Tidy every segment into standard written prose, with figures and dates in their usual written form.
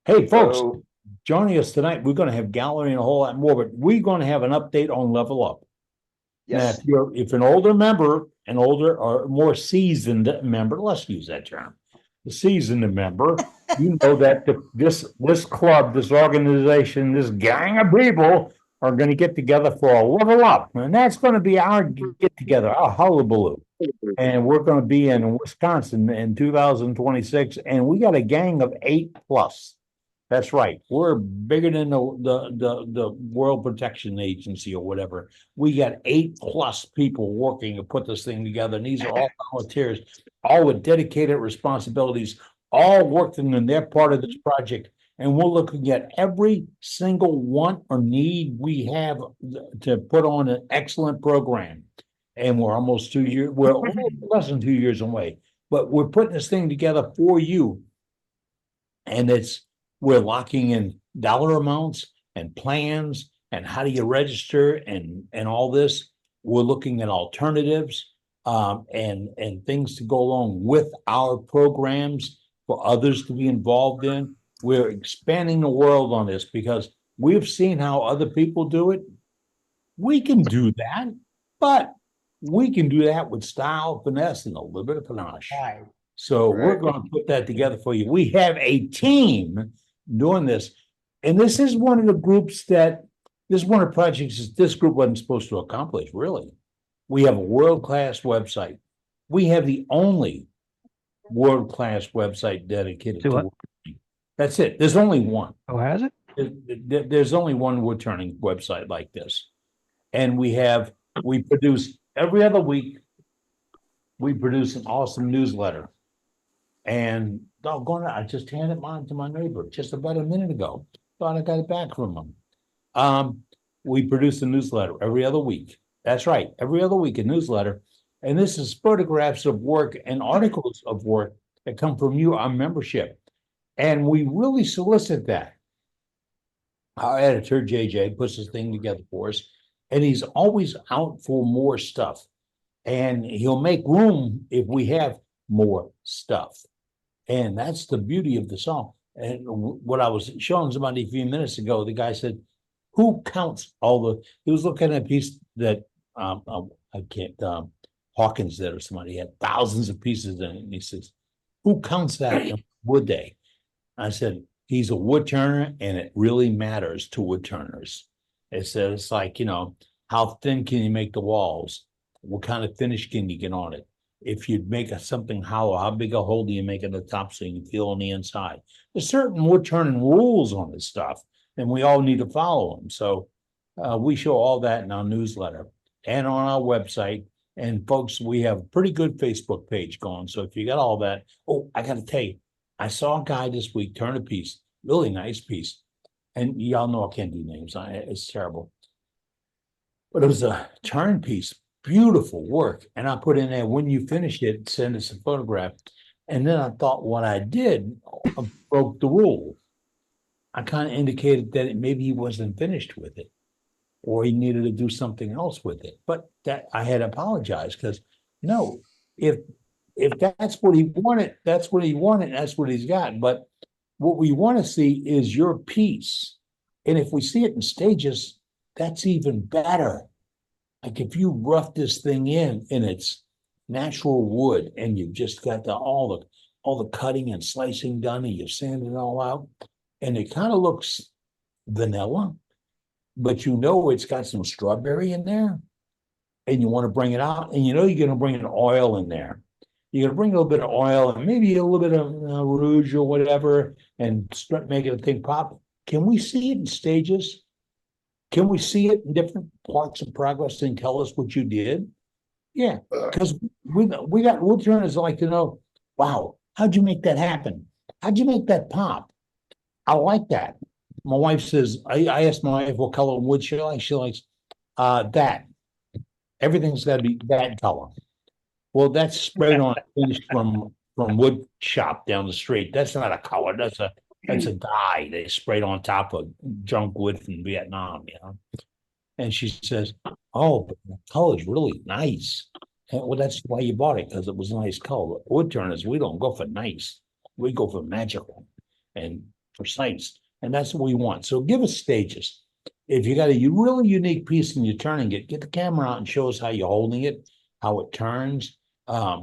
Hey, folks, So, joining us tonight, we're going to have gallery and a whole lot more, but we're going to have an update on Level Up. Now, if yes. you're if an older member, an older or more seasoned member, let's use that term, the seasoned member, you know that this club, this organization, this gang of people are going to get together for a Level Up, and that's going to be our get together, our hullabaloo. And we're going to be in Wisconsin in 2026, and we got a gang of 8 plus. That's right. We're bigger than the World Protection Agency or whatever. We got 8 plus people working to put this thing together, and these are all volunteers, all with dedicated responsibilities, all working in their part of this project. And we're looking at every single want or need we have to put on an excellent program. And we're almost 2 years, we're less than 2 years away, but we're putting this thing together for you. And we're locking in dollar amounts and plans and how do you register and all this. We're looking at alternatives and things to go along with our programs for others to be involved in. We're expanding the world on this because we've seen how other people do it. We can do that, but we can do that with style, finesse, and a little bit of panache. Right. So we're Right. going to put that together for you. We have a team doing this. And this is one of the groups that this is one of the projects that this group wasn't supposed to accomplish, really. We have a world-class website. We have the only world-class website dedicated To to what? wood. That's it. There's only one. Oh, has it? There's only one wood turning website like this. And we produce every other week, we produce an awesome newsletter. And doggone it, I just handed mine to my neighbor just about a minute ago. Thought I got it back from him. Um, we produce a newsletter every other week. That's right, every other week, a newsletter. And this is photographs of work and articles of work that come from you, our membership. And we really solicit that. Our editor, JJ, puts this thing together for us, and he's always out for more stuff. And he'll make room if we have more stuff. And that's the beauty of the song. And what I was showing somebody a few minutes ago, the guy said, "Who counts all the?" He was looking at a piece that I can't Hawkins did or somebody had thousands of pieces in it, and he says, "Who counts that would they?" I said, "He's a wood turner, and it really matters to wood turners." It says, "It's like how thin can you make the walls? What kind of finish can you get on it? If you make something hollow, how big a hole do you make at the top so you can feel on the inside?" There's certain wood turning rules on this stuff, and we all need to follow them. So we show all that in our newsletter and on our website. And folks, we have a pretty good Facebook page going. So if you got all that, oh, I got to tell you, I saw a guy this week turn a piece, really nice piece. And y'all know I can't do names. It's terrible. But it was a turn piece, beautiful work. And I put in there, when you finish it, send us a photograph. And then I thought what I did broke the rule. I kind of indicated that maybe he wasn't finished with it or he needed to do something else with it. But that I had apologized because no, if if that's what he wanted, that's what he wanted, that's what he's got. But what we want to see is your piece. And if we see it in stages, that's even better. Like if you rough this thing in its natural wood and you've just got all the cutting and slicing done and you sand it all out, and it kind of looks vanilla, but it's got some strawberry in there, and you want to bring it out, and you're going to bring an oil in there. You're going to bring a little bit of oil and maybe a little bit of rouge or whatever, and start making the thing pop. Can we see it in stages? Can we see it in different parts of progress and tell us what you did? Yeah, because we got wood turners that like to know, wow, how'd you make that happen? How'd you make that pop? I like that. My wife says, I asked my wife what color wood she likes. She likes that. Everything's got to be that color. Well, that's sprayed on finished from wood shop down the street. That's not a color. That's a dye they sprayed on top of junk wood from Vietnam. And she says, "Oh, but the color's really nice." And, well, that's why you bought it, because it was a nice color. Wood turners, we don't go for nice. We go for magical. And precise. And that's what we want. So give us stages. If you got a really unique piece and you're turning it, get the camera out and show us how you're holding it, how it turns, how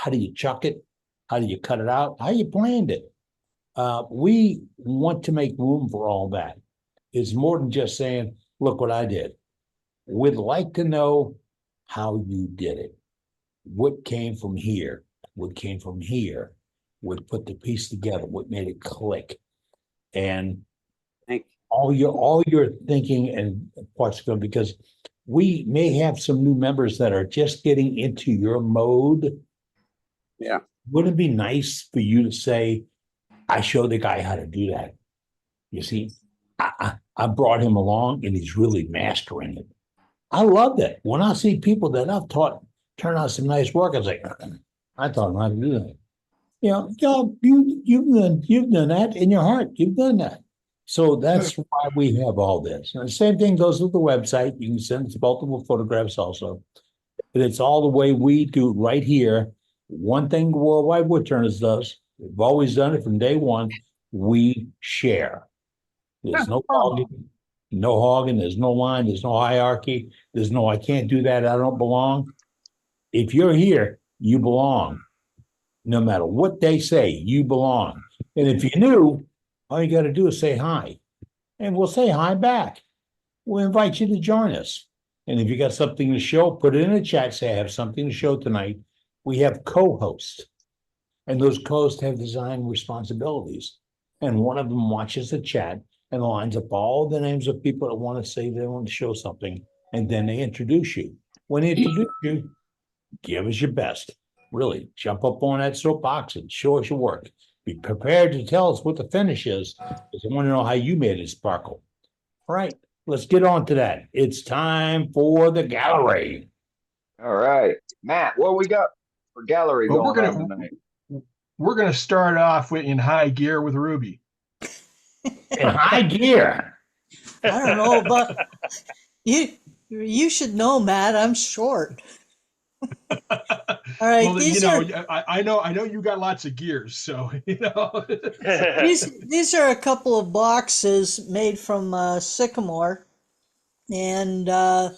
do you chuck it, how do you cut it out, how you planned it. We want to make room for all that. It's more than just saying, look what I did. We'd like to know how you did it. What came from here? What came from here? What put the piece together? What made it click? And all your thinking and what's going, because we may have some new members that are just getting into your mode. Yeah. Wouldn't it be nice for you to say, I showed the guy how to do that? You see, I brought him along and he's really mastering it. I love that. When I see people that I've taught turn out some nice work, I was like, I taught him how to do that. You've done that in your heart. You've done that. So that's why we have all this. And the same thing goes with the website. You can send us multiple photographs also. But it's all the way we do right here. One thing Worldwide Woodturners does, we've always done it from day one, we share. There's no hogging, there's no line, there's no hierarchy, there's no I can't do that, I don't belong. If you're here, you belong. No matter what they say, you belong. And if you're new, all you got to do is say hi. And we'll say hi back. We'll invite you to join us. And if you got something to show, put it in the chat, say, I have something to show tonight. We have co-hosts. And those co-hosts have design responsibilities. And one of them watches the chat and lines up all the names of people that want to say they want to show something. And then they introduce you. When they introduce you, give us your best. Really, jump up on that soapbox and show us your work. Be prepared to tell us what the finish is, because I want to know how you made it sparkle. All right, let's get on to that. It's time for the gallery. All right, Matt, what we got for gallery Well, going on tonight? We're gonna start off in high gear with Ruby. In high gear. I don't know, but you should know, Matt. I'm short. All right, Well, I know you got lots of gears, so these are a couple of boxes made from sycamore, and the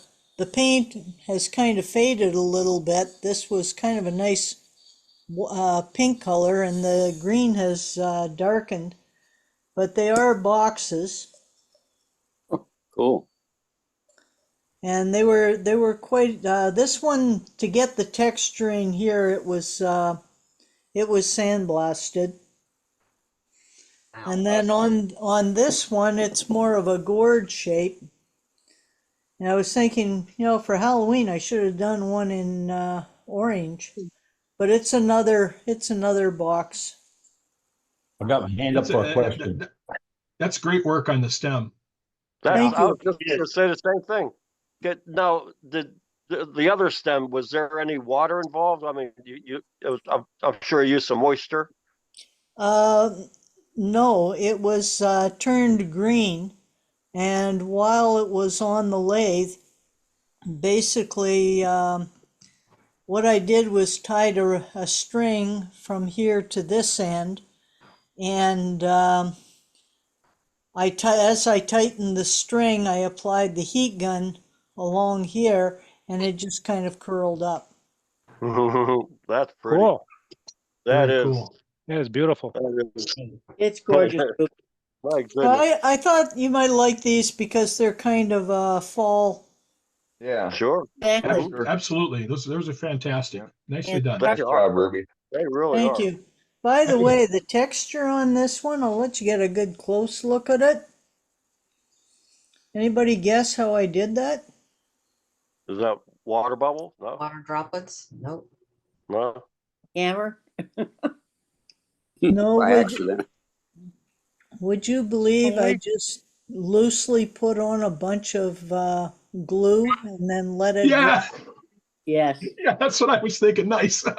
paint has kind of faded a little bit. This was kind of a nice pink color, and the green has darkened, but they are boxes. Cool. And they were quite this one, to get the texturing here, it was sandblasted. And then on this one, it's more of a gourd shape. And I was thinking, for Halloween I should have done one in orange, but it's another box. I got my hand up for a question. That's great work on the stem. Thank I you. was just going to say the same thing. Now, the other stem, was there any water involved? I mean, I'm sure you used some moisture. No, it was turned green, and while it was on the lathe, basically what I did was tied a string from here to this end, and as I tightened the string, I applied the heat gun along here, and it just kind of curled up. That's pretty. Cool. That Very is. cool. That is beautiful. That is. It's gorgeous. My goodness. I thought you might like these because they're kind of fall. Yeah. Sure. Absolutely. Those are fantastic. Nicely done. Nice job, Ruby. They really Thank are. you. By the way, the texture on this one, I'll let you get a good close look at it. Anybody guess how I did that? Is that water bubble? No. Water droplets? Nope. No. Hammer? No, By accident. would you believe I just loosely put on a bunch of glue and then let it Yeah. dry? Yes. Yeah, that's what I was thinking. Nice. Then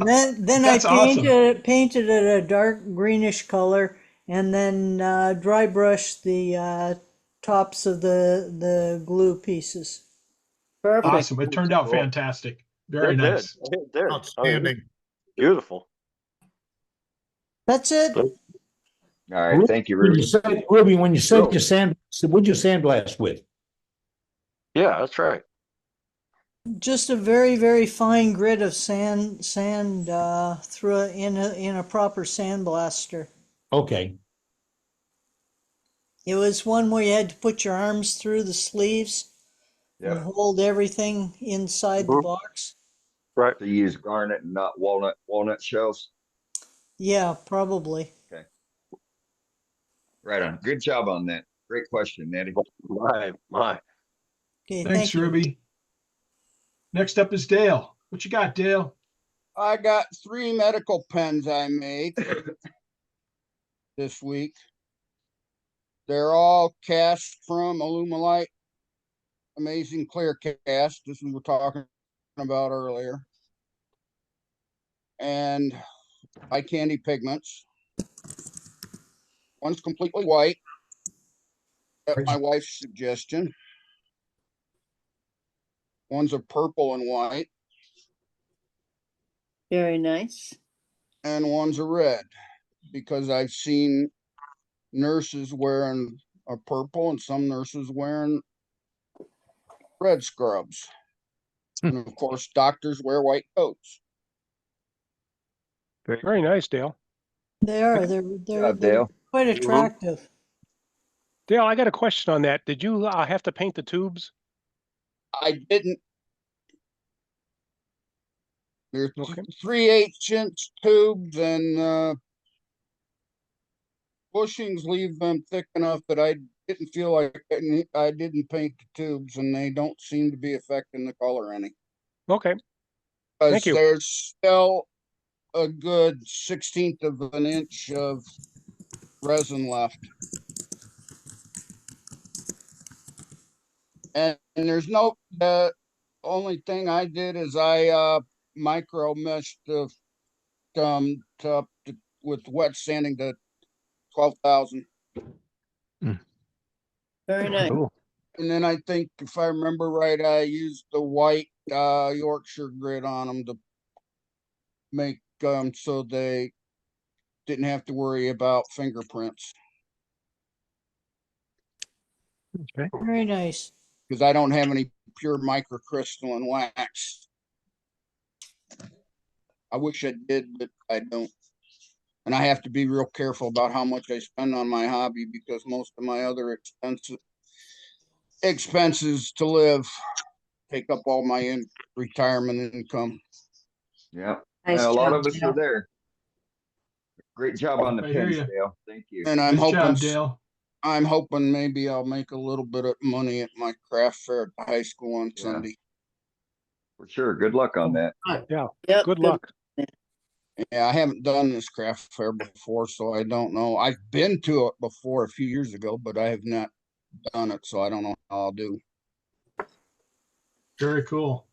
I That's awesome. painted it a dark greenish color, and then dry brushed the tops of the glue pieces. Perfect. Awesome. It turned out fantastic. Very It nice. did. It did. I mean, Outstanding. beautiful. That's it. All right, thank you, When Ruby. you said, Ruby, when you said Real- your what'd you sandblast with? Yeah, that's right. Just a very, very fine grit of sand through in a proper sandblaster. Okay, It was one where you had to put your arms through the sleeves and Yeah, hold everything inside the Mhm. box. Right. to use garnet and not walnut shells. Yeah, probably. Okay, right on. Good job on that. Great question, Nettie. My. Okay, Thanks, thank you. Ruby. Next up is Dale. What you got, Dale? I got 3 medical pens I made this week. They're all cast from Alumilite Amazing Clear Cast. This is what we're talking about earlier. And eye candy pigments. One's completely white at my wife's suggestion. One's a purple and white, Very nice. and one's a red because I've seen nurses wearing a purple and some nurses wearing red scrubs. And of course, doctors wear white coats. Very nice, Dale. They are. Good They're job, Dale. quite Mhm. attractive. Dale, I got a question on that. Did you have to paint the tubes? I didn't. There's Okay. 3/8 inch tubes, and bushings leave them thick enough that I didn't feel like I didn't paint the tubes, and they don't seem to be affecting the color any. Okay. Because Thank you. there's still a good 1/16 of an inch of resin left. And there's no, the only thing I did is I micro meshed the with wet sanding to 12,000. Very nice. Cool. And then I think if I remember right, I used the white Yorkshire grid on them to make so they didn't have to worry about fingerprints, Okay. Very nice. because I don't have any pure microcrystalline wax. I wish I did, but I don't. And I have to be real careful about how much I spend on my hobby because most of my other expenses to live take up all my retirement income. Yeah, Nice a lot job, of us Dale. are there. Great job on the I hear pins, ya. Dale. Thank you. And I'm Nice hoping job, Dale. maybe I'll make a little bit of money at my craft fair at the high school on Yeah. Sunday. For sure. Good luck on that. Yep, Good luck. Yeah, I haven't done this craft fair before, so I don't know. I've been to it before a few years ago, but I have not done it, so I don't know how I'll do. Very cool.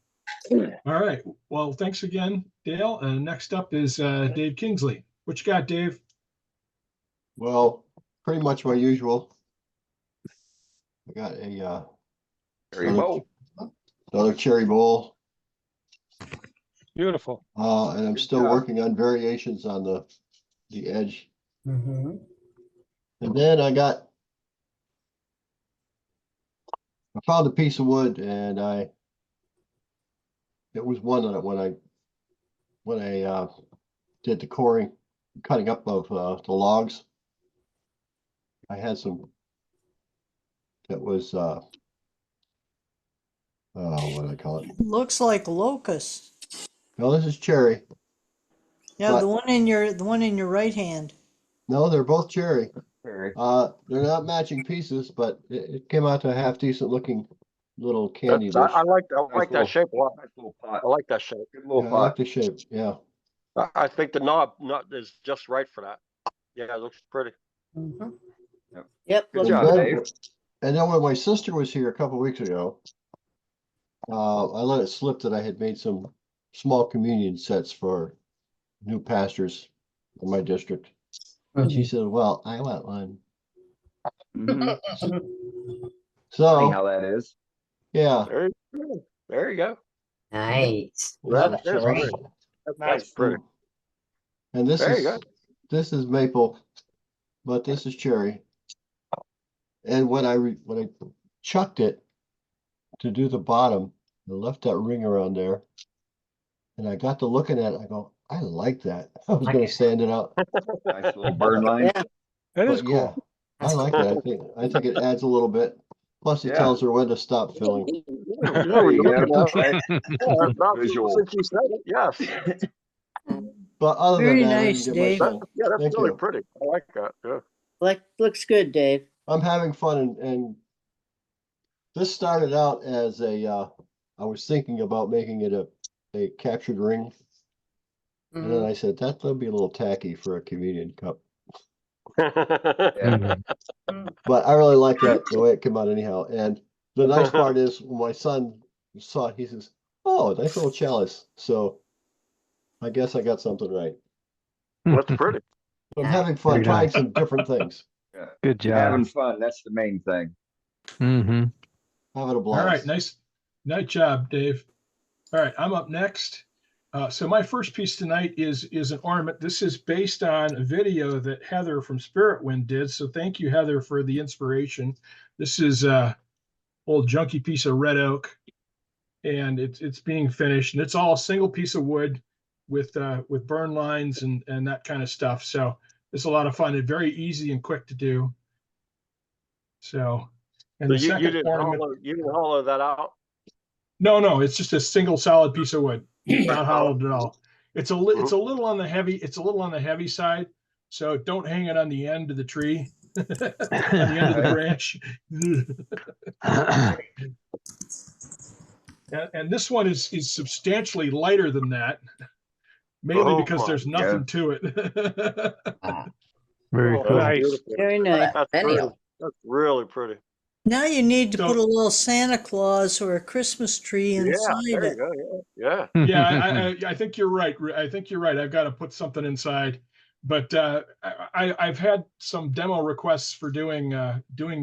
All right. Well, thanks again, Dale. And next up is Dave Kingsley. What you got, Dave? Well, pretty much my usual. I got Very another, bold. another cherry bowl, Beautiful. and I'm Good still job. working on variations on the edge. Mhm. And then I found a piece of wood, and it was one that when I did the coring, cutting up of the logs, I had some that was what do I call it? Looks like locust. No, this is cherry. Yeah, But- the one in your right hand. No, they're both cherry. Very. They're not matching pieces, but it came out to a half decent looking little candy dish. I like Nice that shape a lot. Nice little pot. I like that shape. Good little Yeah, I like pot. the shape. Yeah. I think the knob is just right for that. Yeah, it looks pretty. Mhm. Yep. Yep. Good looks job, good. Dave. And then when my sister was here a couple weeks ago, I let it slip that I had made some small communion sets for new pastors in my district. And she said, "Well, I want one." Mhm. Funny So, how that is. yeah. There you go. There you go. Nice. That Love is it. pretty. That's pretty. And Very good. this is maple but this is cherry. And when when I chucked it to do the bottom, I left that ring around there. And I got to looking at it, I go, I like that. I was gonna sand it out. Nice little burn line. Yeah. That is But yeah, cool. I like that. I think it adds a little bit. Plus it Yeah. tells her when to stop filling. There you go. Right. Yeah, not Visual. since you said it, yes. But other Very than that, I nice, didn't get Dave. much That- done. Yeah, that's Thank really you. pretty. I like that, yeah. Looks good, Dave. I'm having fun and this started out as I was thinking about making it a captured ring. And then I said, that'll be a little tacky for a communion cup. Yeah. But I really like that, the way it came out anyhow. And the nice part is when my son saw it, he says, oh, nice little chalice. So I guess I got something right. That's pretty. I'm having fun Very trying nice. some different things, Yeah. Good You're job. having fun. That's the main thing. Mm-hmm. having a All right, blast. nice job, Dave. All right, I'm up next. So my first piece tonight is an ornament. This is based on a video that Heather from Spirit Wind did. So thank you, Heather, for the inspiration. This is a old junky piece of red oak, and it's being finished, and it's all a single piece of wood with burn lines and that kind of stuff. So it's a lot of fun and very easy and quick to do. So, and So the second ornament. you didn't hollow that out? No, it's just a single solid piece of wood, not hollowed at all. It's a little on the heavy side, so don't hang it on the end of the tree, on the end of the branch. And this one is substantially lighter than that, mainly Oh because my there's nothing to it. Very Oh, cool. that's Nice. beautiful. Very nice. That's Video. pretty. That's really pretty. Now you need to So- put a little Santa Claus or a Christmas tree Yeah, inside there you it. go, yeah. Yeah, I think you're right. I think you're right. I've got to put something inside, but I've had some demo requests for doing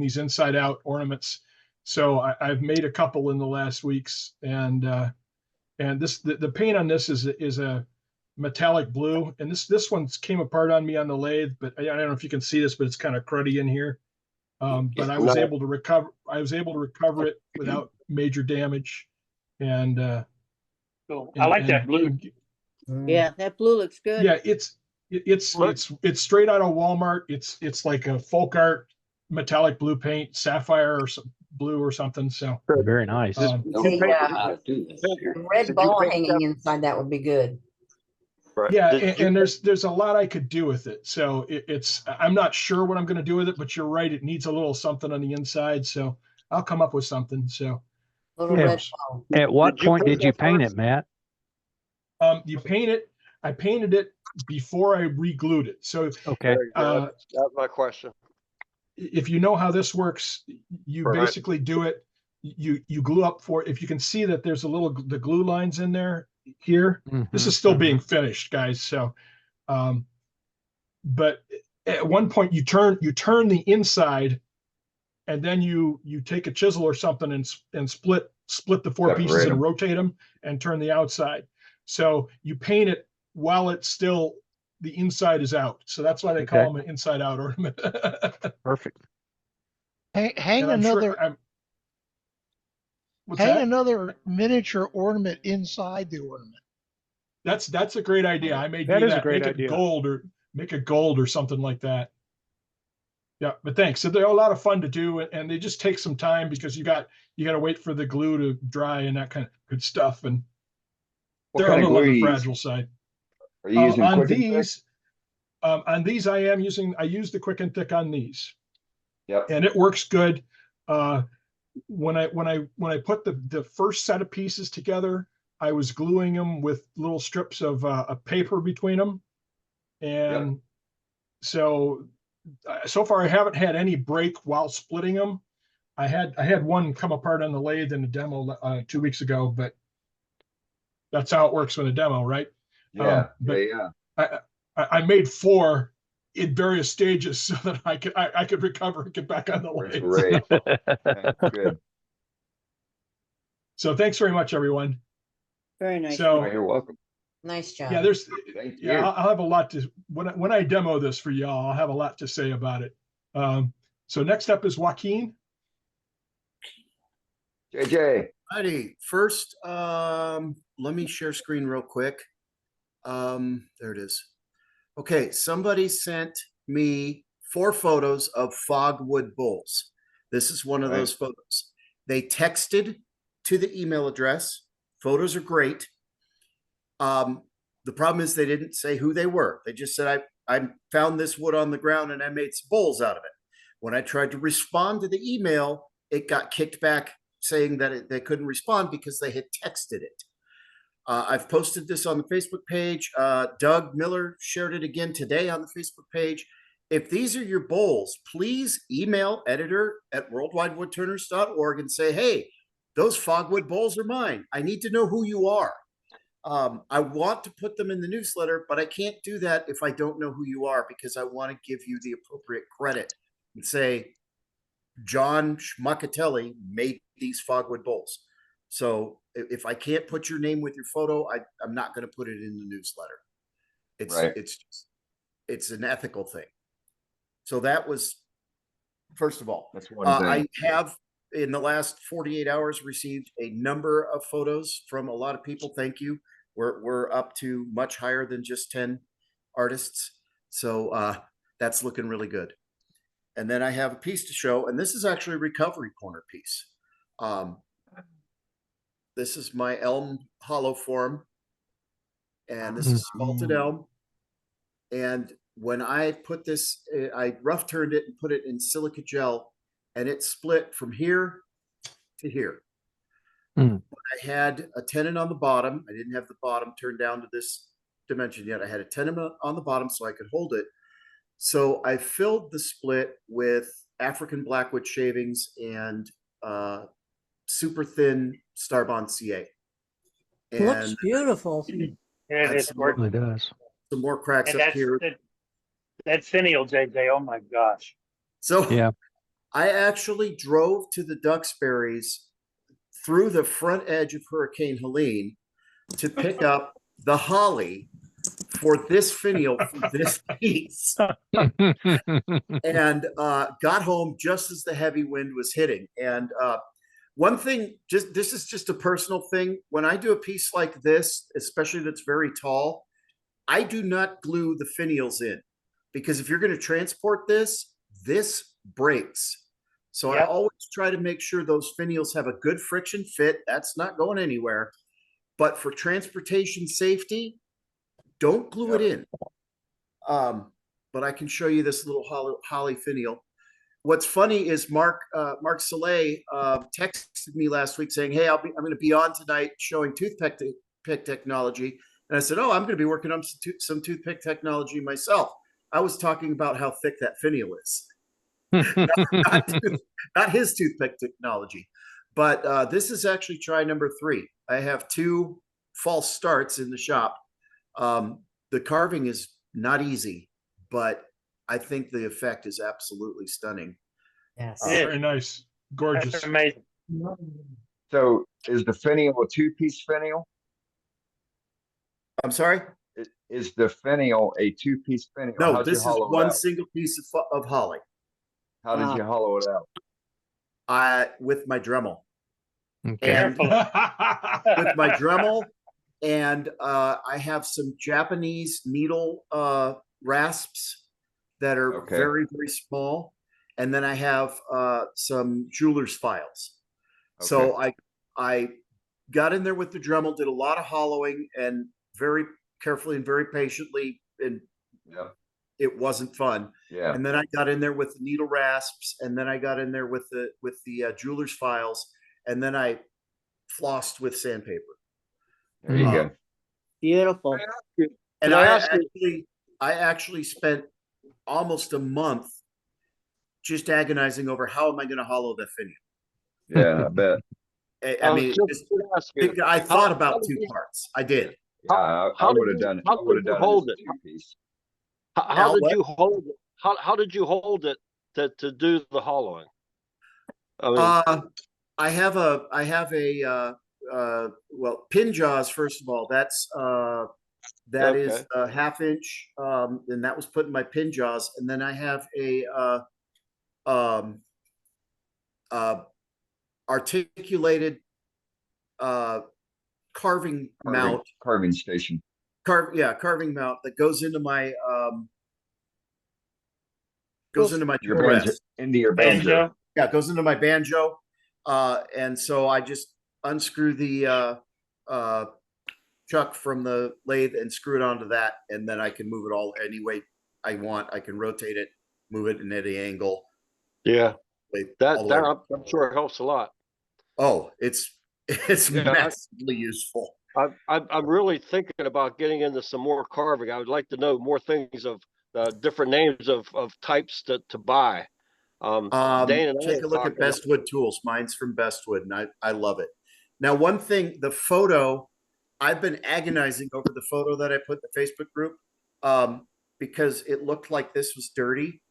these inside out ornaments, so I've made a couple in the last weeks, and the paint on this is a metallic blue, and this one came apart on me on the lathe, but I don't know if you can see this, but it's kind of cruddy in here. But I was No. able to recover it without major damage, and I like that blue. Yeah, that blue looks good. yeah, it's straight out of Walmart. It's like a folk art metallic blue paint, sapphire or blue or something. So Very nice. um, The red ball hanging inside that would be good. Right. yeah, Did you- and there's a lot I could do with it. So I'm not sure what I'm going to do with it, but you're right. It needs a little something on the inside. So I'll come up with something. So Little Yeah. red ball. At what Did you point paint did you that paint first? it, Matt? you paint it. I painted it before I re-glued it. So Okay. Very good. That's my question. if you know how this works, you Right. basically do it. You glue up for. If you can see that there's the glue lines in there here. This is still being finished, guys. So, but at one point you turn the inside, and then you take a chisel or something and split the four Separate pieces and them. rotate them and turn the outside. So you paint it while it's still the inside is out. So that's why they call Okay. them an inside out ornament. Perfect. Hang And I'm sure another what's hang that? another miniature ornament inside the ornament. That's a great idea. I may do That is a that. great Make idea. it gold or something like that. Yeah, but thanks. So they're a lot of fun to do, and they just take some time because you got to wait for the glue to dry and that kind of good stuff. And What they're a kind of little glue on are the you fragile using? side. Are you using On Quick and Thick? these, I use the Quick and Thick on these, Yep. and it works good. When I put the first set of pieces together, I was gluing them with little strips of paper between them, and so far I haven't had any break while splitting them. I had one come apart on the lathe in the demo 2 weeks ago, but that's how it works with a demo, right? Yeah, but- yeah. I made 4 in various stages so that I could recover and get back on the That's lathe. great. That's good. So thanks very much, everyone. Very nice. So Oh, you're welcome. Nice job. Yeah, there's, Thank yeah, you. I'll have a lot to, when I demo this for y'all, I'll have a lot to say about it. So next up is Joaquin. JJ, Alrighty, first, let me share screen real quick. There it is. Okay, somebody sent me 4 photos of Fogwood bulls. This is one of Right. those photos. They texted to the email address. Photos are great. The problem is they didn't say who they were. They just said, I found this wood on the ground and I made some bowls out of it. When I tried to respond to the email, it got kicked back saying that they couldn't respond because they had texted it. I've posted this on the Facebook page. Doug Miller shared it again today on the Facebook page. If these are your bowls, please email editor@worldwidewoodturners.org and say, hey, those Fogwood bowls are mine. I need to know who you are. I want to put them in the newsletter, but I can't do that if I don't know who you are, because I want to give you the appropriate credit and say, John Schmuckatelli made these Fogwood bowls. So if I can't put your name with your photo, I'm not going to put it in the newsletter. Right. It's an ethical thing. So that was, first of all, That's one thing. I have in the last 48 hours received a number of photos from a lot of people. Thank you. We're up to much higher than just 10 artists. So that's looking really good. And then I have a piece to show, and this is actually a Recovery Corner piece. This is my elm hollow form, and this is salted elm. And when I put this, I rough turned it and put it in silica gel, and it split from here to here. I had a tenon on the bottom. I didn't have the bottom turned down to this dimension yet. I had a tenon on the bottom so I could hold it. So I filled the split with African blackwood shavings and super thin Starbond CA. Looks And beautiful. It really does. some more cracks And up here. That's finial, JJ. Oh my gosh. So Yeah. I actually drove to the Duxbury's through the front edge of Hurricane Helene to pick up the holly for this finial for this piece. And got home just as the heavy wind was hitting. And one thing, this is just a personal thing. When I do a piece like this, especially that's very tall, I do not glue the finials in, because if you're going to transport this breaks. So I always try to make sure those finials have a good friction fit. That's not going anywhere. But for transportation safety, don't glue it in. But I can show you this little holly finial. What's funny is Mark Soleil texted me last week saying, "Hey, I'm going to be on tonight showing toothpick technology." And I said, "Oh, I'm going to be working on some toothpick technology myself." I was talking about how thick that finial is. not his toothpick technology, but this is actually try number 3. I have 2 false starts in the shop. The carving is not easy, but I think the effect is absolutely stunning. Yes. Very nice. Gorgeous. That's amazing. So is the finial a 2-piece finial? I'm sorry? Is the finial a 2-piece finial? No, How'd you this is hollow it one out? single piece of holly. How did you hollow it out? With my Dremel. Okay. And with my Dremel, and I have some Japanese needle rasps that are very, very small. And then I have some jeweler's files. So I got in there with the Dremel, did a lot of hollowing, and very carefully and very patiently, and it wasn't fun. Yeah. And then I got in there with the needle rasps, and then I got in there with the jeweler's files, and then I flossed with sandpaper. There you go. Beautiful. And I actually spent almost a month just agonizing over how am I going to hollow that finial. Yeah, I bet. I mean, I thought about 2 parts. I did. Yeah, I would have done it. I would have done hold it it. as a 2-piece. How did you hold it? How did you hold it to do the hollowing? I have a well, pin jaws. First of all, that's that is Okay. a 1/2 inch, and that was put in my pin jaws. And then I have a articulated carving mount, Carving station. carving mount that goes into my Your tool banjo, rest. into your banjo. Yeah, it goes into my banjo. And so I just unscrew the chuck from the lathe and screw it onto that, and then I can move it all any way I want. I can rotate it, move it in any angle. Yeah, all the way. I'm sure it helps a lot. Oh, it's Yeah, massively useful. I'm really thinking about getting into some more carving. I would like to know more things of different names of types to buy. Dane and I Take were a look at talking- Bestwood Tools. Mine's from Bestwood, and I love it. Now, one thing, the photo, I've been agonizing over the photo that I put in the Facebook group because it looked like this was dirty.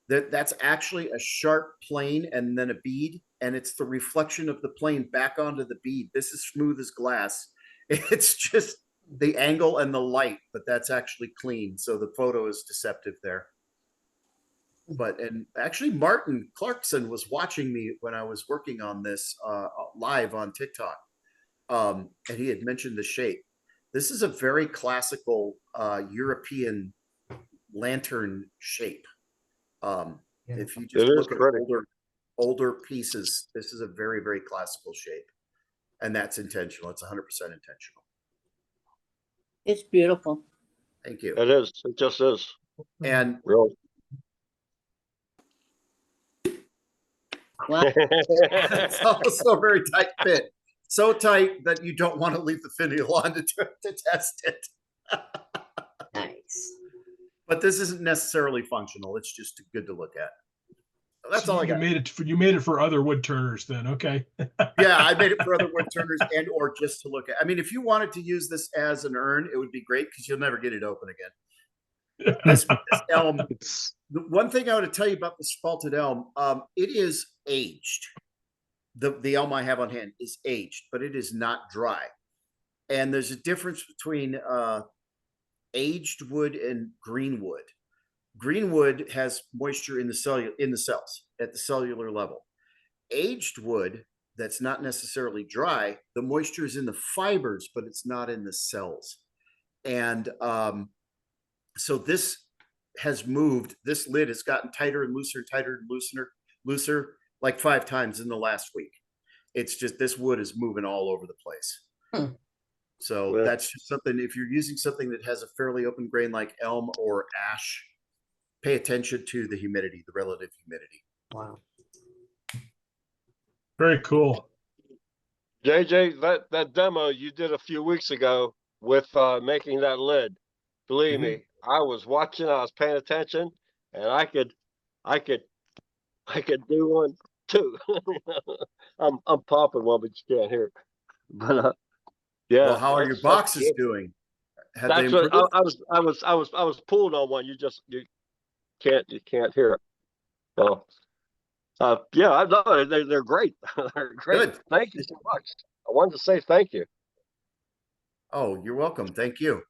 That's actually a sharp plane and then a bead, and it's the reflection of the plane back onto the bead. This is smooth as glass. It's just the angle and the light, but that's actually clean. So the photo is deceptive there. And actually Martin Clarkson was watching me when I was working on this live on TikTok. And he had mentioned the shape. This is a very classical European lantern shape. If you just look at older pieces, this is a very, very classical shape. And that's intentional. It's 100% intentional. It's beautiful. Thank you. It is. It just is. And Really. Wow. it's also a very tight fit. So tight that you don't want to leave the finial on to test it. Nice. But this isn't necessarily functional. It's just good to look at. So that's all I got. You made it for other wood turners then. Okay. Yeah, I made it for other wood turners and or just to look at. I mean, if you wanted to use this as an urn, it would be great because you'll never get it open again. This elm. The one thing I want to tell you about the spalted elm, it is aged. The elm I have on hand is aged, but it is not dry. And there's a difference between aged wood and green wood. Green wood has moisture in the cells at the cellular level. Aged wood that's not necessarily dry, the moisture is in the fibers, but it's not in the cells. And so this has moved. This lid has gotten tighter and looser, looser, like 5 times in the last week. It's just this wood is moving all over the place. So that's just something. If you're using something that has a fairly open grain like elm or ash, pay attention to the humidity, the relative humidity. Wow. Very cool. JJ, that demo you did a few weeks ago with making that lid, believe me, I was watching, I was paying attention, and I could do one too. I'm popping one, but you can't hear it. But yeah. Well, how are your boxes doing? Have they That's what improved? I was pulling on one. You can't hear it. So yeah, I know they're great. They're great. Good. Thank you so much. I wanted to say thank you. Oh, you're welcome. Thank you.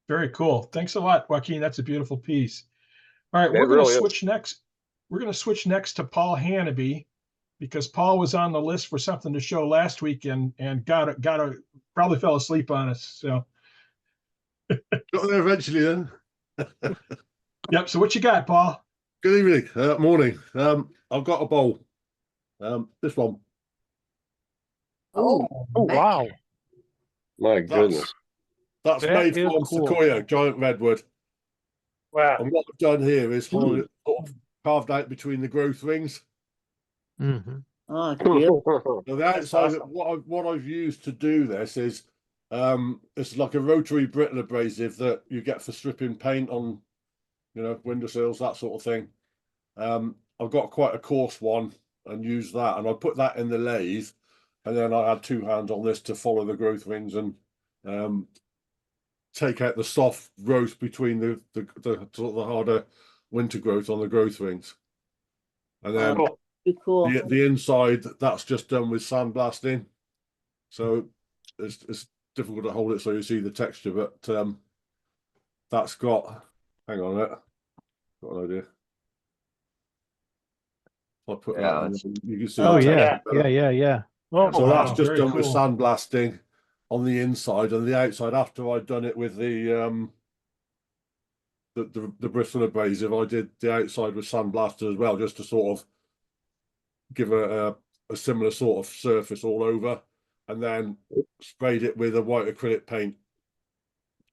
Very cool. Thanks a lot, Joaquin. That's a beautiful piece. All right, It we're going to really is. switch next. We're going to switch next to Paul Hannaby because Paul was on the list for something to show last week and probably fell asleep on us. So Got there eventually then. yep. So what you got, Paul? Good evening, morning. I've got a bowl. This one. Oh, Wow. My goodness. That's That made is from cool. Sequoia, giant redwood. Wow. And what I've done here is sort of carved out between the growth rings. Mm-hmm. Oh, it's beautiful. So the outside, awesome. what I've used to do this is, it's like a rotary brittle abrasive that you get for stripping paint on, windowsills, that sort of thing. I've got quite a coarse one and use that, and I put that in the lathe, and then I had 2 hands on this to follow the growth rings and take out the soft growth between the sort of the harder winter growth on the growth rings. And then Cool. the inside, that's just done with sandblasting. So it's difficult to hold it so you see the texture, but that's got, hang on a minute, got an idea. I'll put Yeah, that in, it's- you can see. Oh, the yeah, texture better. yeah. Oh, So wow, that's just very done with cool. sandblasting on the inside, and the outside after I'd done it with the Bristol abrasive, I did the outside with sandblaster as well, just to sort of give a similar sort of surface all over, and then sprayed it with a white acrylic paint.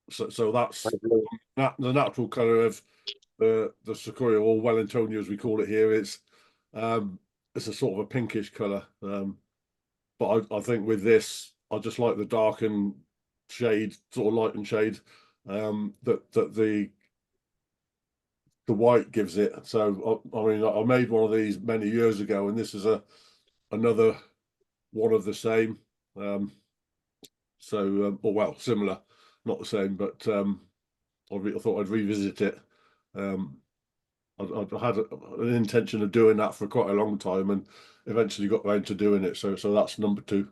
So that's the natural color of the Sequoia, or Wellingtonia as we call it here. It's a sort of a pinkish color, but I think with this, I just like the dark and shade, sort of light and shade, that the white gives it. So I mean, I made one of these many years ago, and this is another one of the same. Or well, similar, not the same, but I thought I'd revisit it. I had an intention of doing that for quite a long time, and eventually got around to doing it. So that's number 2.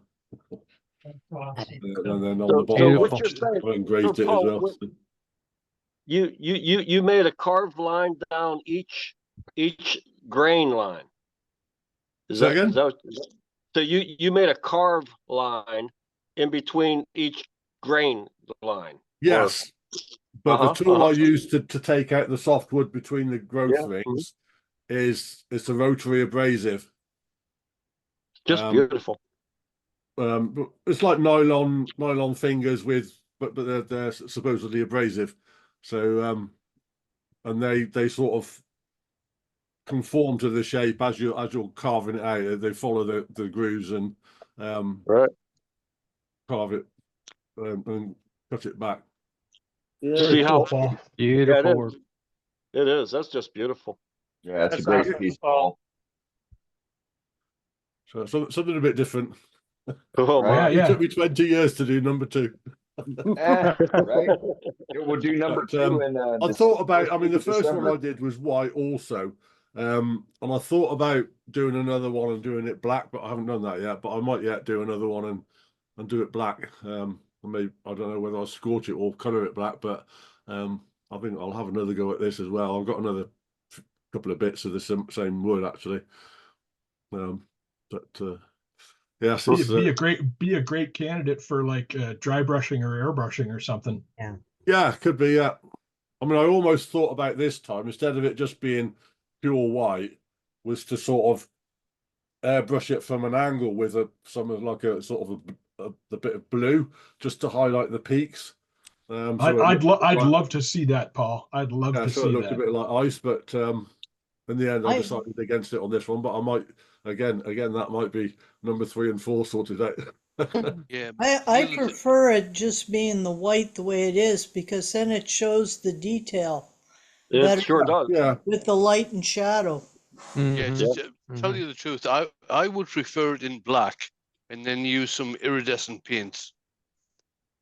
And then on the bottom, what you're saying, I engraved so it as Paul, well. you made a carved line down each grain line. Is Say that, again? is that so you made a carved line in between each grain line? Yes, but the tool I used to take out the softwood between the growth rings is a rotary abrasive. Just beautiful. It's like nylon fingers but they're supposedly abrasive. So and they sort of conform to the shape as you're carving it out. They follow the grooves and carve it and cut it back. See how Beautiful work. It is. That's just beautiful. Yeah, that's a great awesome, piece, Paul. Paul. So something a bit different. Oh, Right. Yeah, It took me 20 years to do number 2. Right. Yeah, we'll do number But, 2 in I thought about, I mean, the first December. one I did was white also. And I thought about doing another one and doing it black, but I haven't done that yet. But I might yet do another one and do it black. Maybe, I don't know whether I'll scorch it or color it black, but I think I'll have another go at this as well. I've got another couple of bits of the same wood actually. Yes, Be a great candidate for like dry brushing or airbrushing or something. Yeah, could be. Yeah, I mean, I almost thought about this time, instead of it just being pure white, was to sort of airbrush it from an angle with a bit of blue, just to highlight the peaks. I'd love to see that, Paul. I'd love to see it looked that. a bit like ice, but in the end, I decided against it on this one. But I might again that might be number 3 and 4 sorted out. Yeah. I prefer it just being the white the way it is, because then it shows the detail. It better sure does. Yeah. With the light and shadow. Yeah, just tell you the truth, I would prefer it in black and then use some iridescent paints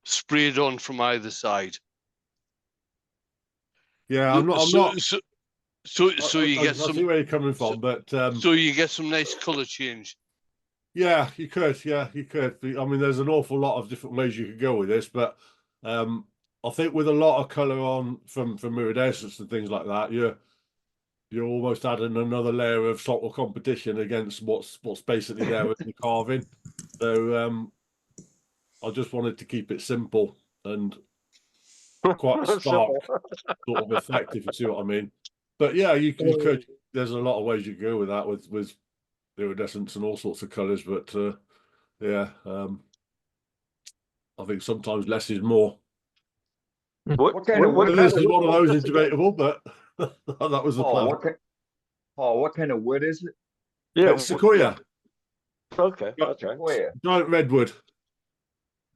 sprayed on from either side. Yeah, I'm not. So you get I some. see where you're coming from, but so you get some nice color change. Yeah, you could. Yeah, you could. I mean, there's an awful lot of different ways you could go with this, but I think with a lot of color on from iridescence and things like that, you're almost adding another layer of sort of competition against what's basically there with the carving. So I just wanted to keep it simple and quite a stark sort of effect, if you see what I mean. But yeah, you could. There's a lot of ways you could go with that, with iridescence and all sorts of colors. But yeah, I think sometimes less is more. This is one of those is debatable, but that was the plan. Paul, what kind of wood is it? Yeah, it's Sequoia. Okay, that's right. Sequoia. Giant redwood.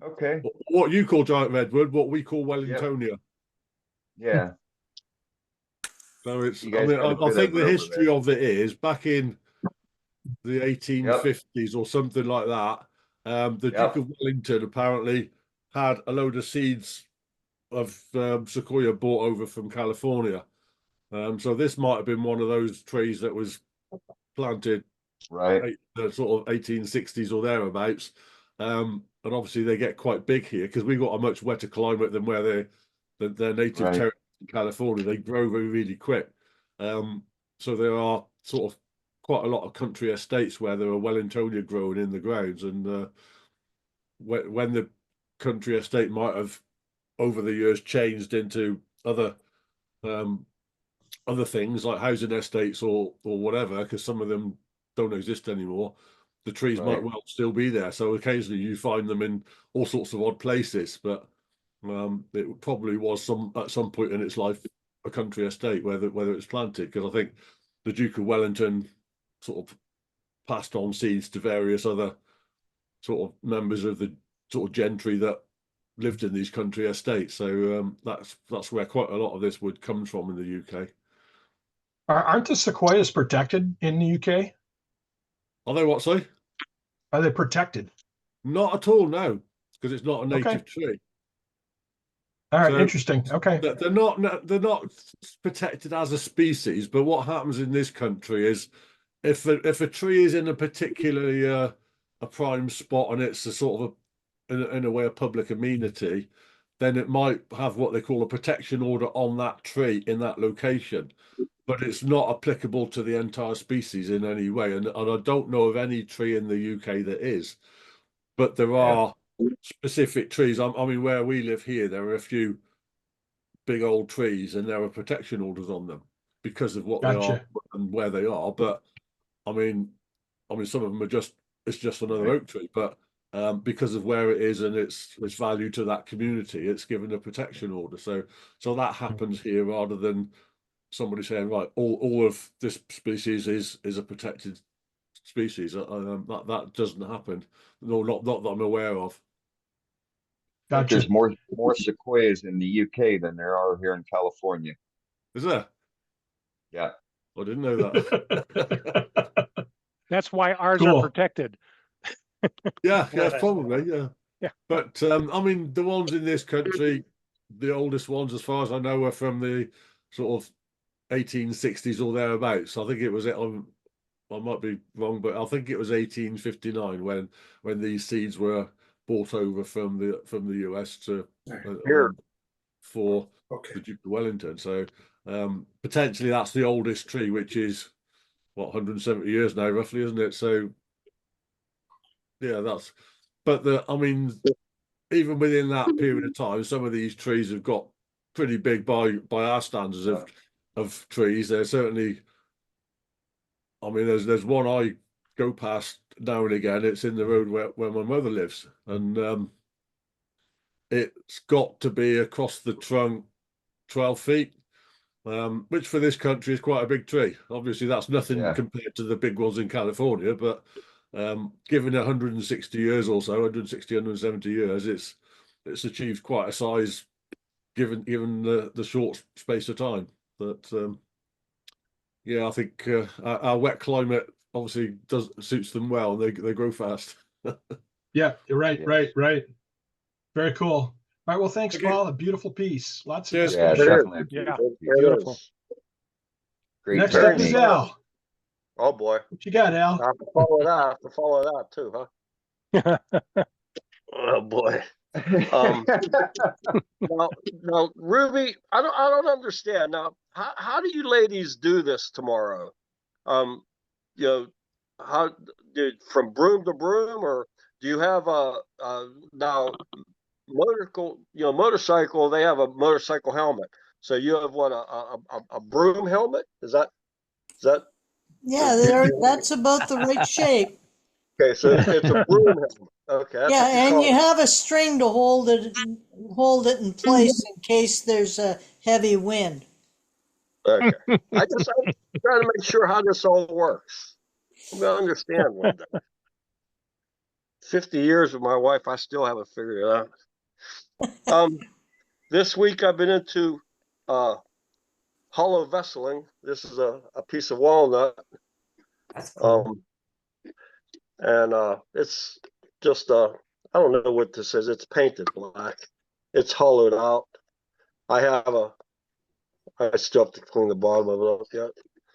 Okay. What you call giant redwood, what we call Wellingtonia. Yeah. So it's. I mean, I think the history of it is back in the 1850s or something like that. The Duke of Wellington apparently had a load of seeds of Sequoia brought over from California. So this might have been one of those trees that was planted right the sort of 1860s or thereabouts. and obviously they get quite big here because we've got a much wetter climate than where their native Right. territory in California. They grow really quick. So there are sort of quite a lot of country estates where there are Wellingtonia growing in the grounds, and when the country estate might have over the years changed into other things like housing estates or whatever, because some of them don't exist anymore, the trees might Right. well still be there. So occasionally you find them in all sorts of odd places, but it probably was at some point in its life a country estate whether it's planted, because I think the Duke of Wellington sort of passed on seeds to various other sort of members of the sort of gentry that lived in these country estates. So that's where quite a lot of this wood comes from in the UK. Aren't the sequoias protected in the UK? Are they what, sorry? Are they protected? Not at all, no, because it's not a native Okay. tree. All right, So interesting. Okay. they're not protected as a species, but what happens in this country is if a tree is in a particularly a prime spot and it's a sort of in a way a public amenity, then it might have what they call a protection order on that tree in that location, but it's not applicable to the entire species in any way. And I don't know of any tree in the UK that is, but there are specific trees. I mean, where we live here, there are a few big old trees and there are protection orders on them because of what they are and where they are. But I mean, some of them are it's just another oak tree, but because of where it is and its value to that community, it's given a protection order. So that happens here rather than somebody saying, right, all of this species is a protected species. That doesn't happen. No, not that I'm aware of. Gotcha. There's more sequoias in the UK than there are here in California. Is there? Yeah. I didn't know that. That's why ours Cool. are protected. Yeah, probably, yeah. But I mean, the ones in this country, the oldest ones, as far as I know, are from the sort of 1860s or thereabouts. I think it was. I might be wrong, but I think it was 1859 when these seeds were brought over from the US to for the Duke of Wellington. So potentially that's the oldest tree, which is what 170 years now, roughly, isn't it? So yeah, I mean, even within that period of time, some of these trees have got pretty big by our standards of trees. They're certainly. I mean, there's one I go past now and again. It's in the road where my mother lives, and it's got to be across the trunk 12 feet, which for this country is quite a big tree. Obviously, that's nothing compared to the big ones in California, but given 160 years or so, 160, 170 years, it's achieved quite a size given the short space of time. But yeah, I think our wet climate obviously suits them well. They grow fast. Yeah, you're right. Very cool. All right. Well, thanks, Paul. A beautiful piece. Lots of Yeah, discussion. definitely. Yeah, Beautiful. Great Next up is technique. Al. Oh boy. What you got, Al? I have to follow that too, huh? Oh boy. Now, Ruby, I don't understand. Now, how do you ladies do this tomorrow? You know, how from broom to broom, or do you have now motorcycle? They have a motorcycle helmet. So you have what a broom helmet? Is that? Yeah, that's about the right shape. Okay, so it's a broom helmet. Okay. That's Yeah, what you and call you it. have a string to hold it in place in case there's a heavy wind. Okay. I'm trying to make sure how this all works. I'm gonna understand one day. 50 years with my wife, I still haven't figured it out. This week I've been into hollow vesseling. This is a piece of walnut. That's cool. And it's just I don't know what this is. It's painted black. It's hollowed out. I still have to clean the bottom of it up yet.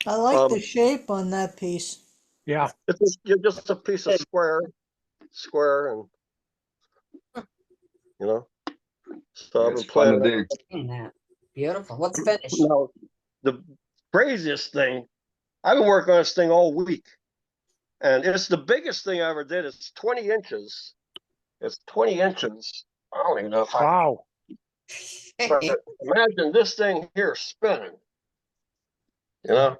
I like the shape on that piece. Yeah. It's just a piece of square, and you know. So I've It's been fun to playing do. That. Beautiful. What's finished? Now, the craziest thing, I've been working on this thing all week. And it's the biggest thing I ever did. It's 20 inches. It's 20 inches. I don't even know if I. Wow. But imagine this thing here spinning. You know?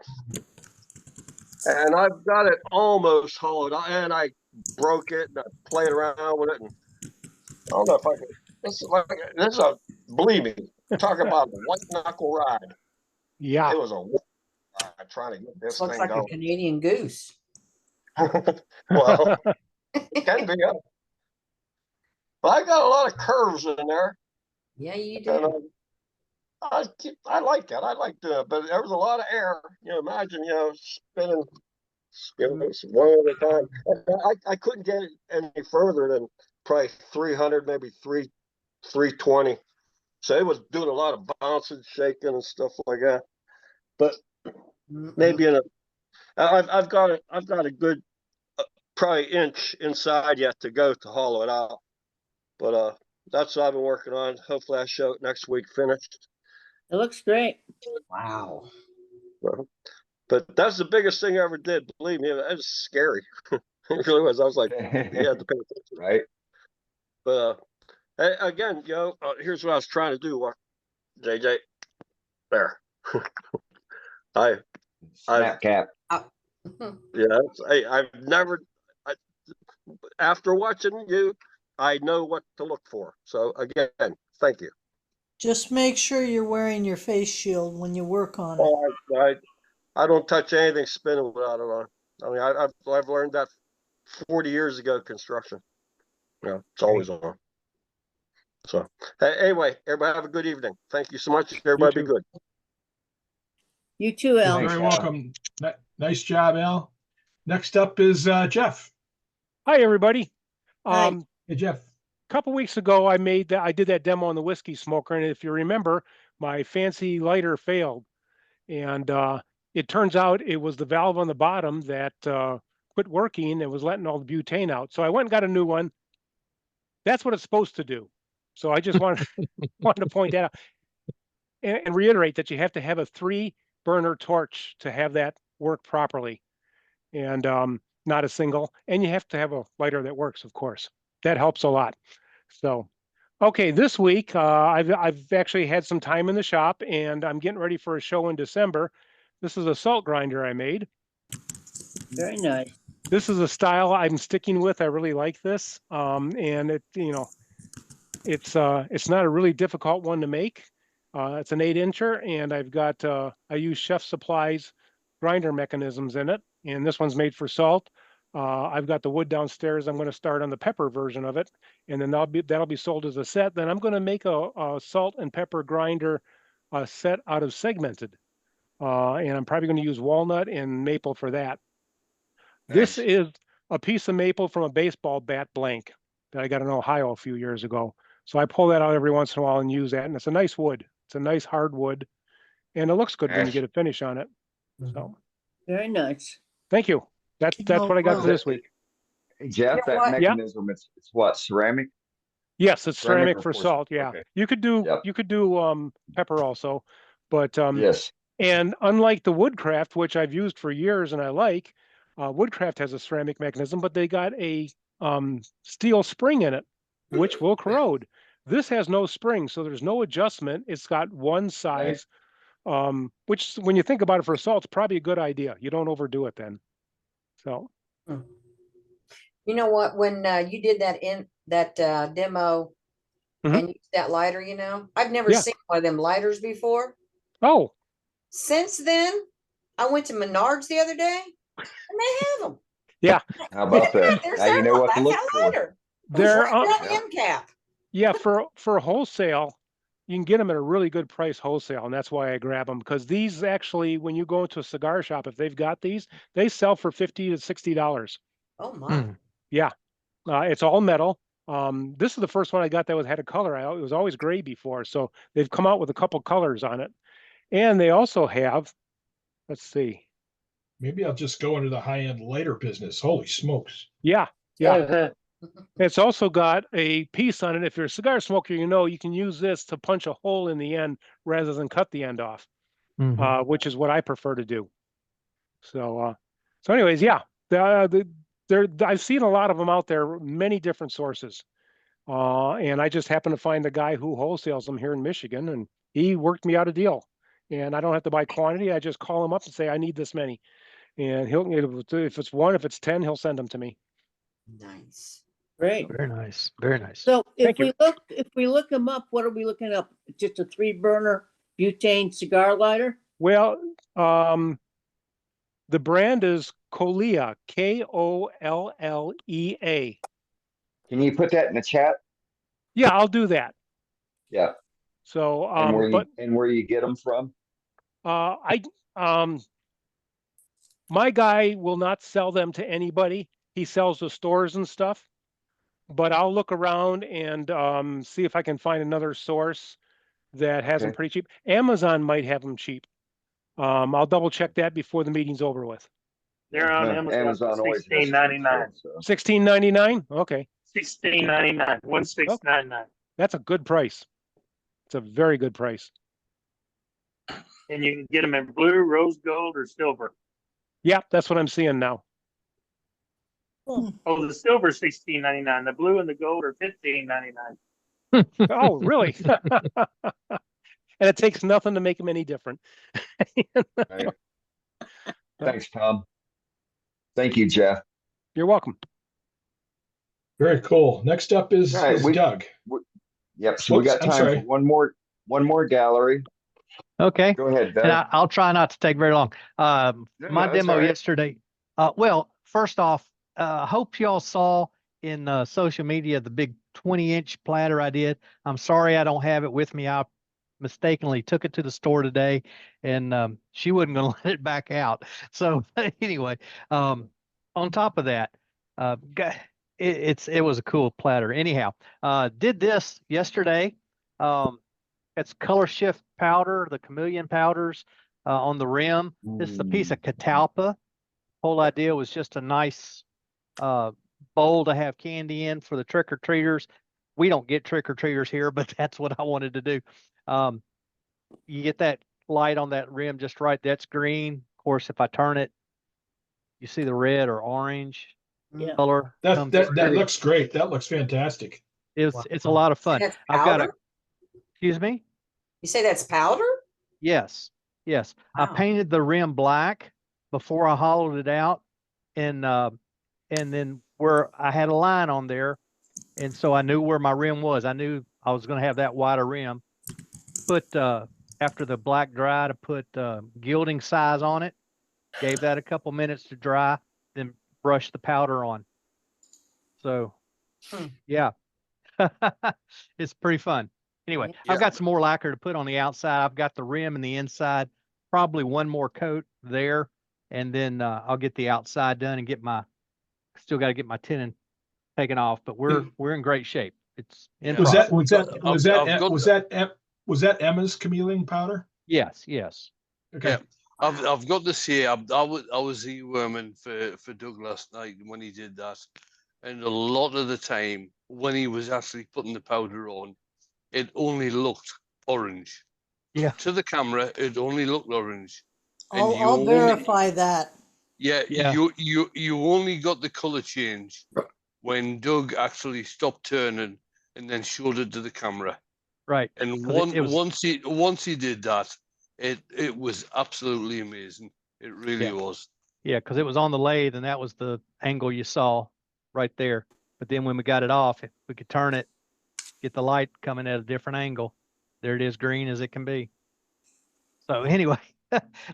And I've got it almost hollowed out, and I broke it and I played around with it. And I don't know if I can. This is a, believe me, talk about a white knuckle ride. Yeah. It was a ride trying to get this Looks thing like going. a Canadian goose. Well, it can be. But I got a lot of curves in there. Yeah, you And, do. I like that. I like doing it, but there was a lot of air. You know, imagine, you know, spinning, you know, one at a time. And I couldn't get it any further than probably 300, maybe 320. So it was doing a lot of bouncing, shaking, and stuff like that. But maybe I've got a good probably inch inside yet to go to hollow it out. But that's what I've been working on. Hopefully, I show it next week finished. It looks great. Wow. But that's the biggest thing I ever did. Believe me, it was scary. It really was. I was like, you had to pay attention, Right? But again, you know, here's what I was trying to do. JJ, there. Snap cap. Yeah, I've never. After watching you, I know what to look for. So again, thank you. Just make sure you're wearing your face shield when you work on it. Oh, I don't touch anything spinning without it on. I mean, I've learned that 40 years ago. Construction, you know, it's always on. So anyway, everybody have a good evening. Thank you so much. Everybody be good. You too, Al. You're very welcome. Nice job, Al. Next up is Jeff. Hi, everybody. Hey, Jeff. A couple weeks ago, I did that demo on the whiskey smoker, and if you remember, my fancy lighter failed, and it turns out it was the valve on the bottom that quit working and was letting all the butane out. So I went and got a new one. That's what it's supposed to do. So I just wanted to point that out and reiterate that you have to have a 3-burner torch to have that work properly, and not a single. And you have to have a lighter that works, of course. That helps a lot. So, okay, this week I've actually had some time in the shop, and I'm getting ready for a show in December. This is a salt grinder I made. Very nice. This is a style I'm sticking with. I really like this, and it, you know, it's not a really difficult one to make. It's an 8-incher, and I've got I use Chef Supplies grinder mechanisms in it, and this one's made for salt. I've got the wood downstairs. I'm going to start on the pepper version of it, and then that'll be sold as a set. Then I'm going to make a salt and pepper grinder set out of segmented, and I'm probably going to use walnut and maple for that. This is a piece of maple from a baseball bat blank that I got in Ohio a few years ago. So I pull that out every once in a while and use that, and it's a nice wood. It's a nice hard wood, and it looks good when you get a finish on it. So very nice. Thank you. That's what I got for this week. Hey, Jeff, You know that what? mechanism, it's what, ceramic? Yes, it's ceramic or for porcelain? salt. Yeah, Okay. you could do pepper also, but Yes. and unlike the Woodcraft, which I've used for years and I like, Woodcraft has a ceramic mechanism, but they got a steel spring in it, which will corrode. This has no spring, so there's no adjustment. It's got one size, which when you think about it for salt, it's probably a good idea. You don't overdo it then. So. You know what? When you did that demo and used that lighter, you know, I've never seen one of them lighters before. Oh. Since then, I went to Menards the other day, and they have them. Yeah. How about that? Now you know what to look for. Lighter. They're right the end cap. Yeah, for wholesale, you can get them at a really good price wholesale, and that's why I grab them, because these actually, when you go into a cigar shop, if they've got these, they sell for $50 to $60. Oh my! Yeah, it's all metal. This is the first one I got that had a color. It was always gray before, so they've come out with a couple colors on it, and they also have. Let's see. Maybe I'll just go into the high-end lighter business. Holy smokes! Yeah. It's also got a piece on it. If you're a cigar smoker, you know you can use this to punch a hole in the end rather than cut the end off, which is what I prefer to do. So, anyways, yeah, I've seen a lot of them out there, many different sources. And I just happened to find the guy who wholesales them here in Michigan, and he worked me out a deal. And I don't have to buy quantity. I just call him up and say, I need this many. And if it's 1, if it's 10, he'll send them to me. Nice. Great. Very nice. Very nice. So Thank you. if we look them up, what are we looking up? Just a 3-burner butane cigar lighter? Well, the brand is Kollea, Kollea. Can you put that in the chat? Yeah, I'll do that. Yeah. So, And where you get them from? My guy will not sell them to anybody. He sells to stores and stuff, but I'll look around and see if I can find another source that has them pretty cheap. Amazon might have them cheap. I'll double check that before the meeting's over with. They're on Amazon for $16.99. $16.99? Okay. $16.99. 1699. That's a good price. It's a very good price. And you can get them in blue, rose gold, or silver. Yeah, that's what I'm seeing now. Oh, the silver is $16.99. The blue and the gold are $15.99. Oh, really? And it takes nothing to make them any different. Right. Thanks, Tom. Thank you, Jeff. You're welcome. Very cool. Next up is Doug. Yep. So we got time for one more gallery. Okay. Go ahead, Doug. And I'll try not to take very long. My demo yesterday. Well, first off, hope y'all saw in social media the big 20-inch platter I did. I'm sorry I don't have it with me. I mistakenly took it to the store today, and she wasn't going to let it back out. So anyway, on top of that, it was a cool platter. Anyhow, did this yesterday. It's color shift powder, the chameleon powders on the rim. This is a piece of catalpa. Whole idea was just a nice bowl to have candy in for the trick-or-treaters. We don't get trick-or-treaters here, but that's what I wanted to do. You get that light on that rim just right. That's green. Of course, if I turn it, you see the red or orange color. That looks great. That looks fantastic. It's a lot of fun. That's I've got powder? excuse me? You say that's powder? Yes. Wow. I painted the rim black before I hollowed it out, and then where I had a line on there, and so I knew where my rim was. I knew I was going to have that wider rim. Put after the black dried, I put gilding size on it. Gave that a couple minutes to dry, then brushed the powder on. So, yeah, it's pretty fun. Anyway, I've got some more lacquer to put on the outside. I've got the rim and the inside, probably one more coat there, and then I'll get the outside done and still got to get my tenon taken off, but we're in great shape. It's in Was that process. Emma's chameleon powder? Yes. Okay. Yeah. I've got this here. I was e-worming for Doug last night when he did that, and a lot of the time when he was actually putting the powder on, it only looked orange. Yeah. To the camera, it only looked orange. I'll verify that. Yeah. You only got the color change when Doug actually stopped turning and then showed it to the camera. Right. And once he did that, it was absolutely amazing. It really was. Yeah, because it was on the lathe, and that was the angle you saw right there. But then when we got it off, we could turn it, get the light coming at a different angle. There it is, green as it can be. So anyway,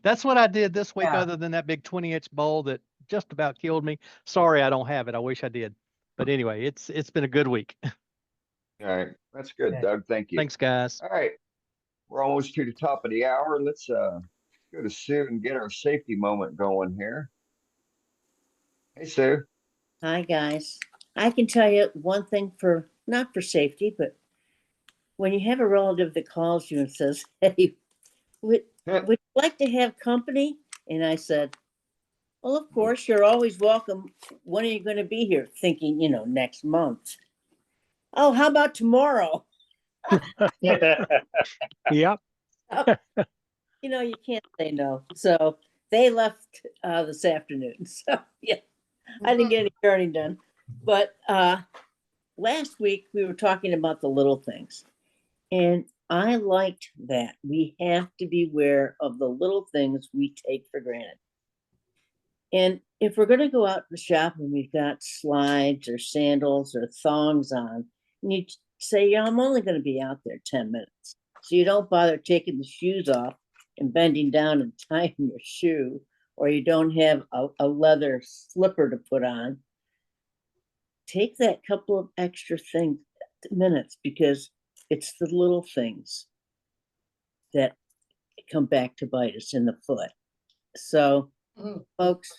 that's what I did this week, other than that big 20-inch bowl that just about killed me. Sorry I don't have it. I wish I did. But anyway, it's been a good week. All right. That's good, Doug. Thank you. Thanks, guys. All right. We're almost to the top of the hour. Let's go to Sue and get our safety moment going here. Hey, Sue. Hi, guys. I can tell you one thing not for safety, but when you have a relative that calls you and says, hey, would you like to have company? And I said, Well, of course, you're always welcome. When are you going to be here? Thinking, next month. Oh, how about tomorrow? Yep. You can't say no. So they left this afternoon. So yeah, I didn't get any gardening done. But last week we were talking about the little things. And I liked that. We have to be aware of the little things we take for granted. And if we're going to go out to shop and we've got slides or sandals or thongs on, and you say, yeah, I'm only going to be out there 10 minutes. So you don't bother taking the shoes off and bending down and tying your shoe, or you don't have a leather slipper to put on. Take that couple of extra minutes, because it's the little things that come back to bite us in the foot. So, folks,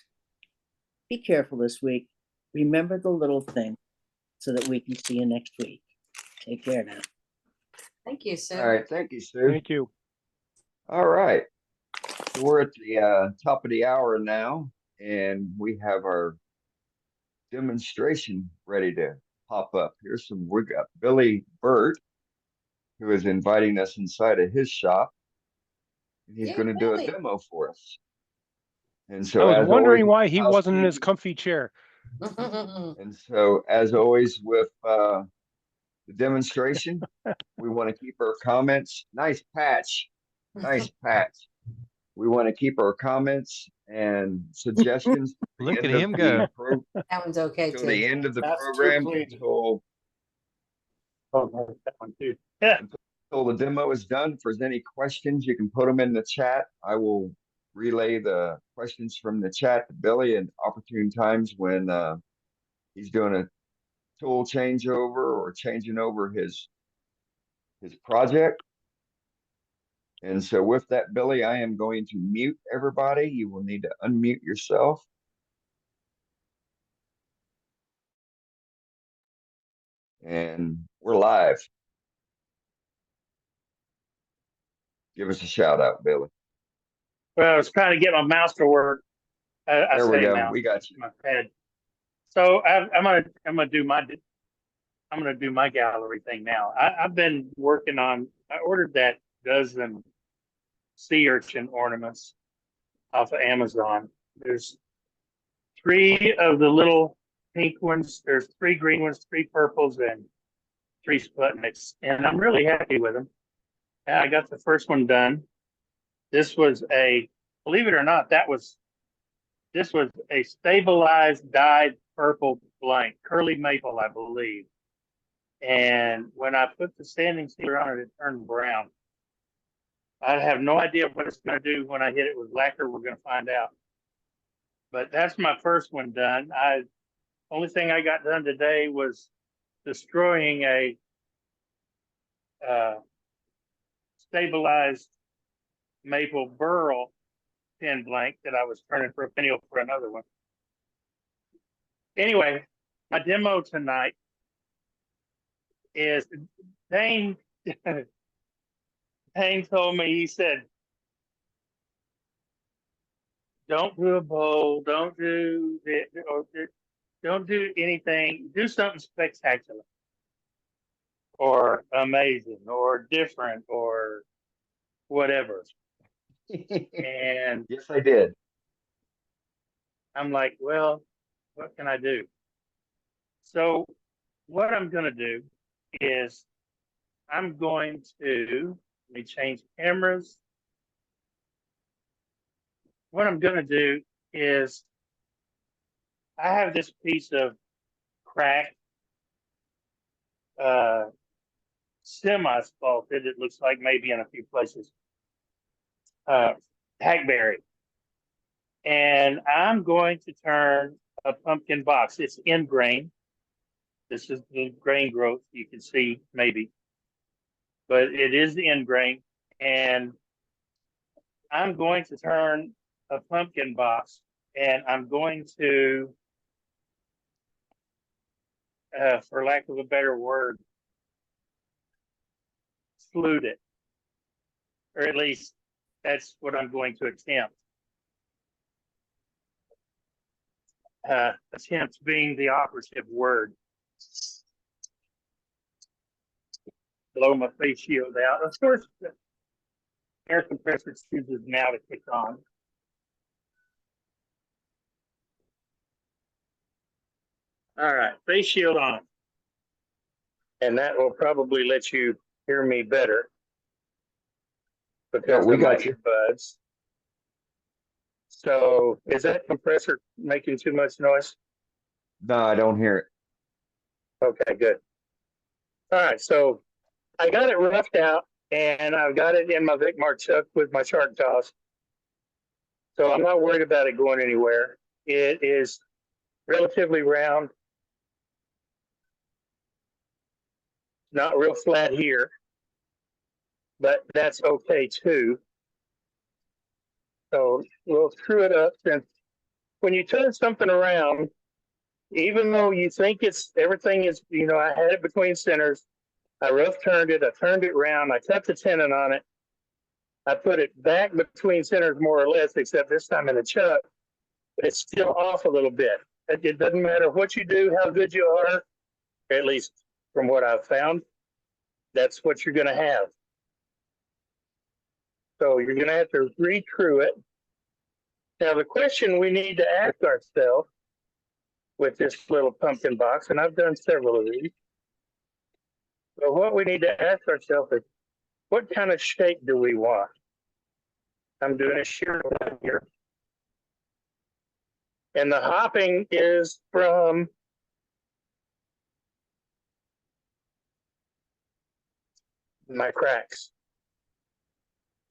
be careful this week. Remember the little thing so that we can see you next week. Take care now. Thank you, Sue. All right, thank you, Sue. Thank you. All right. So we're at the top of the hour now, and we have our demonstration ready to pop up. We got Billy Burt, who is inviting us inside of his shop. And he's going to do a demo for us. And so I was wondering why he wasn't in housekeeping. his comfy chair. And so, as always, with the demonstration, we want to keep our comments. Nice patch. Nice patch. We want to keep our comments and suggestions. Look at him go. That one's okay Till too. the end of the That's too program, clean. until Oh, that one too. Yeah. until the demo is done. If there's any questions, you can put them in the chat. I will relay the questions from the chat to Billy at opportune times when he's doing a tool changeover or changing over his project. And so with that, Billy, I am going to mute everybody. You will need to unmute yourself. And we're live. Give us a shout out, Billy. Well, I was trying to get my mouse to work. I There we say go. mouse, We got you. my pad. So I'm gonna do my gallery thing now. I've been working on. I ordered that dozen sea urchin ornaments off of Amazon. There's 3 of the little pink ones. There's 3 green ones, 3 purples, and 3 Sputniks, and I'm really happy with them. Yeah, I got the first one done. This was believe it or not, this was a stabilized dyed purple blank, curly maple, I believe. And when I put the sanding sealer on it, it turned brown. I have no idea what it's going to do when I hit it with lacquer. We're going to find out. But that's my first one done. Only thing I got done today was destroying a stabilized maple burl pin blank that I was turning for a finial for another one. Anyway, my demo tonight is Dane. Dane told me, he said, don't do a bowl, don't do anything, do something spectacular or amazing or different or whatever. And yes, I did. I'm like, well, what can I do? So what I'm going to do is I'm going to, let me change cameras. What I'm going to do is I have this piece of cracked semi-spalted, it looks like maybe in a few places, hackberry. And I'm going to turn a pumpkin box. It's in grain. This is the grain growth you can see maybe, but it is the end grain. And I'm going to turn a pumpkin box, and I'm going to, for lack of a better word, flute it, or at least that's what I'm going to attempt. attempts being the operative word. Blow my face shield out. Of course, the air compressor chooses now to kick on. All right, face shield on. And that will probably let you hear me better because we of my got you. earbuds. So is that compressor making too much noise? No, I don't hear it. Okay, good. All right, so I got it roughed out and I've got it in my Vicmar chuck with my shark jaws. So I'm not worried about it going anywhere. It is relatively round, not real flat here, but that's okay too. So we'll screw it up. And when you turn something around, even though you think it's everything is, you know, I had it between centers, I rough turned it, I turned it around, I cut the tenon on it, I put it back between centers more or less, except this time in the chuck, but it's still off a little bit. It doesn't matter what you do, how good you are, at least from what I've found, that's what you're going to have. So you're going to have to re-true it. Now, the question we need to ask ourselves with this little pumpkin box, and I've done several of these, but what we need to ask ourselves is, what kind of shape do we want? I'm doing a shear one here. And the hopping is from my cracks.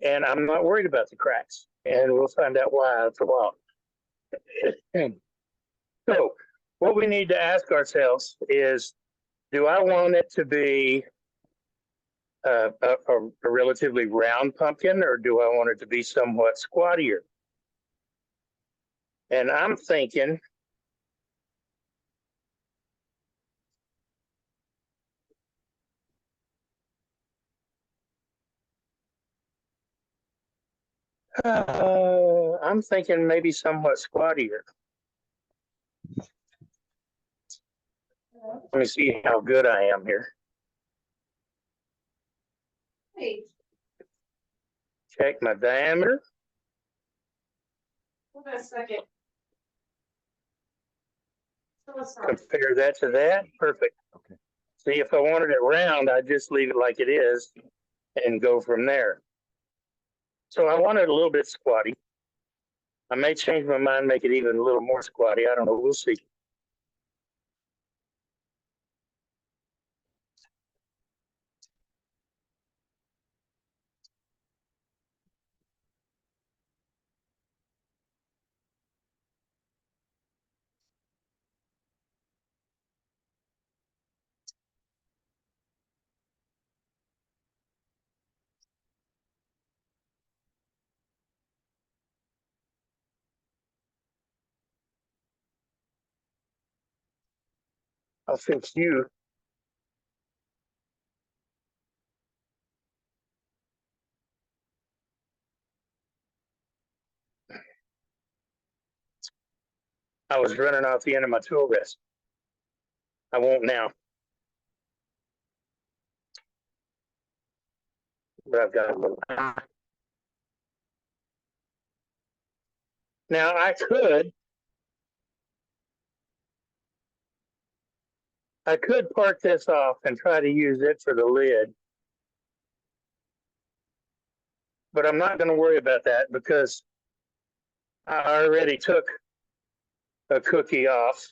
And I'm not worried about the cracks. And we'll find out why after a while. So what we need to ask ourselves is, do I want it to be a relatively round pumpkin, or do I want it to be somewhat squattier? And I'm thinking maybe somewhat squattier. Let me see how good I am here. Check my diameter. Hold on a second. Compare that to that. Perfect. Okay. See, if I wanted it round, I'd just leave it like it is and go from there. So I want it a little bit squatty. I may change my mind, make it even a little more squatty. I don't know. We'll see. I'll fix you. I was running off the end of my tool rest. I won't now. But I've got a little. Now I could park this off and try to use it for the lid. But I'm not going to worry about that because I already took a cookie off.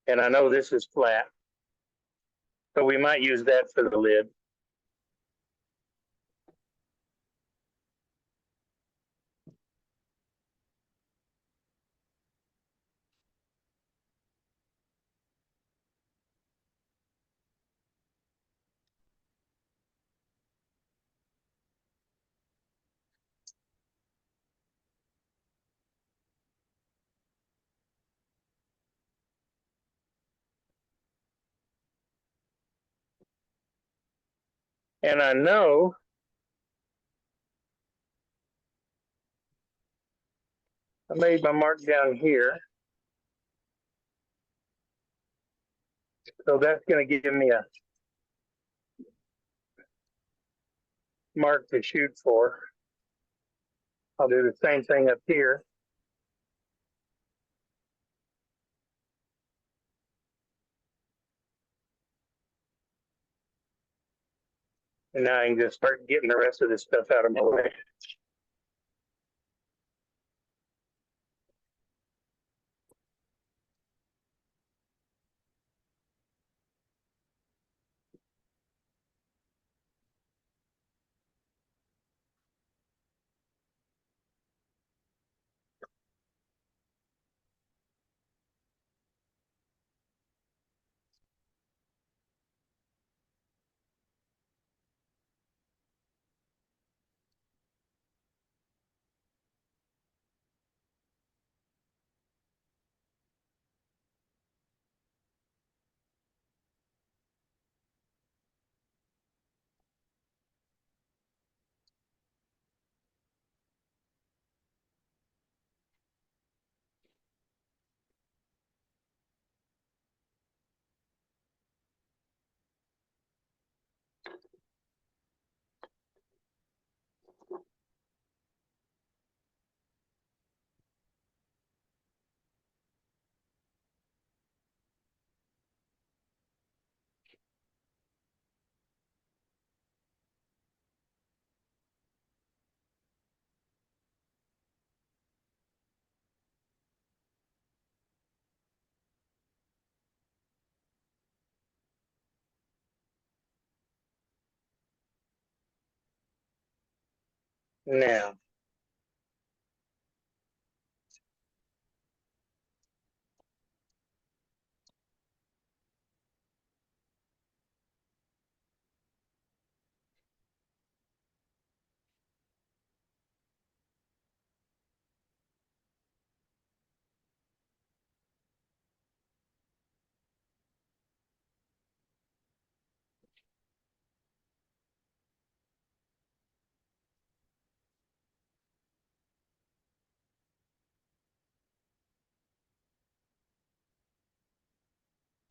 And I know this is flat. So we might use that for the lid. And I know I made my mark down here. So that's going to give me a mark to shoot for. I'll do the same thing up here. And now I can just start getting the rest of this stuff out of my way. Now,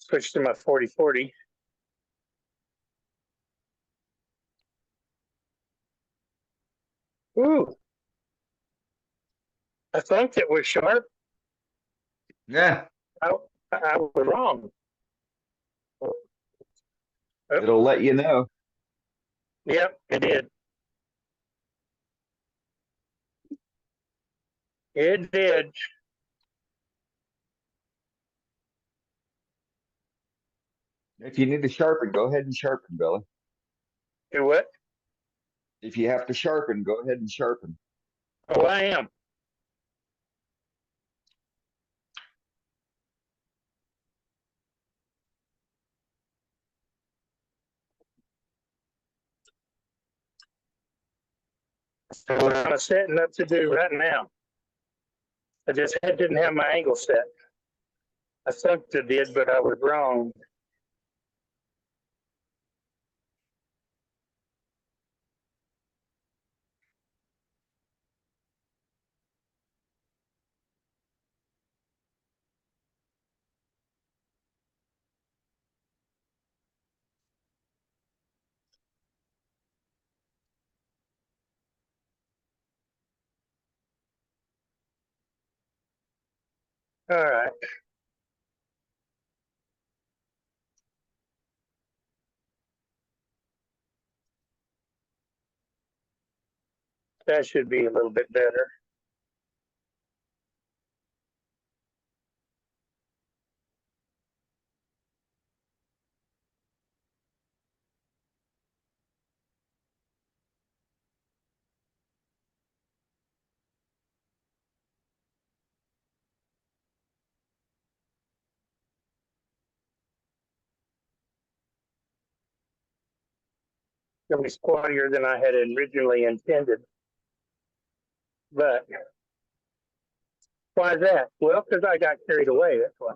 switch to my 40-40. Ooh, I thought it was sharp. Yeah, I was wrong. it'll let you know. Yep, it did. It did. If you need to sharpen, go ahead and sharpen, Billy. Do what? If you have to sharpen, go ahead and sharpen. Oh, I am. That's what I'm setting up to do right now. I just didn't have my angle set. I thought it did, but I was wrong. All right. That should be a little bit better. It'll be squattier than I had originally intended. But why is that? Well, because I got carried away. That's why.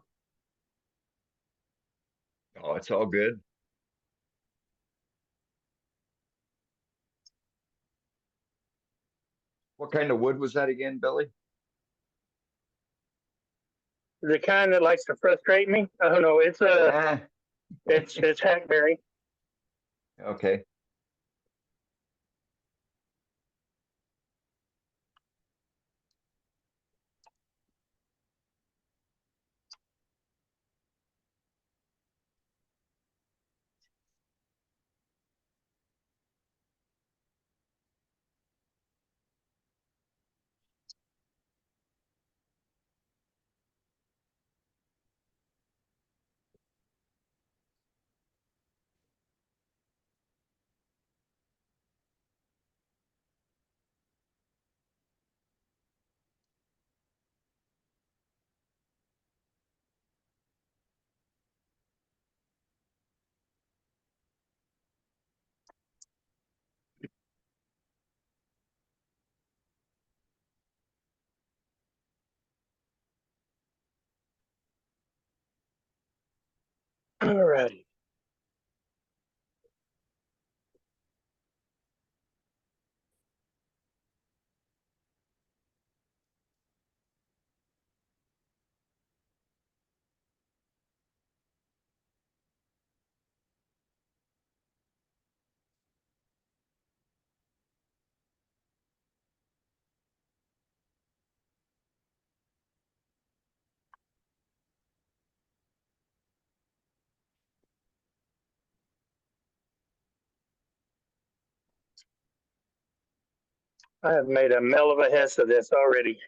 Oh, it's all good. What kind of wood was that again, Billy? the kind that likes to frustrate me. Oh no, it's Ah, it's hackberry. okay. All right. I have made a mell of a hess of this already.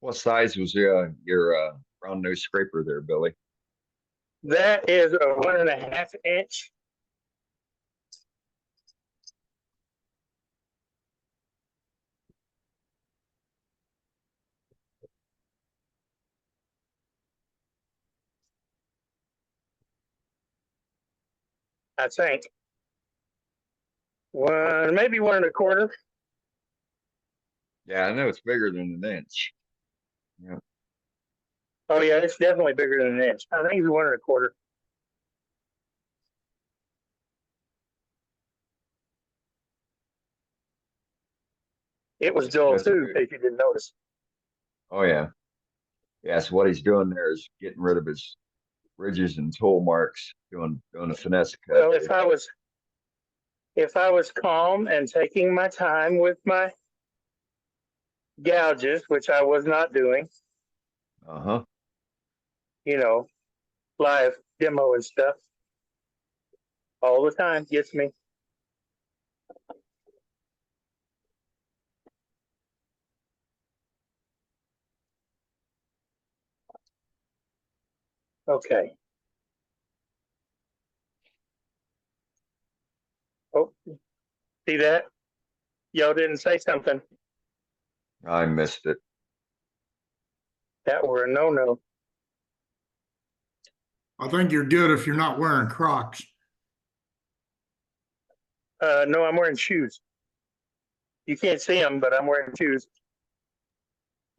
What size was your round nose scraper there, Billy? That is a 1.5 inch. I think. Maybe 1.25. Yeah, I know it's bigger than an inch. Yeah. Oh yeah, it's definitely bigger than an inch. I think it's 1.25. It was dull That's too, good. if you didn't notice. Oh yeah. Yeah, so what he's doing there is getting rid of his ridges and tool marks, doing a finesse cut. Well, if I was calm and taking my time with my gouges, which I was not doing, Uh-huh. you know, live demo and stuff, all the time gets me. Okay. Oh, see that? Y'all didn't say something. I missed it. That were a no-no. I think you're good if you're not wearing Crocs. No, I'm wearing shoes. You can't see them, but I'm wearing shoes.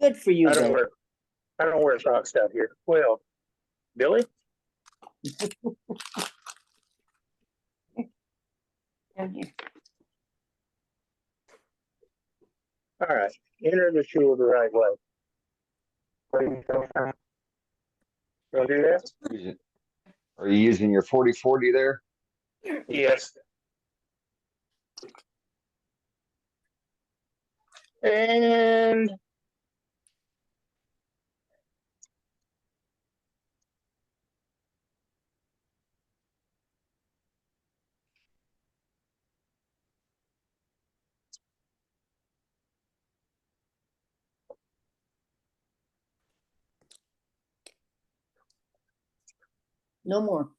Good for you, I don't Bill. wear socks out here. Well, Billy? All right. Enter the shoe the right way. Don't do that? Are you using your 40/40 there? Yes. And No more.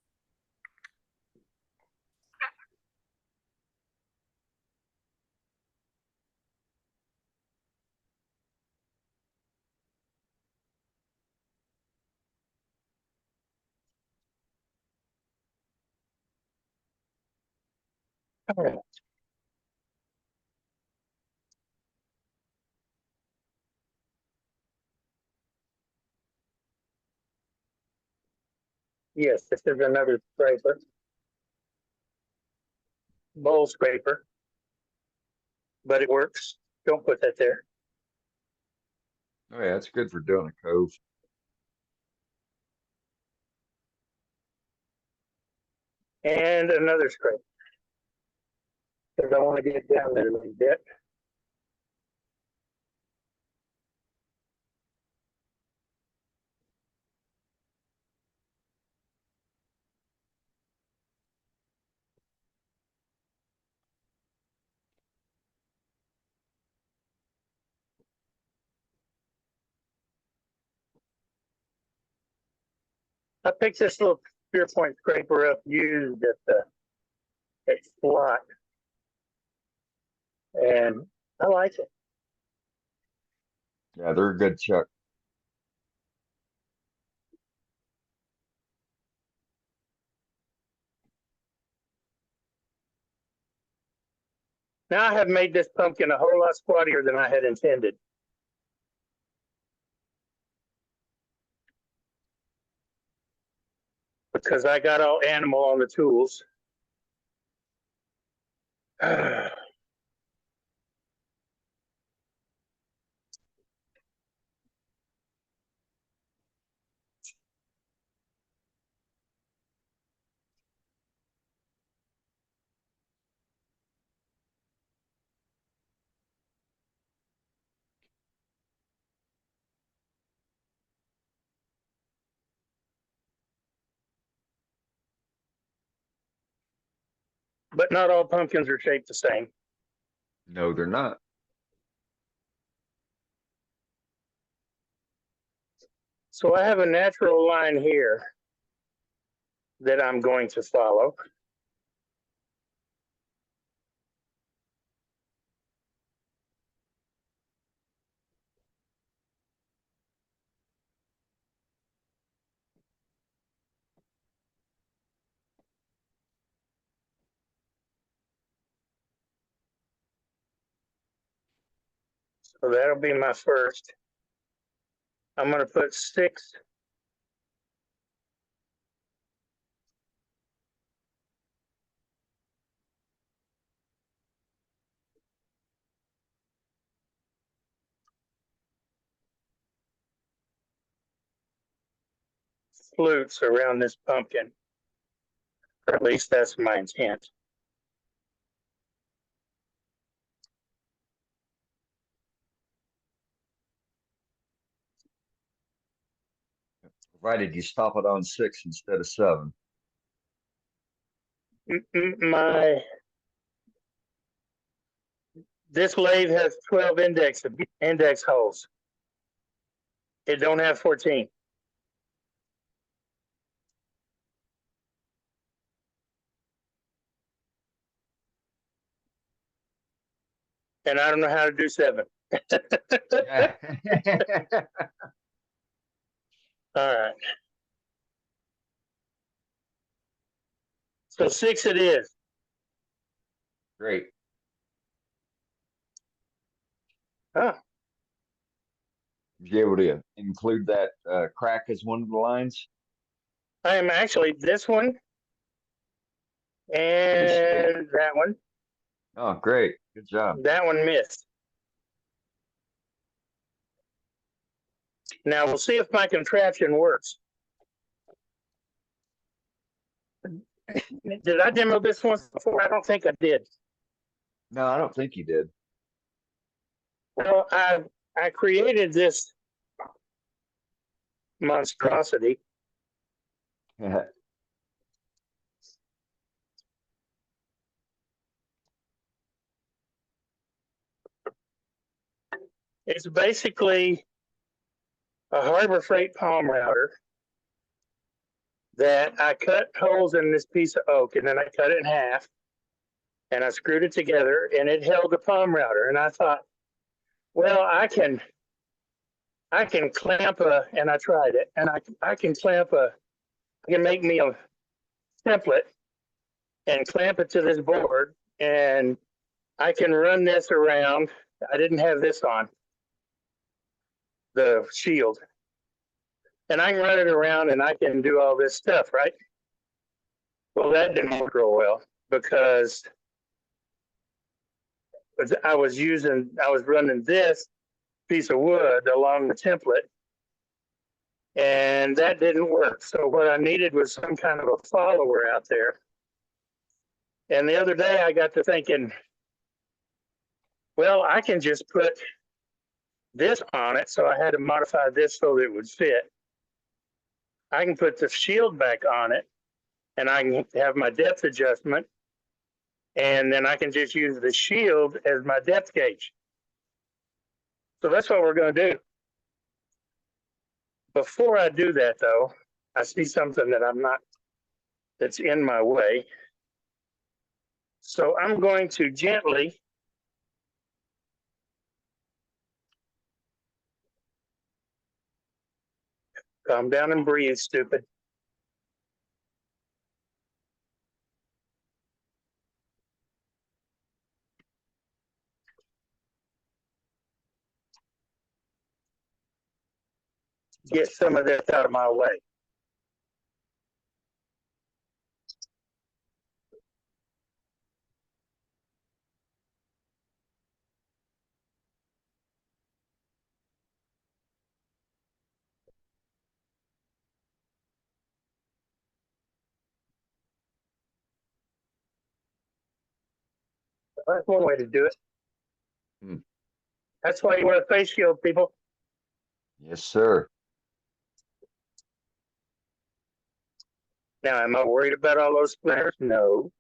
all right. Yes, this is another scraper. Bowl scraper. But it works. Don't put that there. Oh yeah, it's good for doing a cove. And another scraper. Because I want to get down there a little bit. I picked this little spear point scraper up used at the slot. And I like it. Yeah, they're a good chuck. Now I have made this pumpkin a whole lot squattier than I had intended. Because I got all animal on the tools. But not all pumpkins are shaped the same. No, they're not. So I have a natural line here that I'm going to follow. So that'll be my first. I'm going to put 6 flutes around this pumpkin. Or at least that's my intent. Provided you stop it on 6 instead of 7. This lathe has 12 index holes. It don't have 14. And I don't know how to do 7. All right. So 6 it is. Great. Huh. You able to include that crack as one of the lines? I am actually this one and that one. Oh, great. Good job. That one missed. Now we'll see if my contraption works. Did I demo this once before? I don't think I did. No, I don't think you did. Well, I created this monstrosity. It's basically a Harbor Freight palm router that I cut holes in this piece of oak, and then I cut it in half, and I screwed it together, and it held the palm router. And I thought, well, I can clamp and I tried it, and I can make me a template and clamp it to this board, and I can run this around. I didn't have this on, the shield. and I can run it around and I can do all this stuff, right? Well, that didn't work real well because I was running this piece of wood along the template, and that didn't work. So what I needed was some kind of a follower out there. And the other day I got to thinking, well, I can just put this on it. So I had to modify this so that it would fit. I can put the shield back on it, and I can have my depth adjustment, and then I can just use the shield as my depth gauge. So that's what we're going to do. Before I do that, though, I see something that's in my way. So I'm going to gently calm down and breathe, stupid. Get some of this out of my way. That's one way to do it. That's why you wear a face shield, people. Yes, sir. Now, am I worried about all those splinters? No.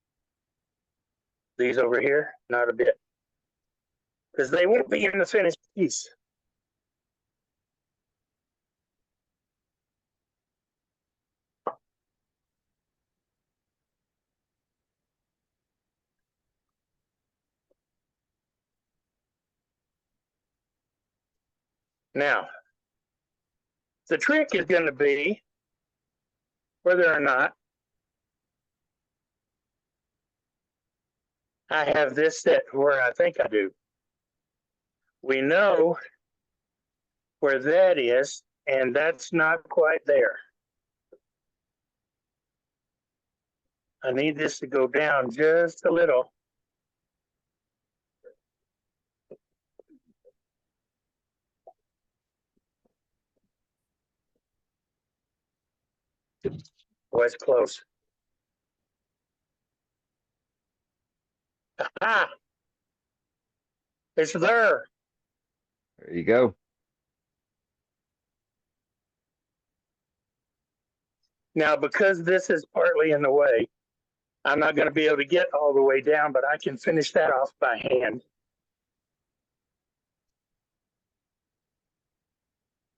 These over here, not a bit. Because they won't be in the finished piece. Now, the trick is going to be whether or not I have this set where I think I do. We know where that is, and that's not quite there. I need this to go down just a little. Boy, it's close. Ah, it's there. There you go. Now, because this is partly in the way, I'm not going to be able to get all the way down, but I can finish that off by hand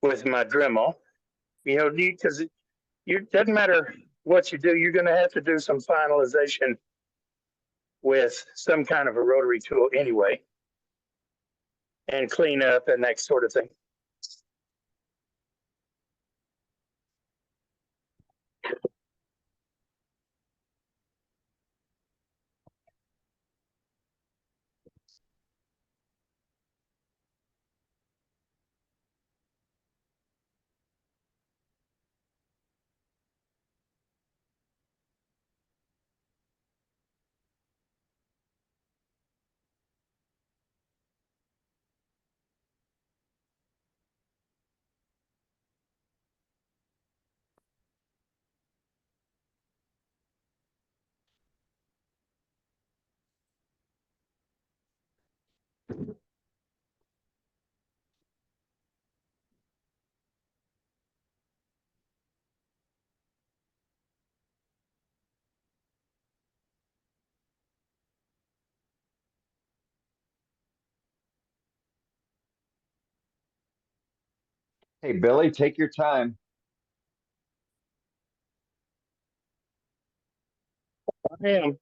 with my Dremel. You know, because it doesn't matter what you do, you're going to have to do some finalization with some kind of a rotary tool anyway, and clean up and that sort of thing. Hey, Billy, take your time. I am.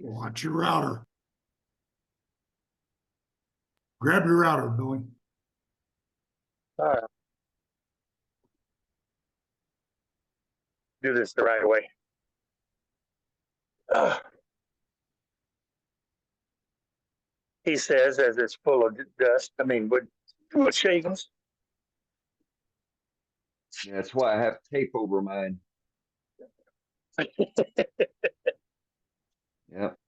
Watch your router. Grab your router, Billy. All right. Do this the right way. He says, as it's full of dust, wood shavings. Yeah, that's why I have tape over mine. Yep.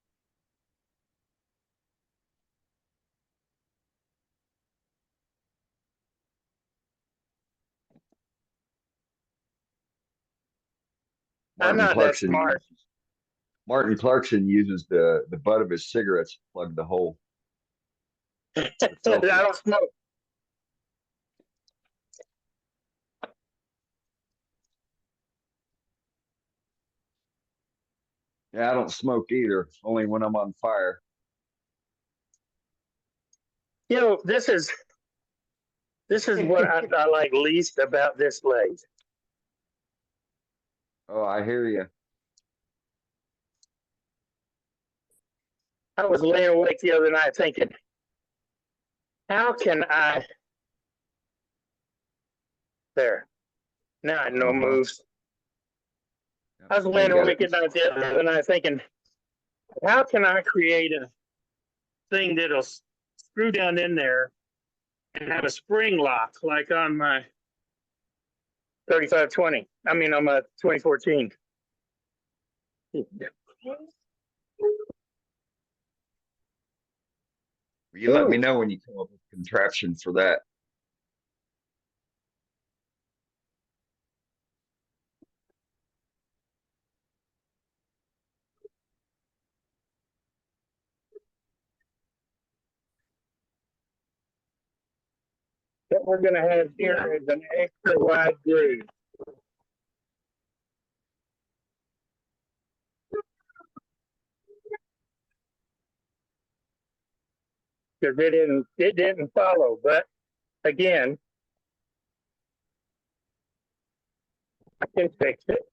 I'm not that smart. Martin Clarkson uses the butt of his cigarettes to plug the hole. I don't smoke. Yeah, I don't smoke either. Only when I'm on fire. You know, this is what I like least about this lathe. Oh, I hear you. I was laying awake the other night thinking, how can I? There. Now I know moves. I was laying awake at night the other night thinking, how can I create a thing that'll screw down in there and have a spring lock like on my 3520? On my 2014. You let me know when you come up with a contraption for that. What we're going to have here is an extra wide groove. Because it didn't follow, but again, I can fix it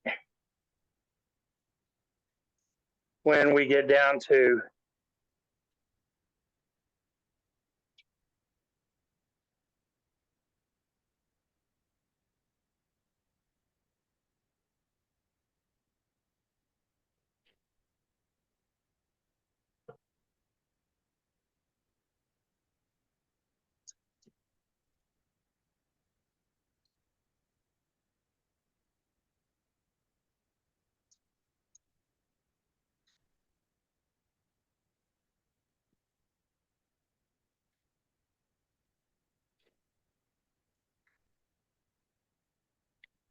when we get down to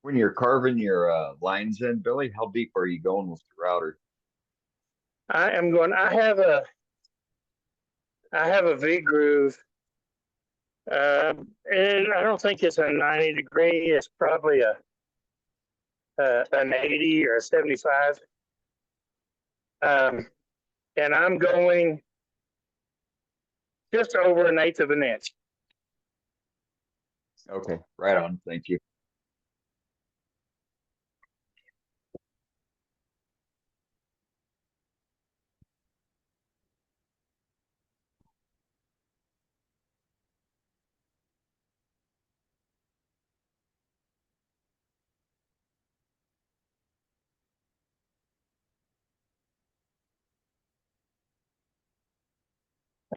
When you're carving your lines in, Billy, how deep are you going with the router? I have a V groove, and I don't think it's a 90 degree. It's probably an 80 or a 75. And I'm going just over 1/8 of an inch. Okay, right on. Thank you.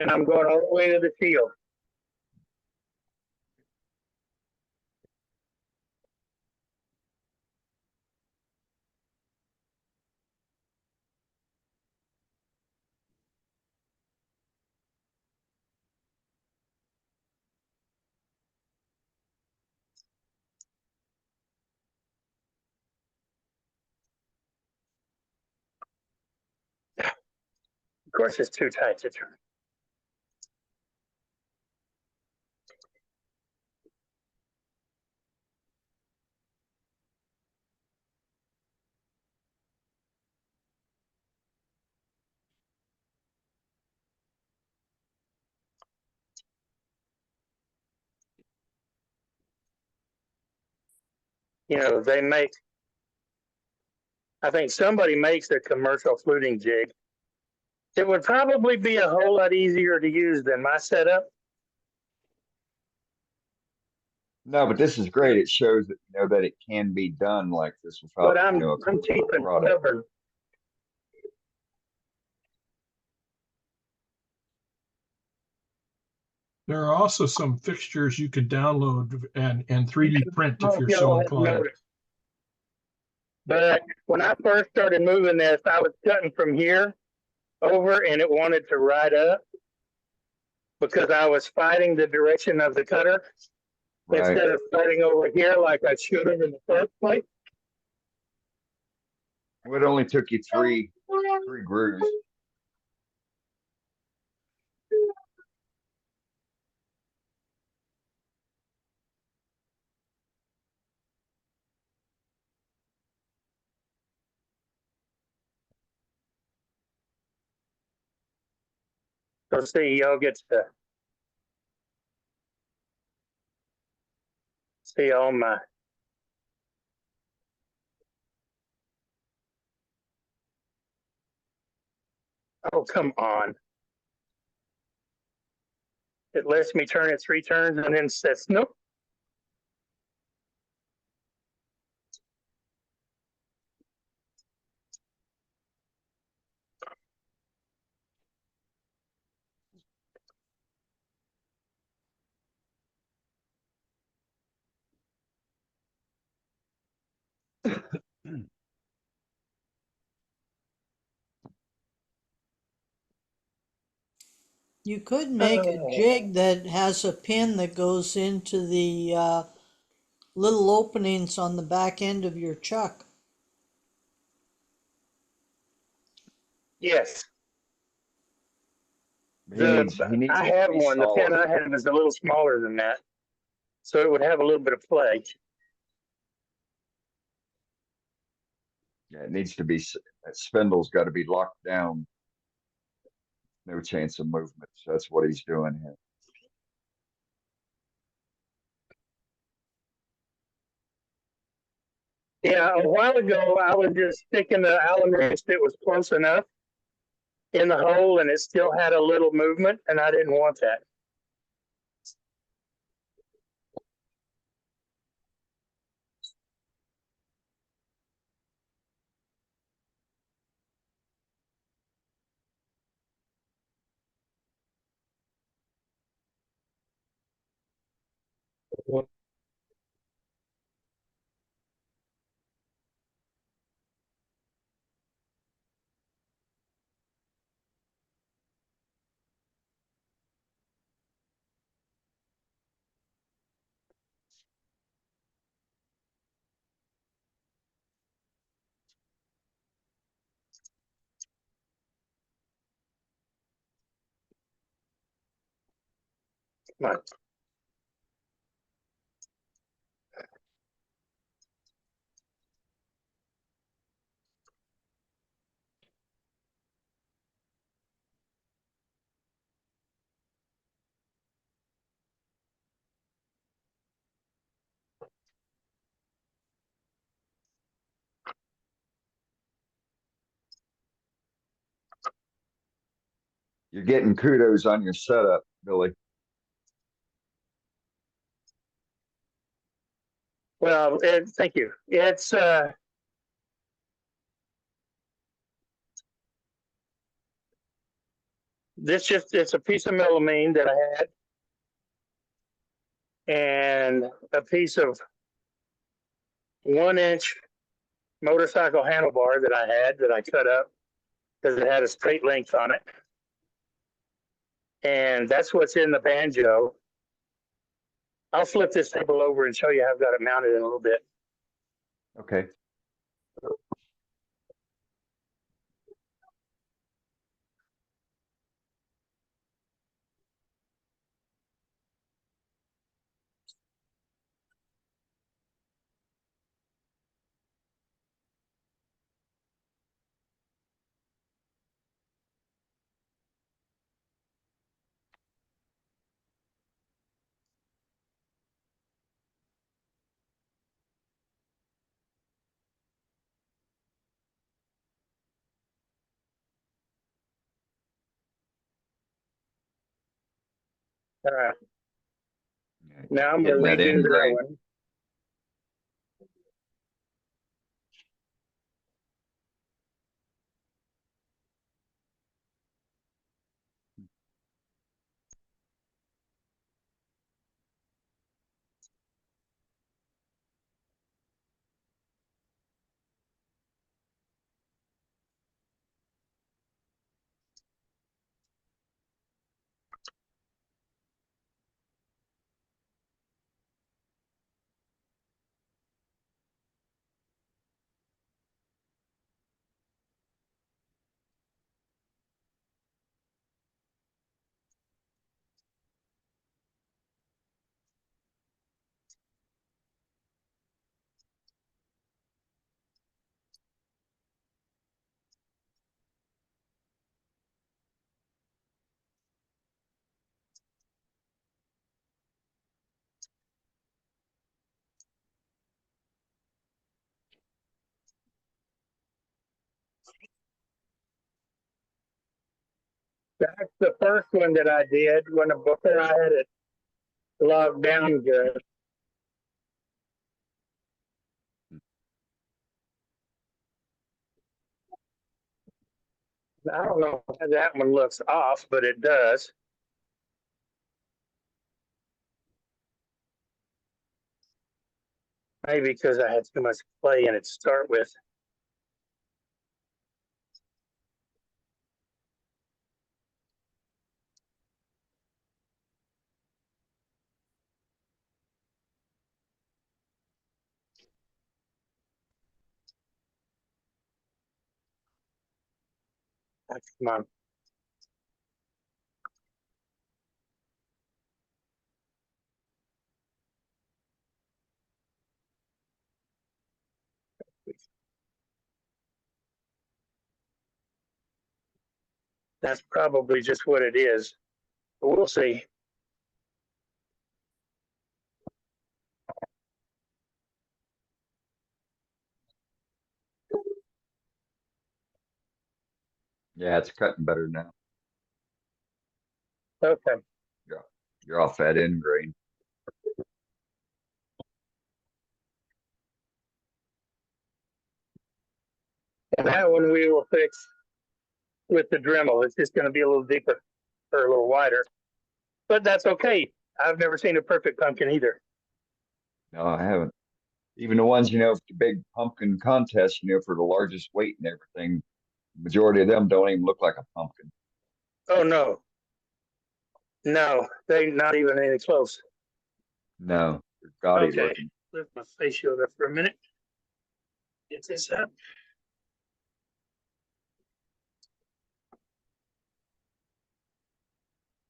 And I'm going all the way to the field. Of course, it's too tight to turn. You know, I think somebody makes a commercial fluting jig It would probably be a whole lot easier to use than my setup. No, but this is great. It shows that you know that it can be done like this without, But I'm you know, a cheap and product. stubborn. There are also some fixtures you could download and 3D print if you're so Y'all have inclined. noticed. But when I first started moving this, I was cutting from here over and it wanted to ride up because I was fighting the direction of the cutter Right. instead of fighting over here like I should have in the first place. It only took you three grooves. So see, y'all get to see all my oh, come on. It lets me turn it 3 turns and then says, nope. You could make a jig that has a pin that goes into the little openings on the back end of your chuck. Yes. He needs I it to have be one. The pin solid. I have is a little smaller than that. So it would have a little bit of play. Yeah, it needs to be. That spindle's got to be locked down. No chance of movement. So that's what he's doing here. Yeah, a while ago I was just sticking the Allen wrench that was close enough in the hole and it still had a little movement and I didn't want that. Come on. You're getting kudos on your setup, Billy. Well, thank you. It's it's a piece of melamine that I had and a piece of 1-inch motorcycle handlebar that I had that I cut up because it had a straight length on it. And that's what's in the banjo. I'll flip this table over and show you how I've got it mounted in a little bit. Okay. All right. Now I'm Getting gonna that redo end that grain. one. That's the first one that I did when before I had it logged down good. I don't know how that one looks off, but it does. Maybe because I had too much play in it to start with. Come on. That's probably just what it is. But we'll see. Yeah, it's cutting better now. Okay. You're off that end grain. And that one we will fix with the Dremel. It's just going to be a little deeper or a little wider. But that's okay. I've never seen a perfect pumpkin either. No, I haven't. Even the ones, for the big pumpkin contest, for the largest weight and everything, majority of them don't even look like a pumpkin. Oh, no. No, they're not even any close. No, they're gaudy Okay. looking. Lift my face shield up for a minute. Get this up.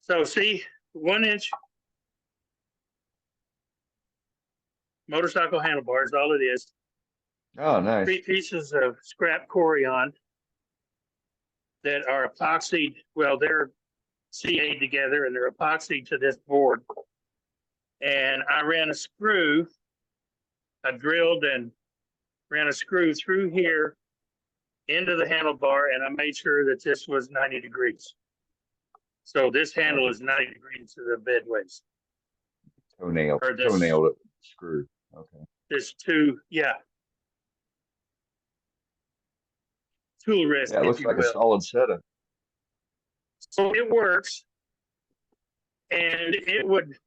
So see, 1 inch motorcycle handlebars, all it is. Oh, nice. 3 pieces of scrap Corian that are epoxied. Well, they're CA'd together and they're epoxied to this board. And I ran a screw. I drilled and ran a screw through here into the handlebar, and I made sure that this was 90 degrees. So this handle is 90 degrees to the bed waist. Toenail Or this- it with the screw. Okay. This tool rest, Yeah, it if looks you like a will. solid setup. So it works. And it would,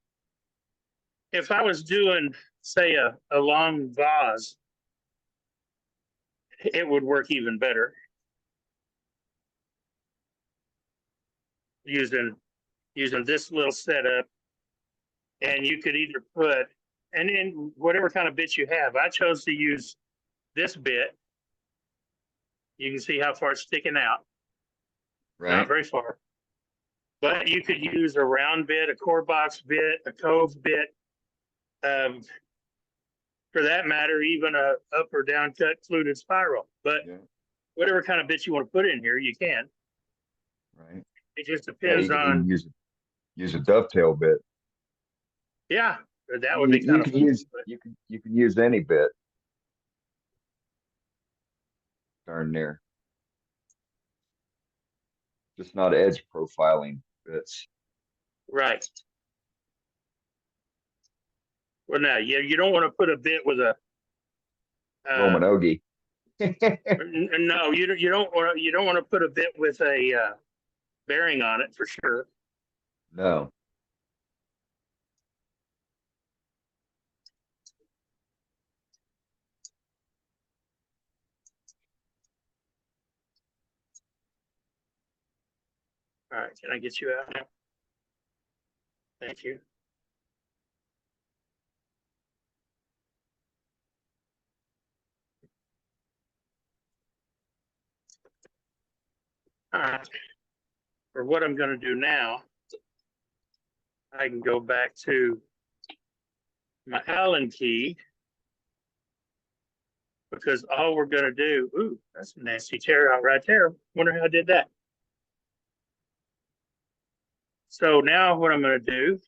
if I was doing, say, a long vase, it would work even better. Using this little setup. And you could either put, and in whatever kind of bit you have, I chose to use this bit. You can see how far it's sticking out. Right. Not very far. But you could use a round bit, a core box bit, a cove bit. For that matter, even a up or down cut fluted spiral. But whatever kind of bit you want to put in here, you can. Right. It just Yeah, depends you can on. even use a dovetail bit. Yeah, that would be kind of fun. You can use any bit. Darn near. Just not edge profiling bits. Right. Well, no, you don't want to put a bit with a Roman Ogie. no, you don't want to put a bit with a bearing on it for sure. No. All right, can I get you out now? Thank you. All right. For what I'm going to do now, I can go back to my Allen key, because all we're going to do, ooh, that's a nasty tear out right there. Wonder how I did that. So now what I'm going to do,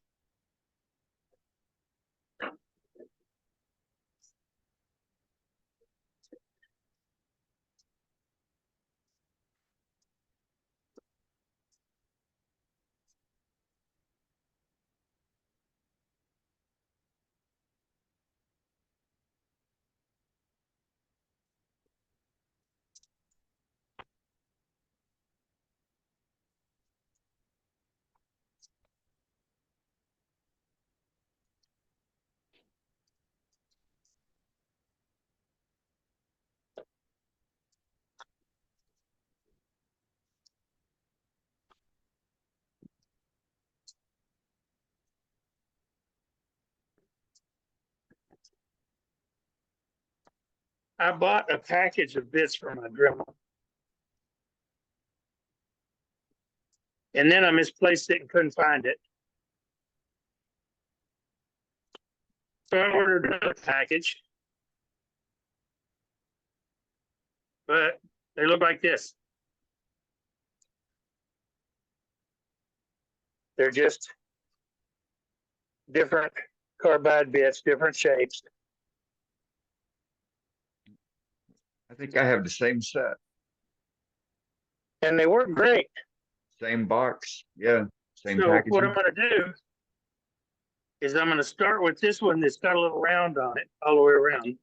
I bought a package of bits for my Dremel. And then I misplaced it and couldn't find it. So I ordered another package. But they look like this. They're just different carbide bits, different shapes. I think I have the same set. And they work great. Same box. Yeah. Same So packaging. what I'm going to do is I'm going to start with this one that's got a little round on it all the way around.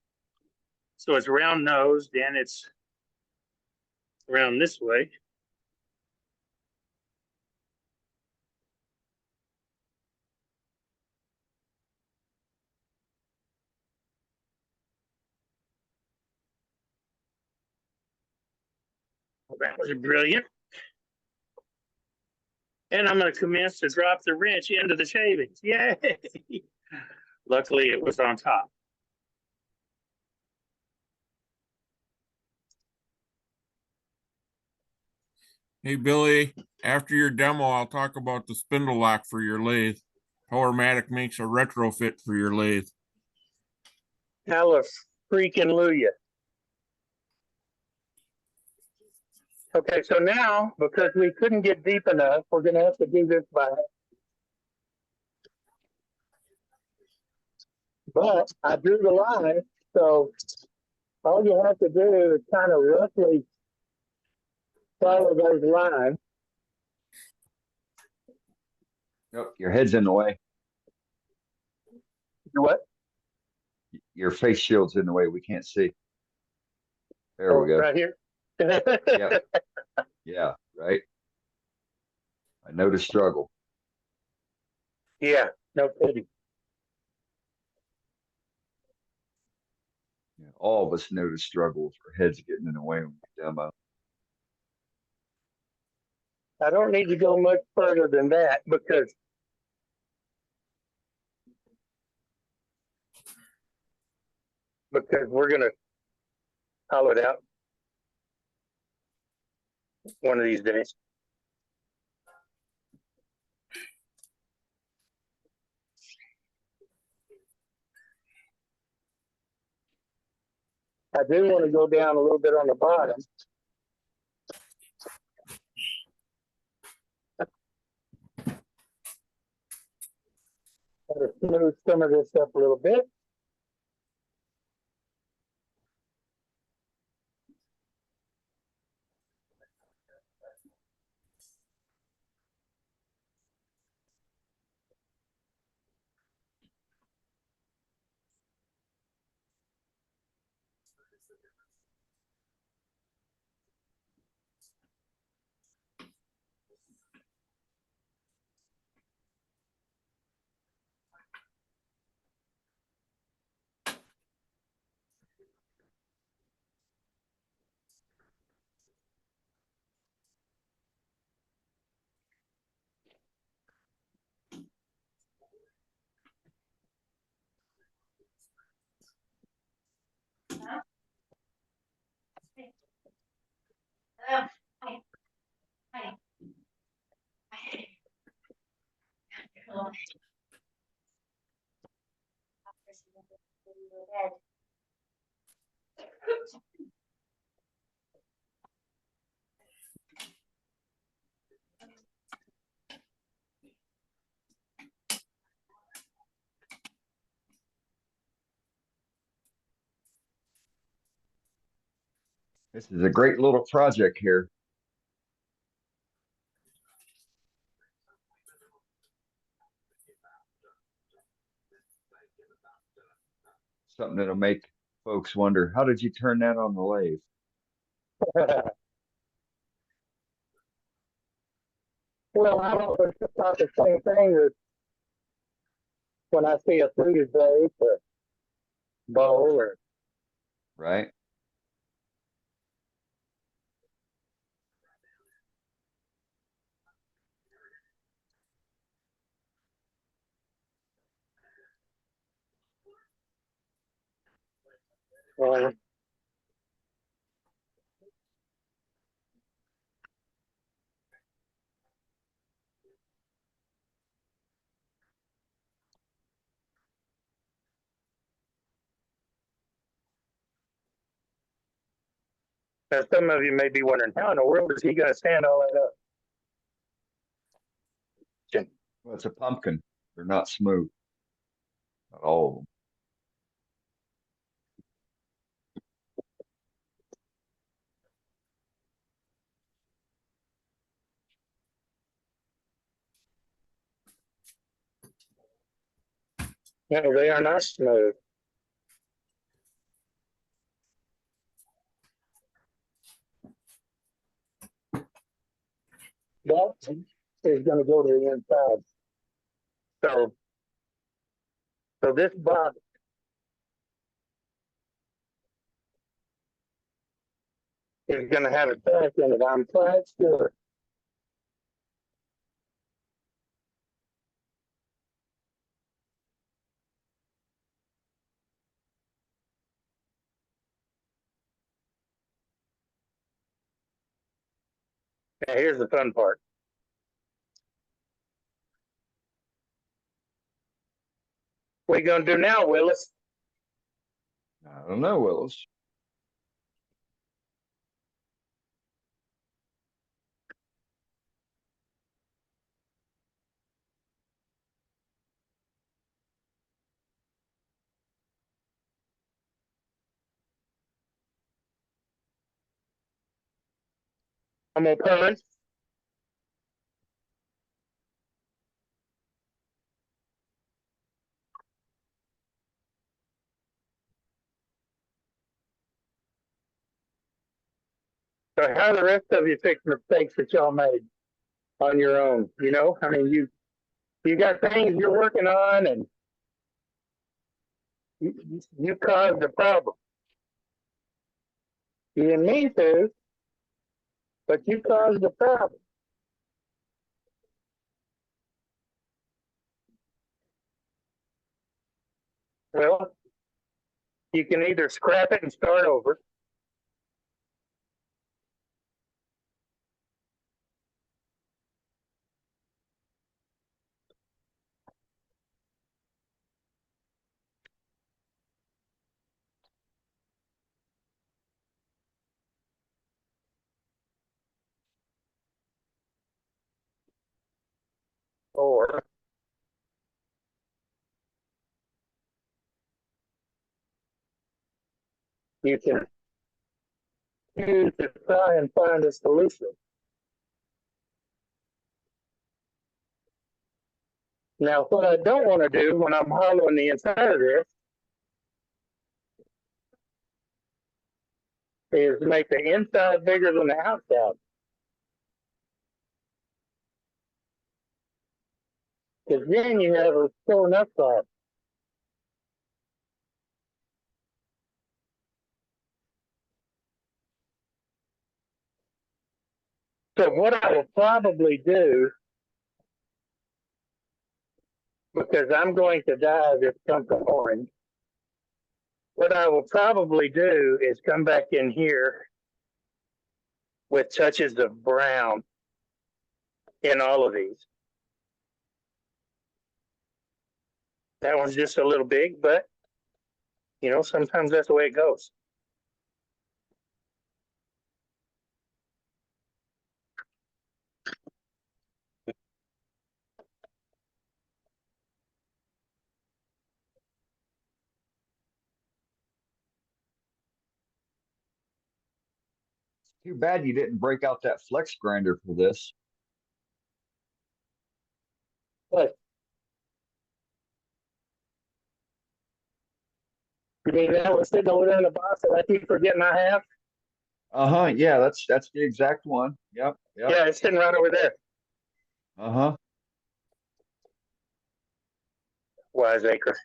So it's round nosed and it's round this way. Well, that was brilliant. And I'm going to commence to drop the wrench into the shavings. Yay! Luckily, it was on top. Hey, Billy, after your demo, I'll talk about the spindle lock for your lathe. Powermatic makes a retrofit for your lathe. Hallelujah. Okay, so now, because we couldn't get deep enough, we're going to have to do this by hand. But I drew the line, so all you have to do is kind of roughly follow those lines. Yep. Your head's in the way. What? Your face shield's in the way. We can't see. There we go. Right here? Yeah. Yeah, right. I know the struggle. Yeah, no kidding. Yeah, all of us know the struggle for heads getting in the way when we demo. I don't need to go much further than that because we're going to hollow it out one of these days. I do want to go down a little bit on the bottom. Got to smooth some of this up a little bit. This is a great little project here. Something that'll make folks wonder, how did you turn that on the lathe? Well, I always thought the same thing as when I see a food bake or bowl or Right? now some of you may be wondering, how in the world is he going to stand all that up? Well, it's a pumpkin. They're not smooth. Not all of them. No, they are not smooth. That is going to go to the inside. So this box is going to have a crack in it. I'm quite sure. Now here's the fun part. What are you going to do now, Willis? I don't know, Willis. I'm going to punch. So how are the rest of you fix mistakes that y'all made on your own? You know, I mean, you got things you're working on, and you caused the problem. You didn't mean to, but you caused the problem. Well, you can either scrap it and start over, or you can choose to try and find a solution. Now, what I don't want to do when I'm hollowing the inside of this is make the inside bigger than the outside. Because then you have a full enough side. So what I will probably do, because I'm going to dye this something orange, what I will probably do is come back in here with touches of brown in all of these. That one's just a little big, but you know, sometimes that's the way it goes. Too bad you didn't break out that flex grinder for this. But you mean that was sitting over there in the box that I keep forgetting I have? Uh-huh. Yeah, that's the exact one. Yep. Yep. Yeah, it's sitting right over there. Uh-huh. Wiseacre.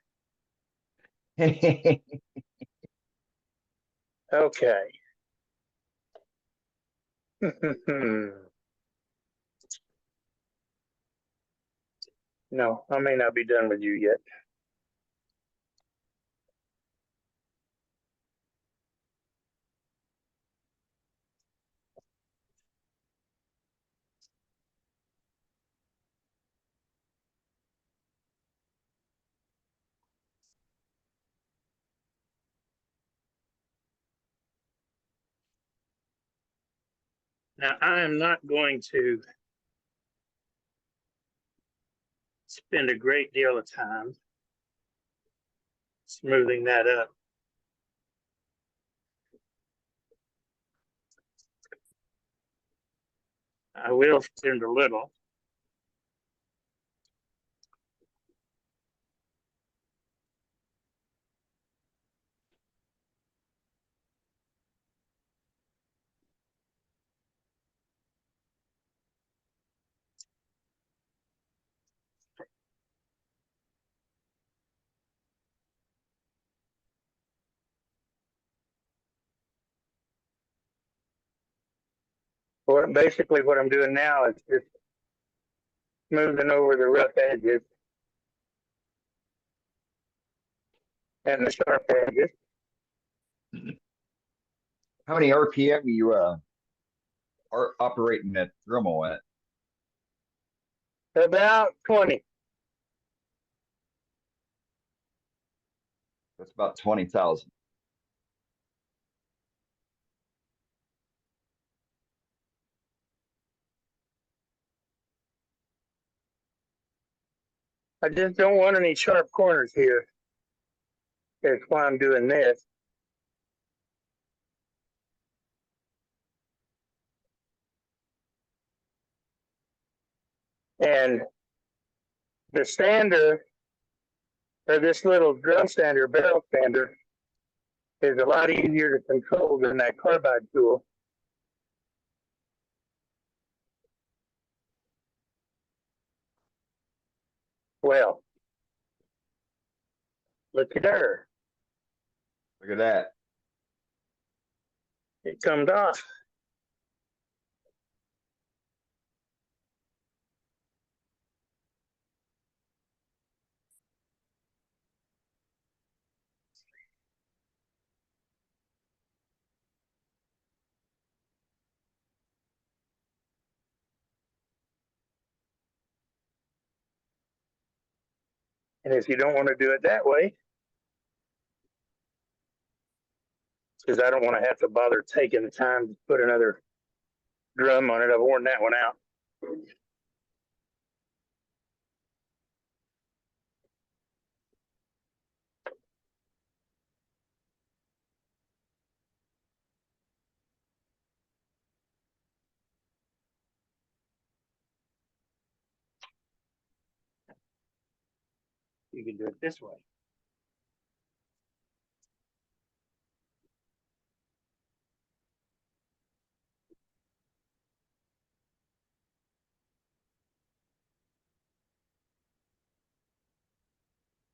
Okay. No, I may not be done with you yet. Now, I am not going to spend a great deal of time smoothing that up. I will spend a little. Basically what I'm doing now is just smoothing over the rough edges and the sharp edges. How many RPM you are operating that Dremel at? About 20. That's about 20,000. I just don't want any sharp corners here. That's why I'm doing this. And the sander, or this little drum sander, barrel sander, is a lot easier to control than that carbide tool. Well, look at her. Look at that. It comes off. And if you don't want to do it that way, because I don't want to have to bother taking the time to put another drum on it. I've worn that one out. You can do it this way.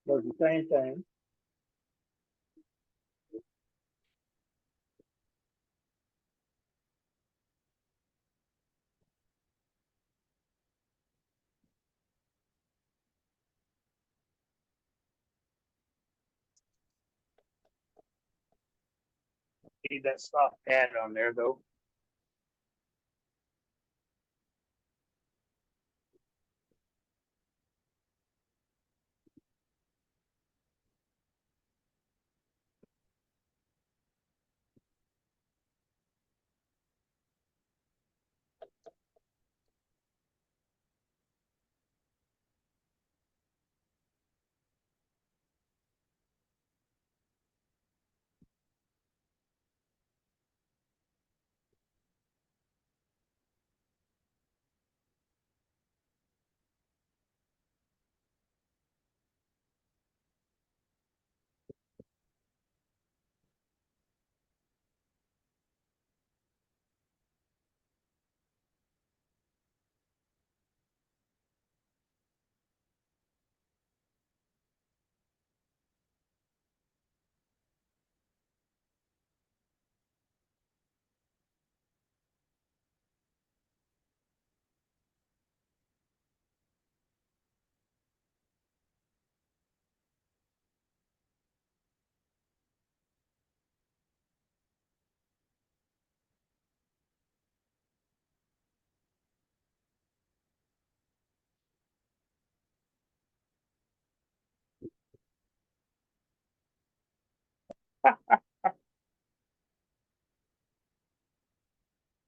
Does the same thing. Need that soft pad on there though.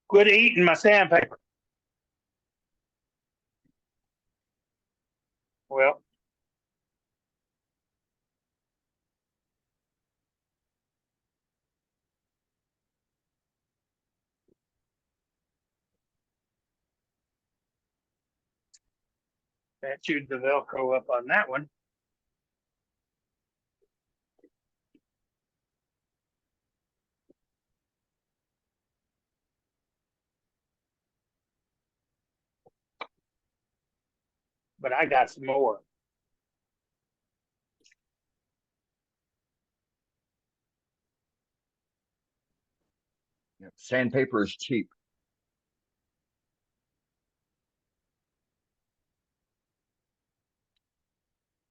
Quit eating my sandpaper. Well, that chewed the Velcro up on that one. But I got some more. Yeah, sandpaper is cheap.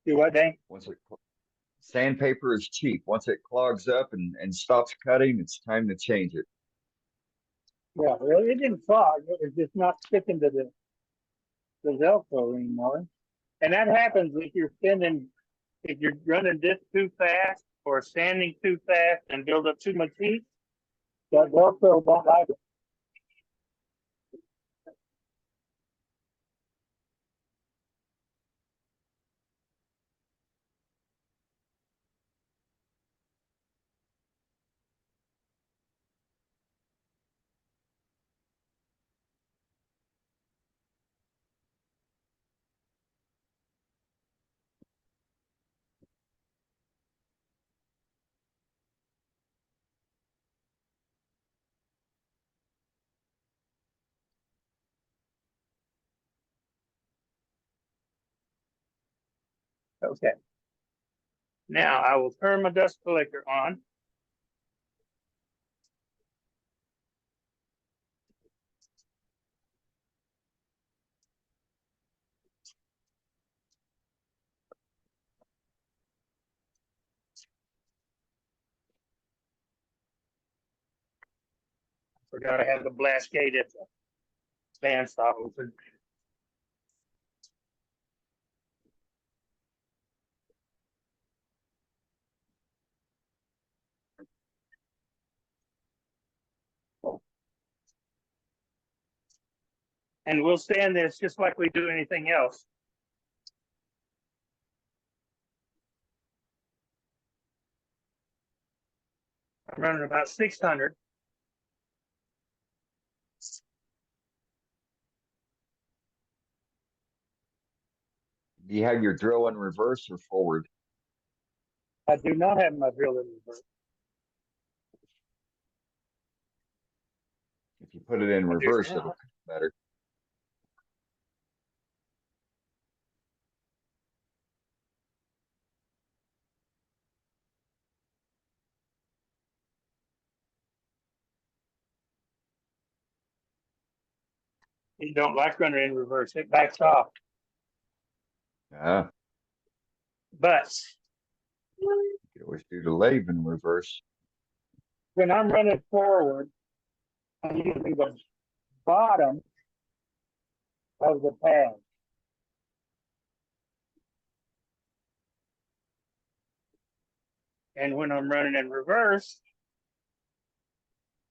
Do what, Dane? Sandpaper is cheap. Once it clogs up and stops cutting, it's time to change it. Yeah, well, it didn't clog. It was just not sticking to the Velcro anymore. And that happens if you're running this too fast or sanding too fast and build up too much heat, that Velcro won't like it. Okay. Now I will turn my dust collector on. Forgot I had the blast gate at the bandsaw open. And we'll sand this just like we do anything else. I'm running about 600. Do you have your drill in reverse or forward? I do not have my drill in reverse. If you put it in reverse, it'll cut better. You don't like running in reverse. It backs off. Ah, But you could always do the lathe in reverse. when I'm running forward, I'm using the bottom of the pad. And when I'm running in reverse,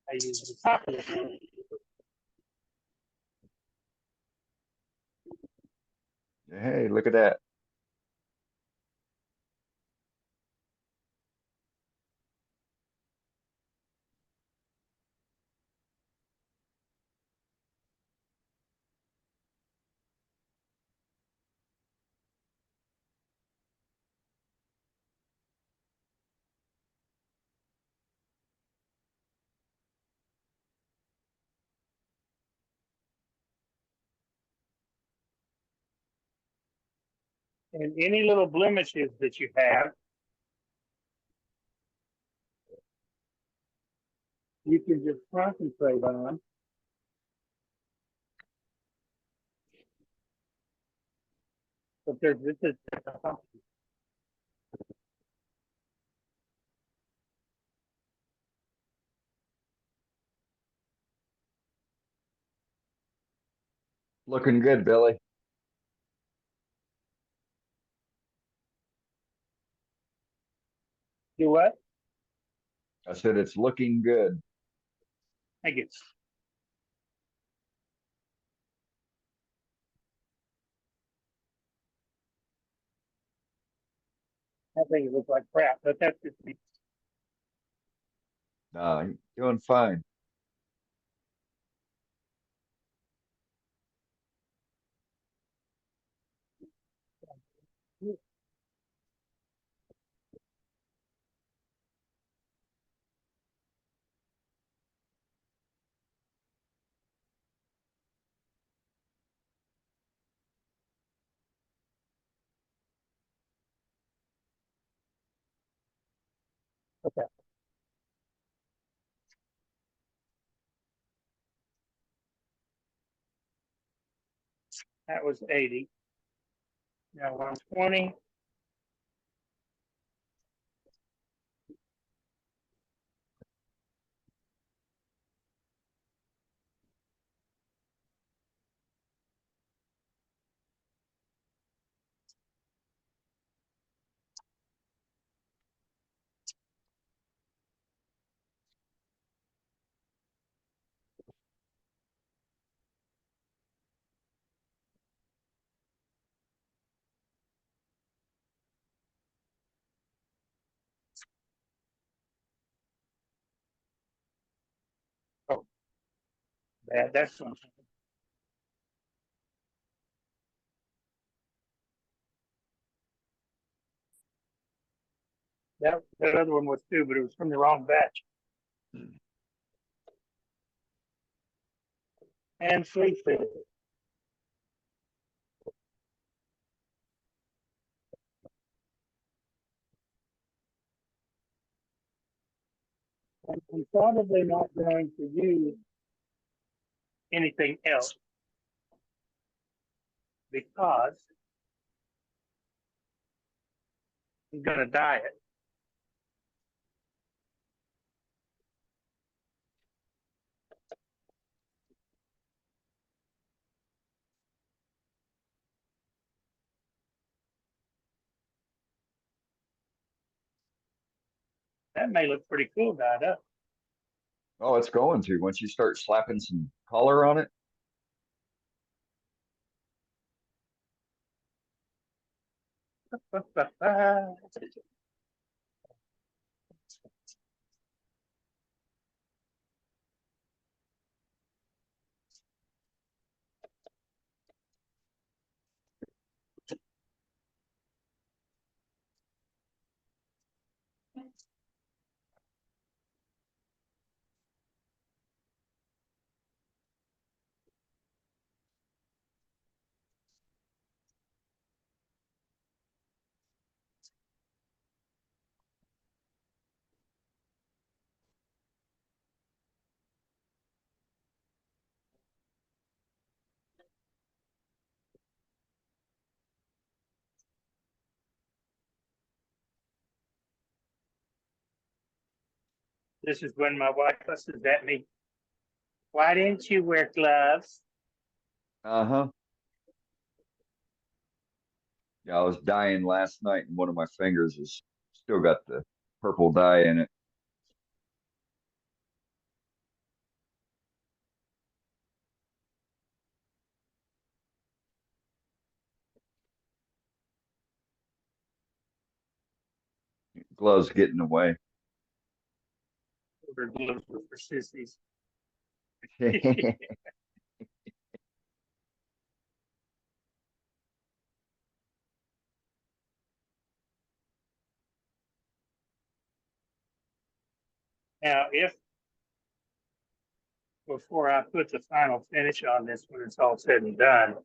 I use the top of the pad. Hey, look at that. And any little blemishes that you have, you can just concentrate on. But this is Looking good, Billy. do what? I said it's looking good. Thank you. I think it looks like crap, but that's just me. No, you're doing fine. Okay. That was 80. Now 120. Oh, that's something. That other one was too, but it was from the wrong batch. And Fleet Feed. I'm probably not going to use anything else because I'm going to dye it. That may look pretty cool dyed up. Oh, it's going to once you start slapping some color on it. This is when my wife fusses at me. Why didn't you wear gloves? Uh-huh. Yeah, I was dyeing last night and one of my fingers is still got the purple dye in it. Gloves get in the way. Her gloves were for sissies. Now, if before I put the final finish on this, when it's all said and done,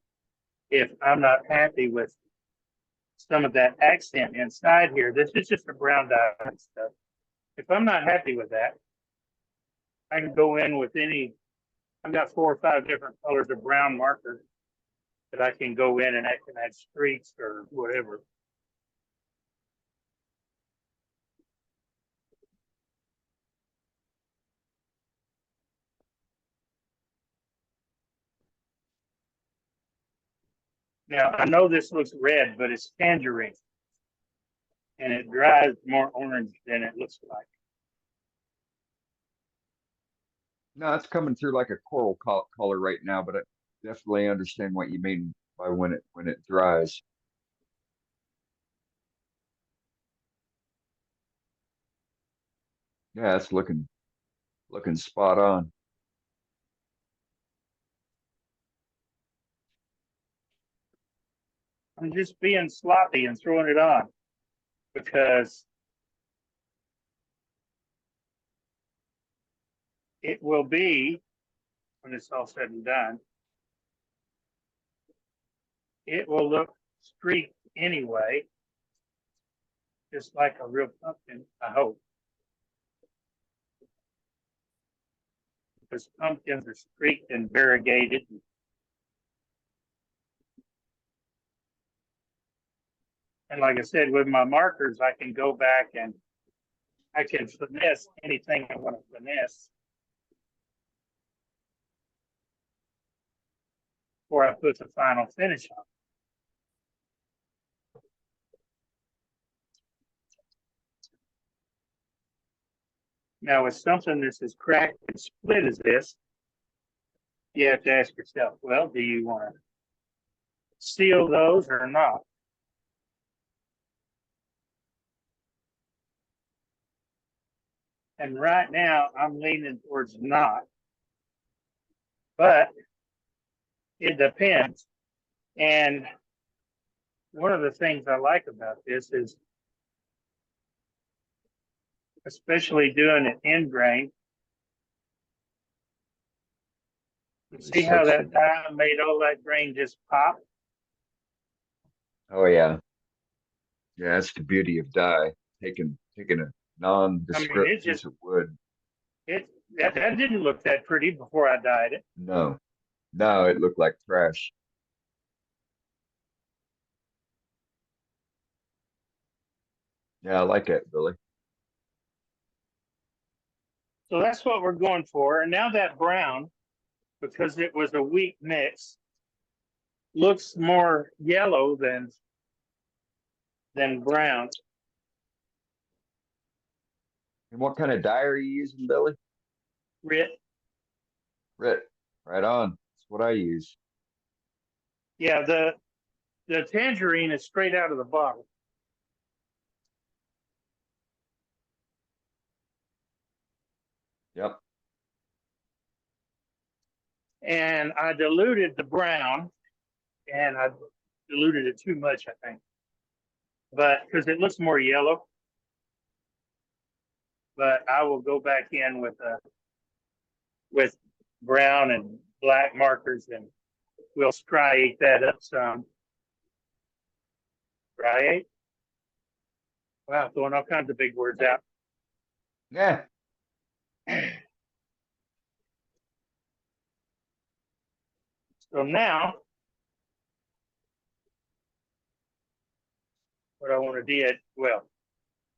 if I'm not happy with some of that accent inside here, this is just a brown dye and stuff. If I'm not happy with that, I can go in with any. I've got 4 or 5 different colors of brown marker that I can go in and I can add streaks or whatever. Now, I know this looks red, but it's tangerine. And it dries more orange than it looks like. No, it's coming through like a coral color right now, but I definitely understand what you mean by when it dries. Yeah, it's looking spot on. I'm just being sloppy and throwing it on because it will be, when it's all said and done, it will look streaked anyway, just like a real pumpkin, I hope. Because pumpkins are streaked and variegated. And like I said, with my markers, I can go back and I can finesse anything I want to finesse before I put the final finish on. Now, with something that's as cracked and split as this, you have to ask yourself, well, do you want to seal those or not? And right now, I'm leaning towards not. But it depends. And one of the things I like about this is, especially doing it end grain, you see how that dye made all that grain just pop? Oh yeah. Yeah, that's the beauty of dye. Taking a nondescript piece of wood. That didn't look that pretty before I dyed it. No. No, it looked like trash. Yeah, I like it, Billy. So that's what we're going for. And now that brown, because it was a weak mix, looks more yellow than brown. And what kind of dye are you using, Billy? Rit. Rit. Right on. That's what I use. Yeah, the tangerine is straight out of the bottle. Yep. And I diluted the brown, and I diluted it too much, I think. But because it looks more yellow. But I will go back in with brown and black markers, and we'll striate that up some. Striate? Wow, throwing all kinds of big words out. Yeah. So now, what I want to do,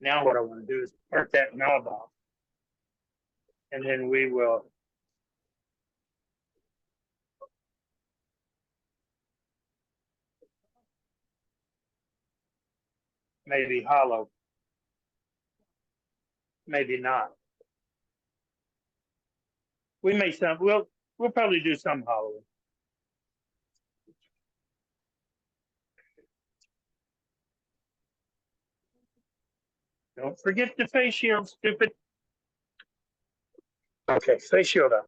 now what I want to do is part that knob off. And then we will maybe hollow, maybe not. We may we'll probably do some hollowing. Don't forget the face shield, stupid. Okay, face shield up.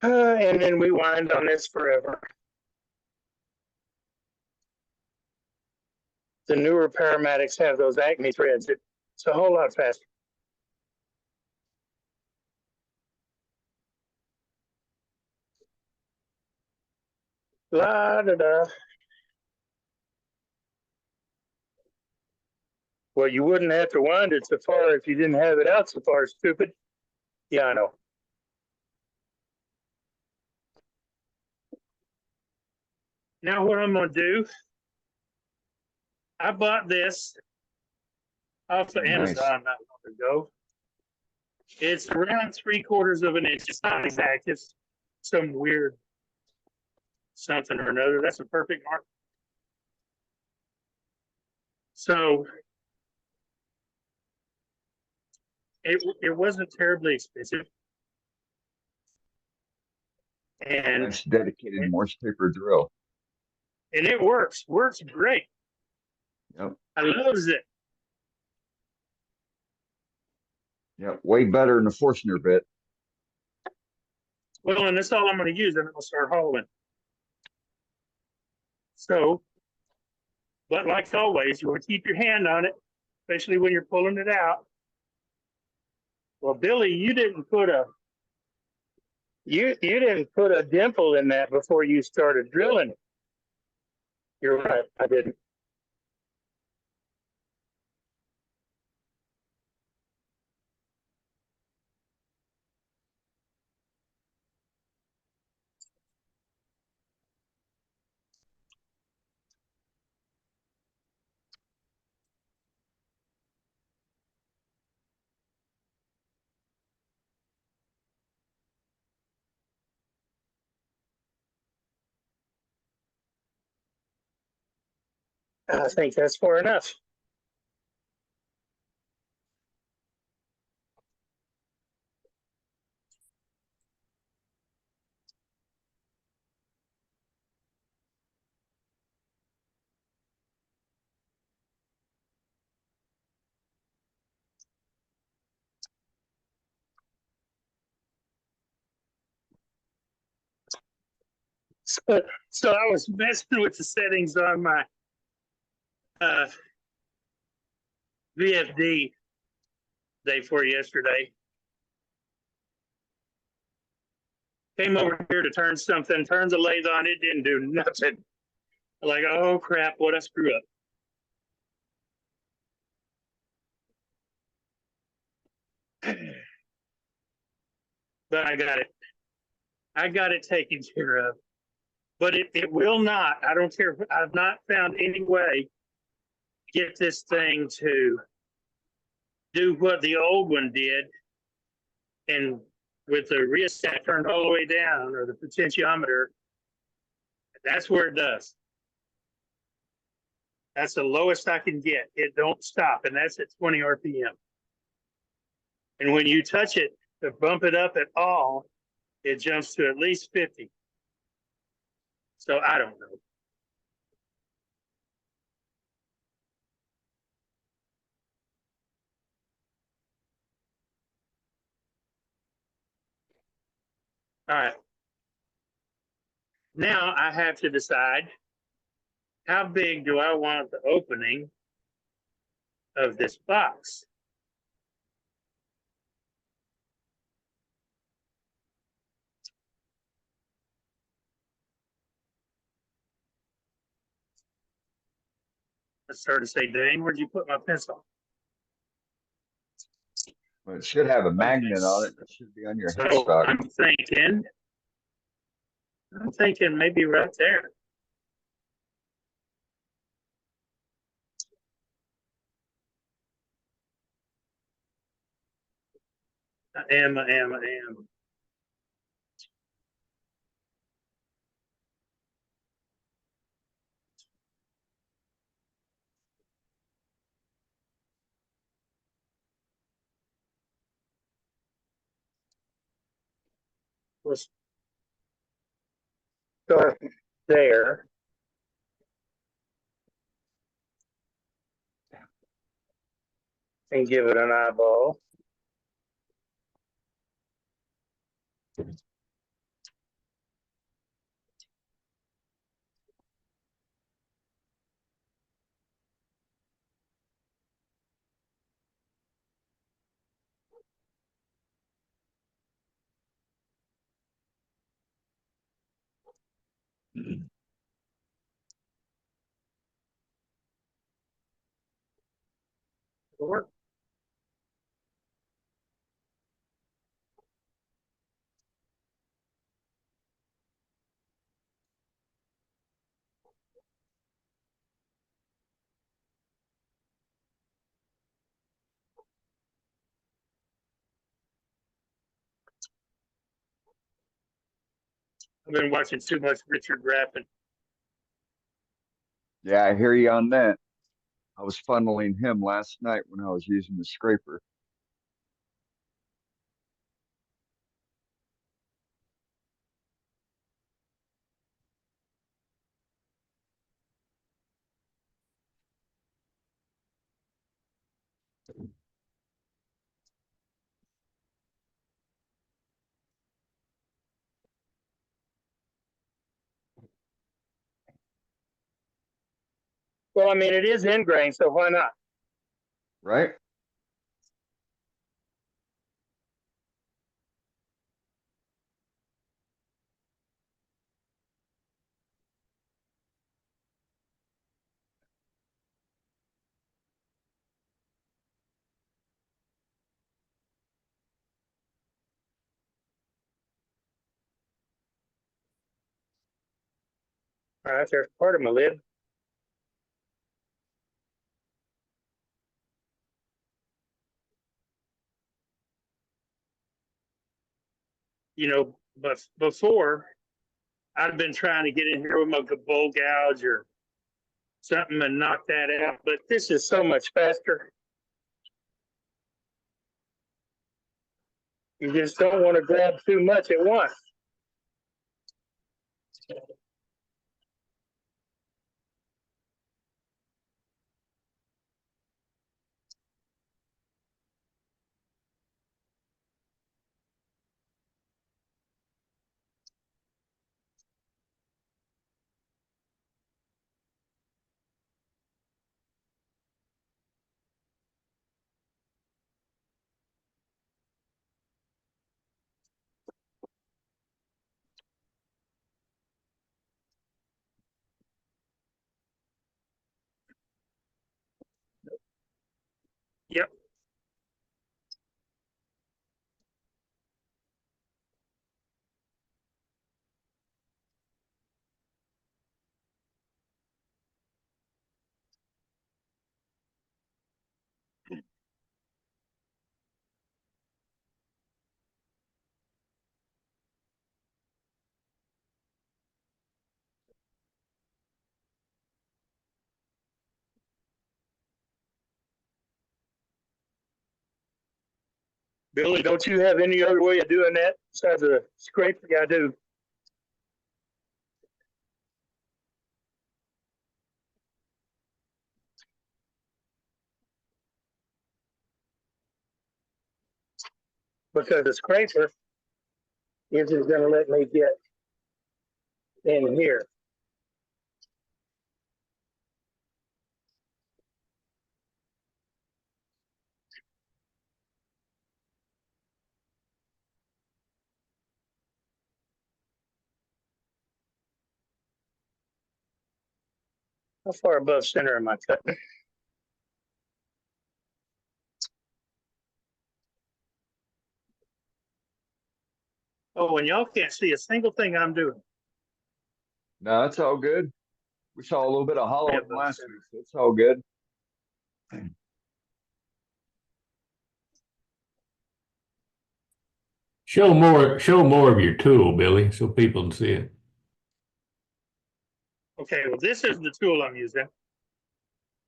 And then we wind on this forever. The newer Paramatics have those Acme threads. It's a whole lot faster. La da da. Well, you wouldn't have to wind it so far if you didn't have it out so far, stupid. Yeah, I know. Now what I'm gonna do, I bought this off of Nice. Amazon not long ago. It's around 3/4 of an inch. It's not exact. It's some weird something or another. That's a perfect mark. So it wasn't terribly expensive. And Nice dedicated Morse paper drill. it works great. Yep. I loves it. Yep. Way better than the Forstner bit. Well, and that's all I'm going to use, and I'm going to start hauling. So, but like always, you want to keep your hand on it, especially when you're pulling it out. Well, Billy, you didn't put a dimple in that before you started drilling it. You're right, I didn't. I think that's far enough. So I was messing with the settings on my VFD day for yesterday. Came over here to turn something, turned the lathe on, it didn't do nothing. Like, oh crap, what I screw up. But I got it. I got it taken care of. But it will not, I don't care, I've not found any way to get this thing to do what the old one did. And with the rheostat turned all the way down, or the potentiometer, that's where it does. That's the lowest I can get. It don't stop, and that's at 20 RPM. And when you touch it to bump it up at all, it jumps to at least 50. So I don't know. All right. Now I have to decide, how big do I want the opening of this box? I started to say, Dane, where'd you put my pencil? Well, it should have a magnet on it. It should be on your So headstock. I'm thinking maybe right there. I am. Let's start there. And give it an eyeball. Sure. I've been watching too much Richard Rappin. Yeah, I hear you on that. I was funneling him last night when I was using the scraper. Well, I mean, it is ingrain, so why not? Right? All right, there's part of my lid. You know, but before I'd been trying to get in here with my bowl gouge or something and knock that out, but this is so much faster. You just don't want to grab too much at once. Yep. Billy, don't you have any other way of doing that besides a scrape? Yeah, I do. Because the scraper isn't going to let me get in here. How far above center am I cutting? Oh, and y'all can't see a single thing I'm doing. No, it's all good. We saw a little bit of hollowing last week, so it's all good. Show more of your tool, Billy, so people can see it. Okay, well, this is the tool I'm using.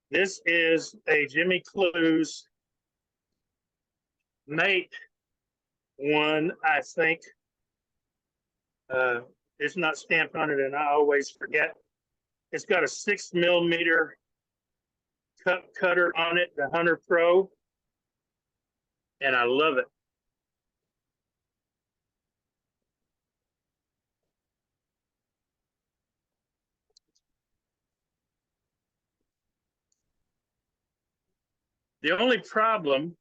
This is a Jimmy Clues Mate one, I think. It's not stamped on it, and I always forget. It's got a 6mm cutter on it, the Hunter Pro, and I love it. The only problem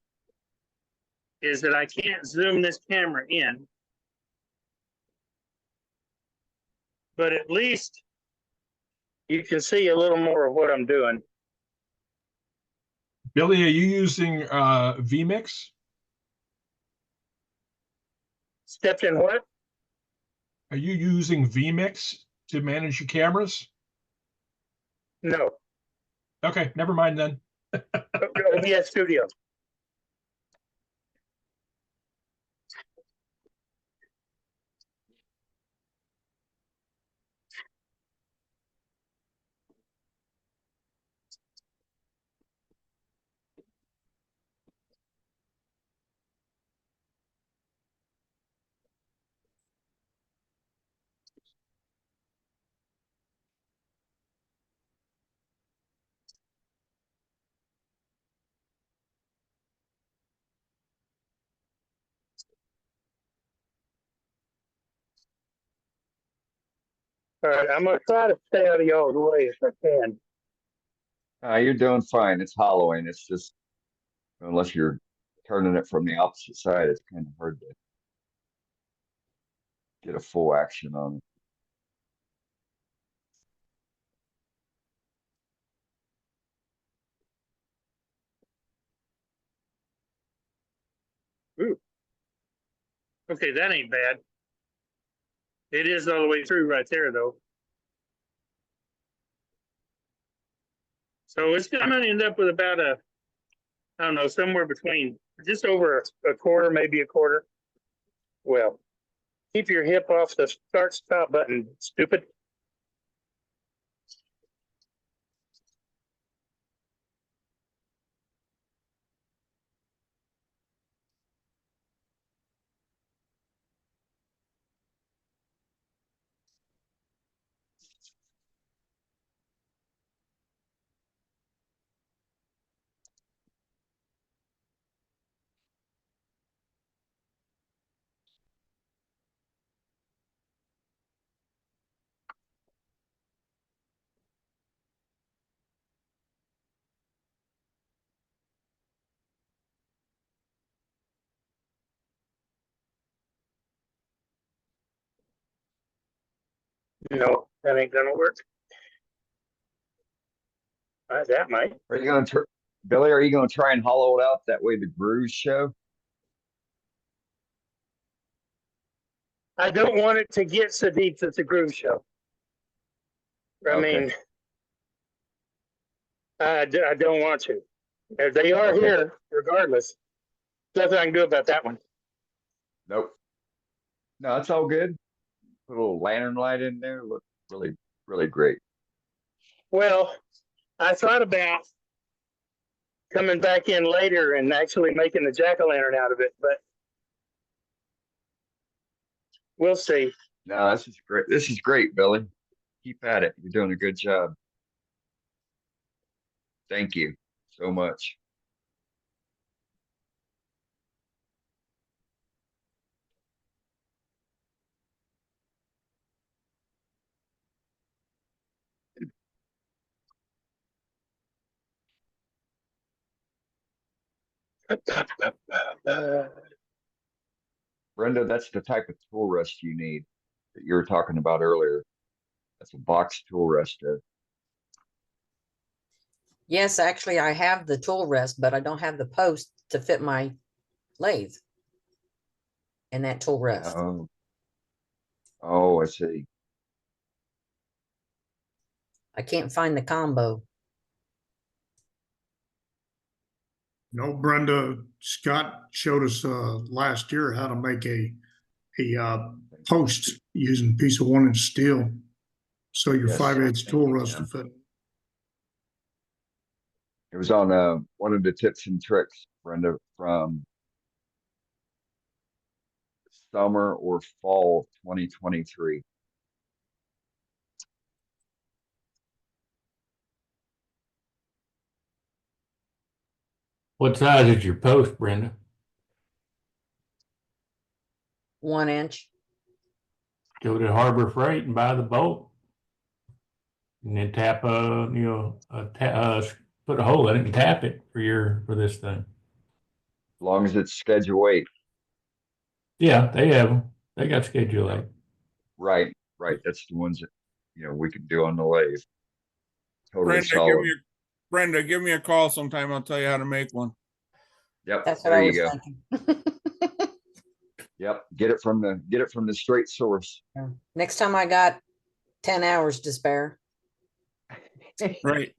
is that I can't zoom this camera in, but at least you can see a little more of what I'm doing. Billy, are you using vMix? Stepped in what? Are you using vMix to manage your cameras? No. Okay, never mind then. OBS Studio. All right, I'm gonna try to stay out of y'all's way if I can. You're doing fine. It's hollowing. It's just, unless you're turning it from the opposite side, it's kind of hard to get a full action on it. Ooh. Okay, that ain't bad. It is all the way through right there, though. So it's gonna end up with about I don't know, somewhere between just over a quarter, maybe a quarter. Well, keep your hip off the start-stop button, stupid. No, that ain't gonna work. That might. Are you going to, Billy, are you going to try and hollow it out? That way the grooves show? I don't want it to get so deep that the groove show. I mean, I don't want to. They are here regardless. Nothing I can do about that one. Nope. No, it's all good. Put a little lantern light in there. Look really, really great. Well, I thought about coming back in later and actually making the jack-o'-lantern out of it, but we'll see. No, this is great. This is great, Billy. Keep at it. You're doing a good job. Thank you so much. Brenda, that's the type of tool rest you need that you were talking about earlier. That's a box tool rest. Yes, actually, I have the tool rest, but I don't have the post to fit my lathe and that tool rest. Oh, I see. I can't find the combo. No, Brenda, Scott showed us last year how to make a post using a piece of 1-inch steel. So your Yes. 5/8 tool rest will fit. It was on one of the tips and tricks, Brenda, from summer or fall 2023. What size is your post, Brenda? 1 inch. Go to Harbor Freight and buy the bolt. And then tap put a hole in it and tap it for this thing. As long as it's schedule 8. Yeah, they have them. They got schedule 8. Right. That's the ones that we can do on the lathe. Totally Brenda, solid. Brenda, give me a call sometime. I'll tell you how to make one. Yep, That's what there I you was go. thinking. Yep, get it from the straight source. Next time I got 10 hours to spare. Right.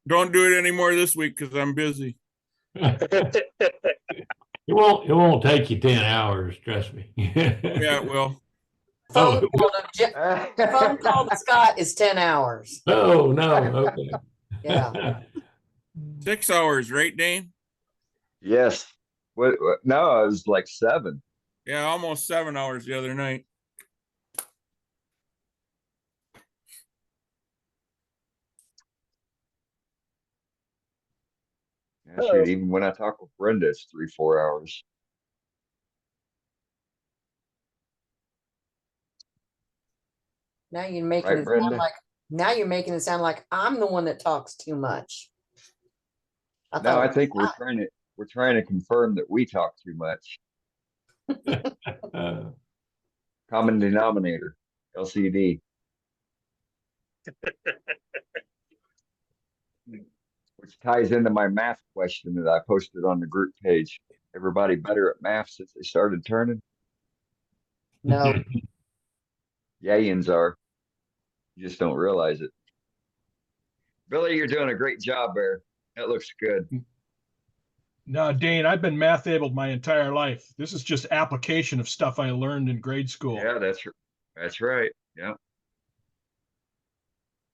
Don't do it anymore this week because I'm busy. It won't take you 10 hours, trust me. Yeah, it will. Phone call to Scott is 10 hours. Oh, no, okay. Yeah. 6 hours, right, Dane? Yes. What? No, it was like 7. Yeah, almost 7 hours the other night. Yeah, shoot, even when I talk with Brenda, it's 3-4 hours. Now you're making Right, it Brenda? sound like I'm the one that talks too much. No, I think we're trying to confirm that we talk too much. Common denominator, LCD. Which ties into my math question that I posted on the group page. Everybody better at math since they started turning? No. Yayins are. You just don't realize it. Billy, you're doing a great job there. That looks good. No, Dane, I've been math abled my entire life. This is just application of stuff I learned in grade school. Yeah, that's right. Yeah.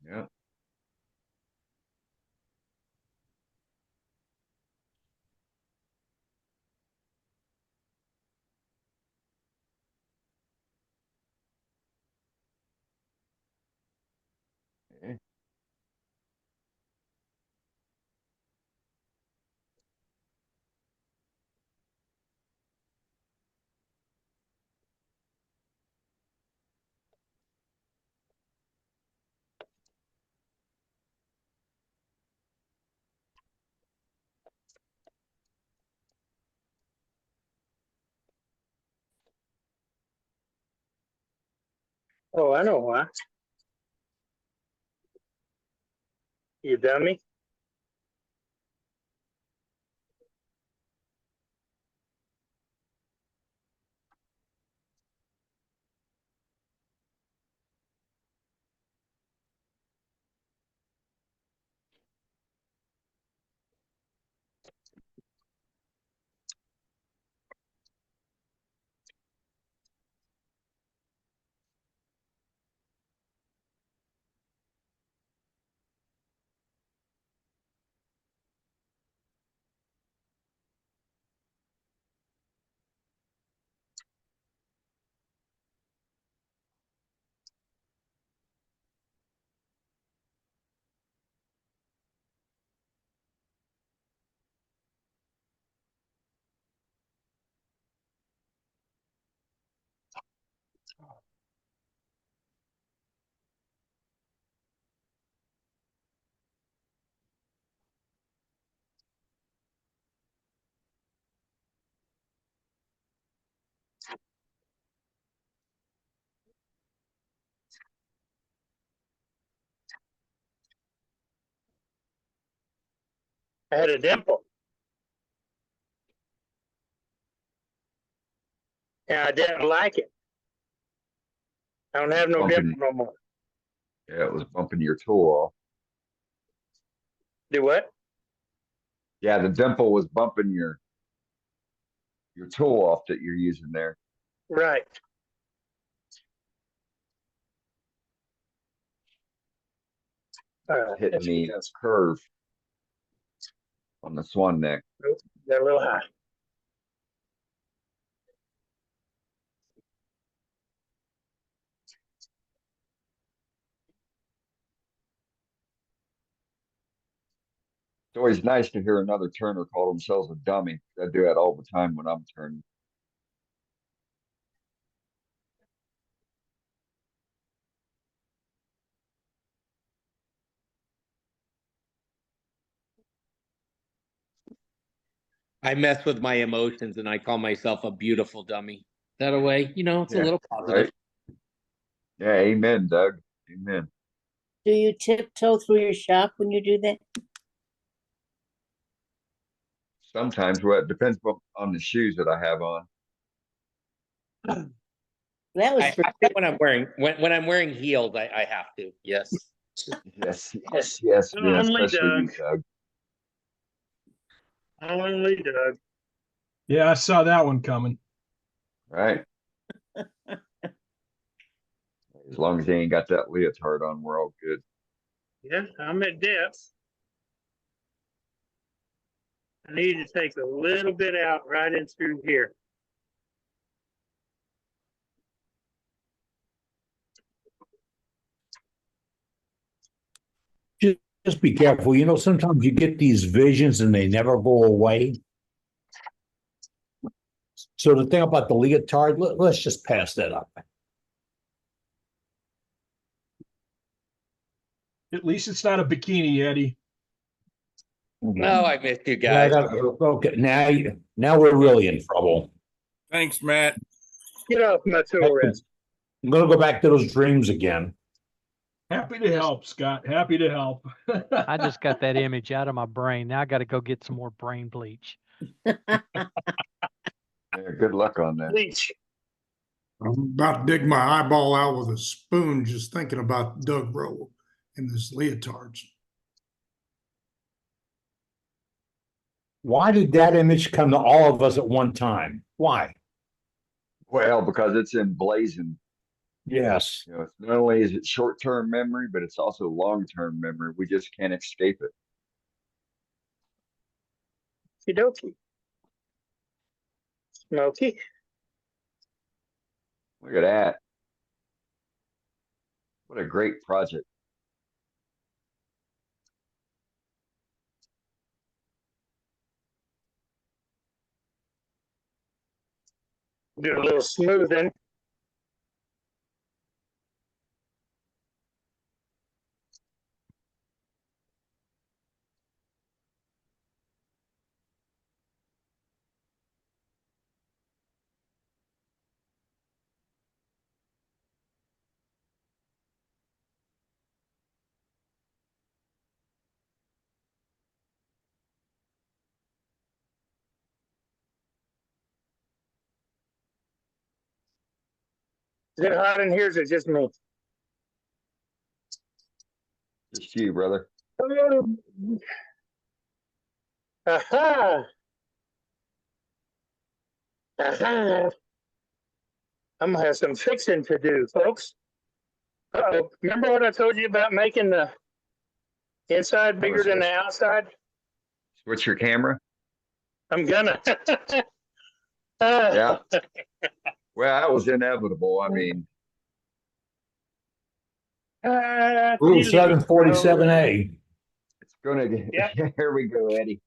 Yeah. Okay. Oh, I know why. You dummy. I had a dimple. And I didn't like it. I don't have no dimple no more. Yeah, it was bumping your toe off. Do what? Yeah, the dimple was bumping your toe off that you're using there. Right. Hitting the curve on the swan neck. They're a little high. It's always nice to hear another turner call themselves a dummy. I do that all the time when I'm turning. I mess with my emotions and I call myself a beautiful dummy. That a way, it's a little positive. Right? Yeah, amen, Doug. Amen. Do you tiptoe through your shop when you do that? Sometimes, well, it depends on the shoes that I have on. That was I for think when I'm wearing heels, I have to. Yes. Yes, Only especially you, Doug. Doug. Only Doug. Yeah, I saw that one coming. Right. As long as they ain't got that leotard on, we're all good. Yeah, I'm at depth. I need to take a little bit out right in through here. Just be careful. You know, sometimes you get these visions and they never go away. So the thing about the leotard, let's just pass that up. At least it's not a bikini, Eddie. No, I missed you Yeah, guys. okay, now we're really in trouble. Thanks, Matt. Get off my tourist. I'm gonna go back to those dreams again. Happy to help, Scott. Happy to help. I just got that image out of my brain. Now I got to go get some more brain bleach. Yeah, good luck on that. Bleach. I'm about to dig my eyeball out with a spoon just thinking about Doug Rowe and his leotards. Why did that image come to all of us at one time? Why? Well, because it's emblazoned. Yes. You know, it's not only is it short-term memory, but it's also long-term memory. We just can't escape it. Okie Smoky. Look at that. What a great project. Do a little smoothing. Is it hot in here? Or is it just me? Just you, brother. Aha! Aha! I'm gonna have some fixing to do, folks. Uh-oh. Remember what I told you about making the inside bigger than the outside? Switch your camera. I'm gonna. Yeah. Well, that was inevitable. I mean, Rule 747A. it's gonna get. Yep. Here we go, Eddie.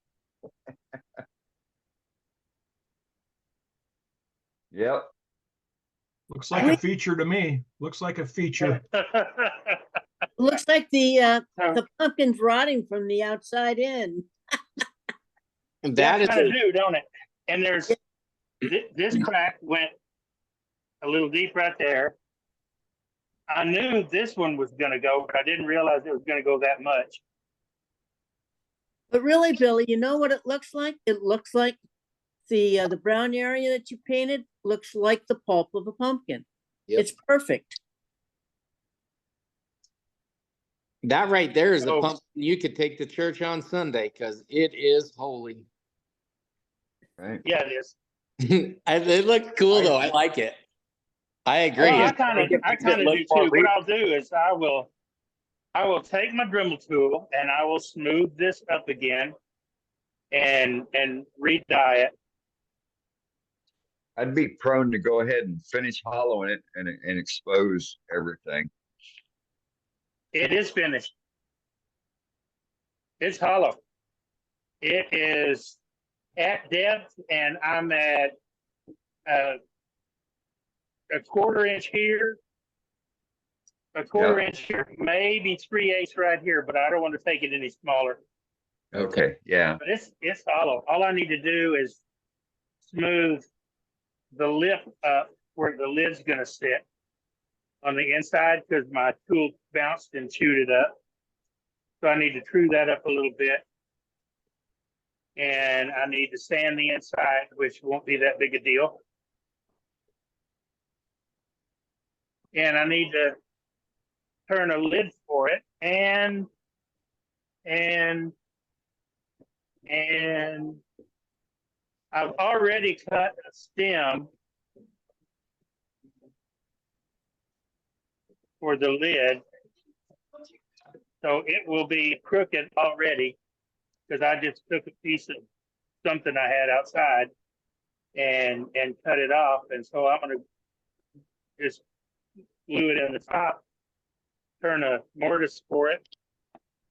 Yep. Looks like a feature to me. Looks like a feature. Looks like the pumpkin's rotting from the outside in. That is kind of do, don't it? And there's this crack went a little deep right there. I knew this one was going to go, but I didn't realize it was going to go that much. But really, Billy, you know what it looks like? It looks like the brown area that you painted looks like the pulp of a pumpkin. Yep. It's perfect. that right there is a pumpkin you could take to church on Sunday because it is holy. Right. Yeah, it is. It looks cool though. I like it. I agree. Well, I kind of do too. What I'll do is I will take my Dremel tool and I will smooth this up again and re-dye it. I'd be prone to go ahead and finish hollowing it and expose everything. It is finished. It's hollow. It is at depth, and I'm at a 1/4 inch here, a 1/4 inch here, maybe 3/8 right here, but I don't want to take it any smaller. Okay, yeah. But it's hollow. All I need to do is smooth the lip up where the lid's going to sit on the inside because my tool bounced and chewed it up. So I need to true that up a little bit. And I need to sand the inside, which won't be that big a deal. And I need to turn a lid for it, and I've already cut a stem for the lid, so it will be crooked already because I just took a piece of something I had outside and cut it off, and so I'm gonna just glue it in the top, turn a mortise for it,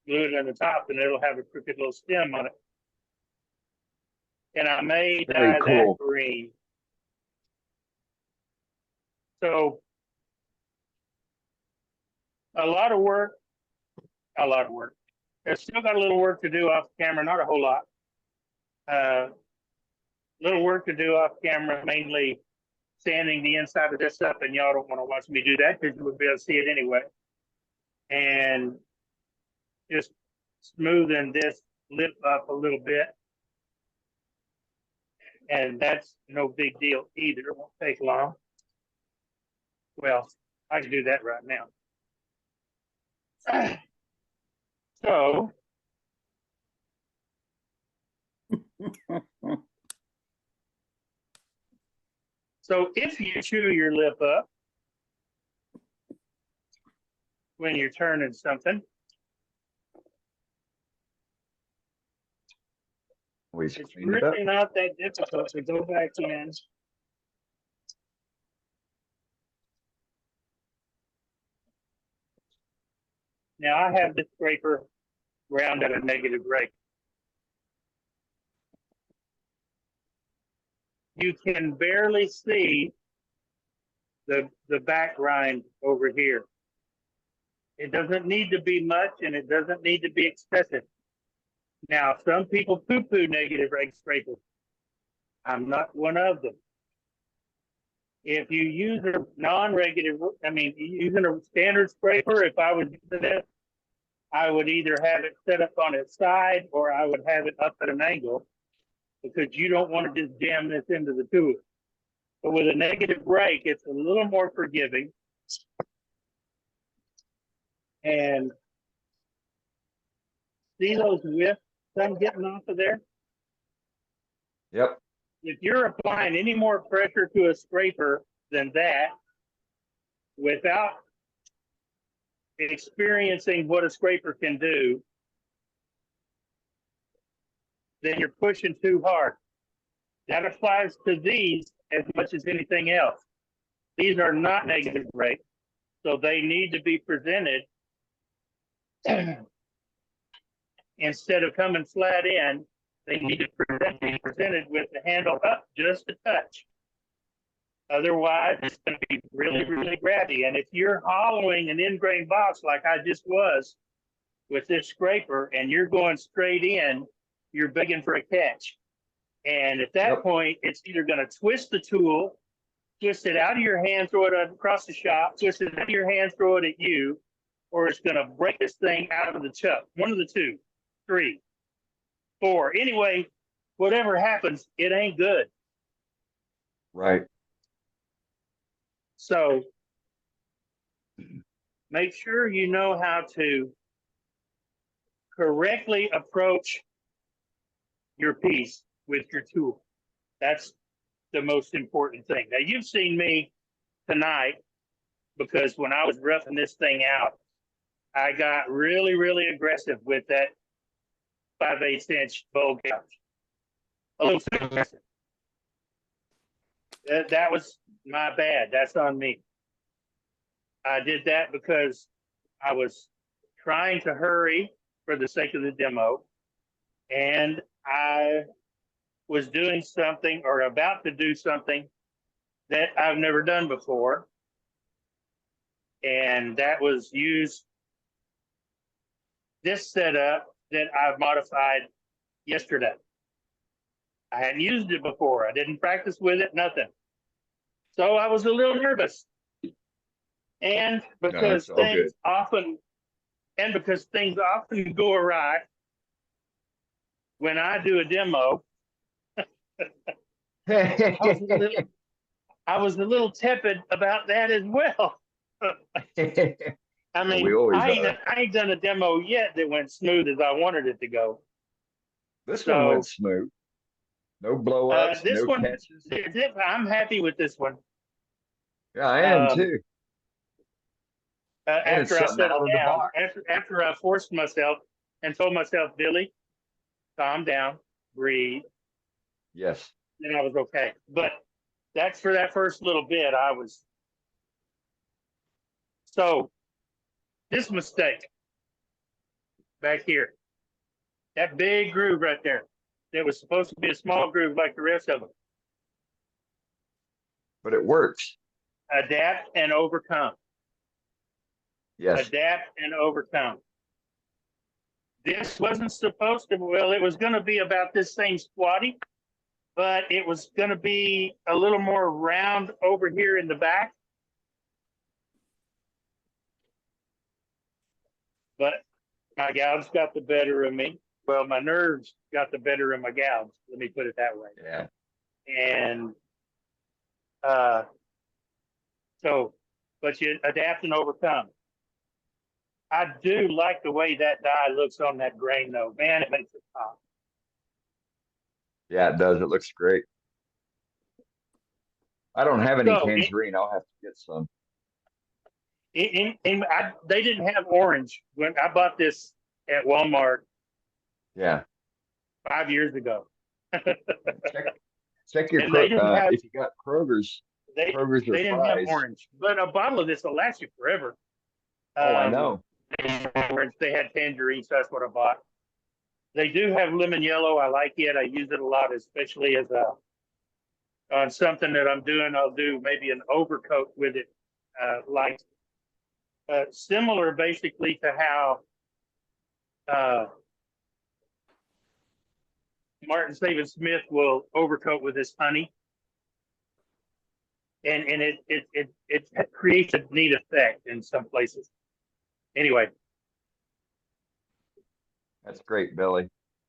glue it in the top, and it'll have a crooked little stem on it. And I may Very dye cool. that green. So a lot of work. I've still got a little work to do off camera, not a whole lot. Little work to do off camera, mainly sanding the inside of this up, and y'all don't want to watch me do that because you would be able to see it anyway. And just smoothing this lip up a little bit. And that's no big deal either. It won't take long. Well, I can do that right now. So, if you chew your lip up when you're turning something, Always it's clean it up. really not that difficult to go back in. Now I have this scraper ground at a negative rate. You can barely see the back grind over here. It doesn't need to be much, and it doesn't need to be excessive. Now, some people poo-poo negative rate scrapers. I'm not one of them. If you use a using a standard scraper, if I was using it, I would either have it set up on its side or I would have it up at an angle, because you don't want to just jam this into the tool. But with a negative rake, it's a little more forgiving. And see those whiffs I'm getting off of there? Yep. If you're applying any more pressure to a scraper than that, without experiencing what a scraper can do, then you're pushing too hard. That applies to these as much as anything else. These are not negative rate, so they need to be presented instead of coming flat in. They need to be presented with the handle up just a touch. Otherwise, it's going to be really, really grabby. And if you're hollowing an in-grain box like I just was with this scraper, and you're going straight in, you're begging for a catch. And at that point, it's either going to twist the tool, twist it out of your hand, throw it across the shop, twist it out of your hand, throw it at you, or it's going to break this thing out of the chuck. One of the two, 3, 4. Anyway, whatever happens, it ain't good. Right. So make sure you know how to correctly approach your piece with your tool. That's the most important thing. Now, you've seen me tonight, because when I was roughing this thing out, I got really, really aggressive with that 5/8 inch bowl gouge. A little too aggressive. That was my bad. That's on me. I did that because I was trying to hurry for the sake of the demo, and I was doing something or about to do something that I've never done before. And that was use this setup that I've modified yesterday. I hadn't used it before. I didn't practice with it, nothing. So I was a little nervous. And because things often go awry, when I do a demo, I was a little tepid about that as well. I mean, We always I ain't done a demo yet that went smooth as I wanted it to go. This one went smooth. No blow ups, This no one, catches. I'm happy with this one. Yeah, I am too. And it's After I something out settled of the down, box. after I forced myself and told myself, Billy, calm down, breathe, Yes. then I was okay. But that's for that first little bit. I was so this mistake back here, that big groove right there, that was supposed to be a small groove like the rest of them. But it works. Adapt and overcome. Yes. Adapt and overcome. This wasn't supposed to, well, it was going to be about this same squatty, but it was going to be a little more round over here in the back. But my gouge got the better of me. Well, my nerves got the better of my gouge. Let me put it that way. Yeah. And so, but you adapt and overcome. I do like the way that dye looks on that grain, though. Man, it makes it pop. Yeah, it does. It looks great. I don't have any So, tangerine. I'll have to get some. They didn't have orange when I bought this at Walmart Yeah. 5 years ago. Check your And they didn't have- if you got Kroger's. Kroger's or They didn't have Fry's. orange, but a bottle of this will last you forever. Oh, I know. Orange, they had tangerine, so that's what I bought. They do have lemon yellow. I like it. I use it a lot, especially as on something that I'm doing. I'll do maybe an overcoat with it, similar basically to how Martin Saban Smith will overcoat with his honey. And it creates a neat effect in some places. Anyway. That's great, Billy.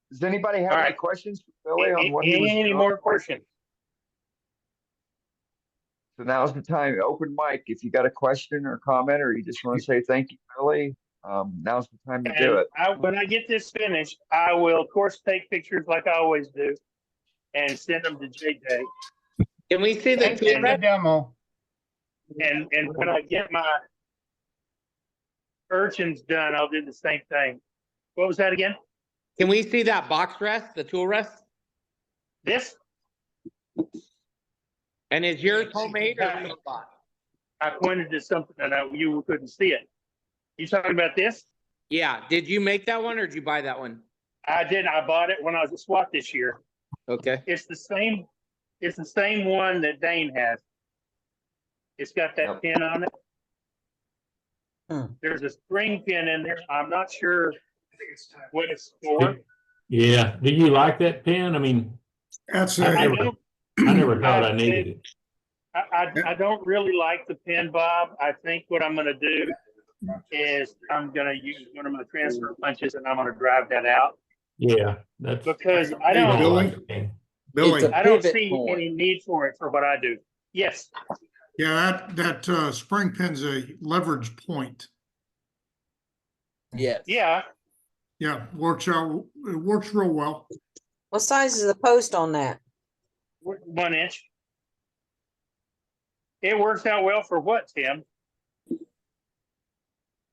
Does anybody have All any right. questions for Billy on what he was Any doing? more questions? So now's the time. Open mic. If you got a question or comment, or you just want to say thank you, Billy, now's the time to do it. When I get this finished, I will, of course, take pictures like I always do and send them to JJ. Can we see the demo? And when I get my urchins done, I'll do the same thing. What was that again? Can we see that box rest, the tool rest? This? And is yours homemade or bought? I pointed to something and you couldn't see it. You talking about this? Yeah. Did you make that one or did you buy that one? I did. I bought it when I was at SWAT this year. Okay. It's the same one that Dane has. It's got that pin on it. There's a spring pin in there. I'm not sure what it's for. Yeah. Do you like that pen? I mean, That's I never thought I needed it. I don't really like the pin, Bob. I think what I'm going to do is I'm going to use one of my transfer punches and I'm going to drive that out. Yeah, that's because I don't. Billy. I don't see any need for it for what I do. Yes. Yeah, that spring pin's a leverage point. Yes. Yeah. Yeah, works out. It works real well. What size is the post on that? 1 inch. It works out well for what, Tim?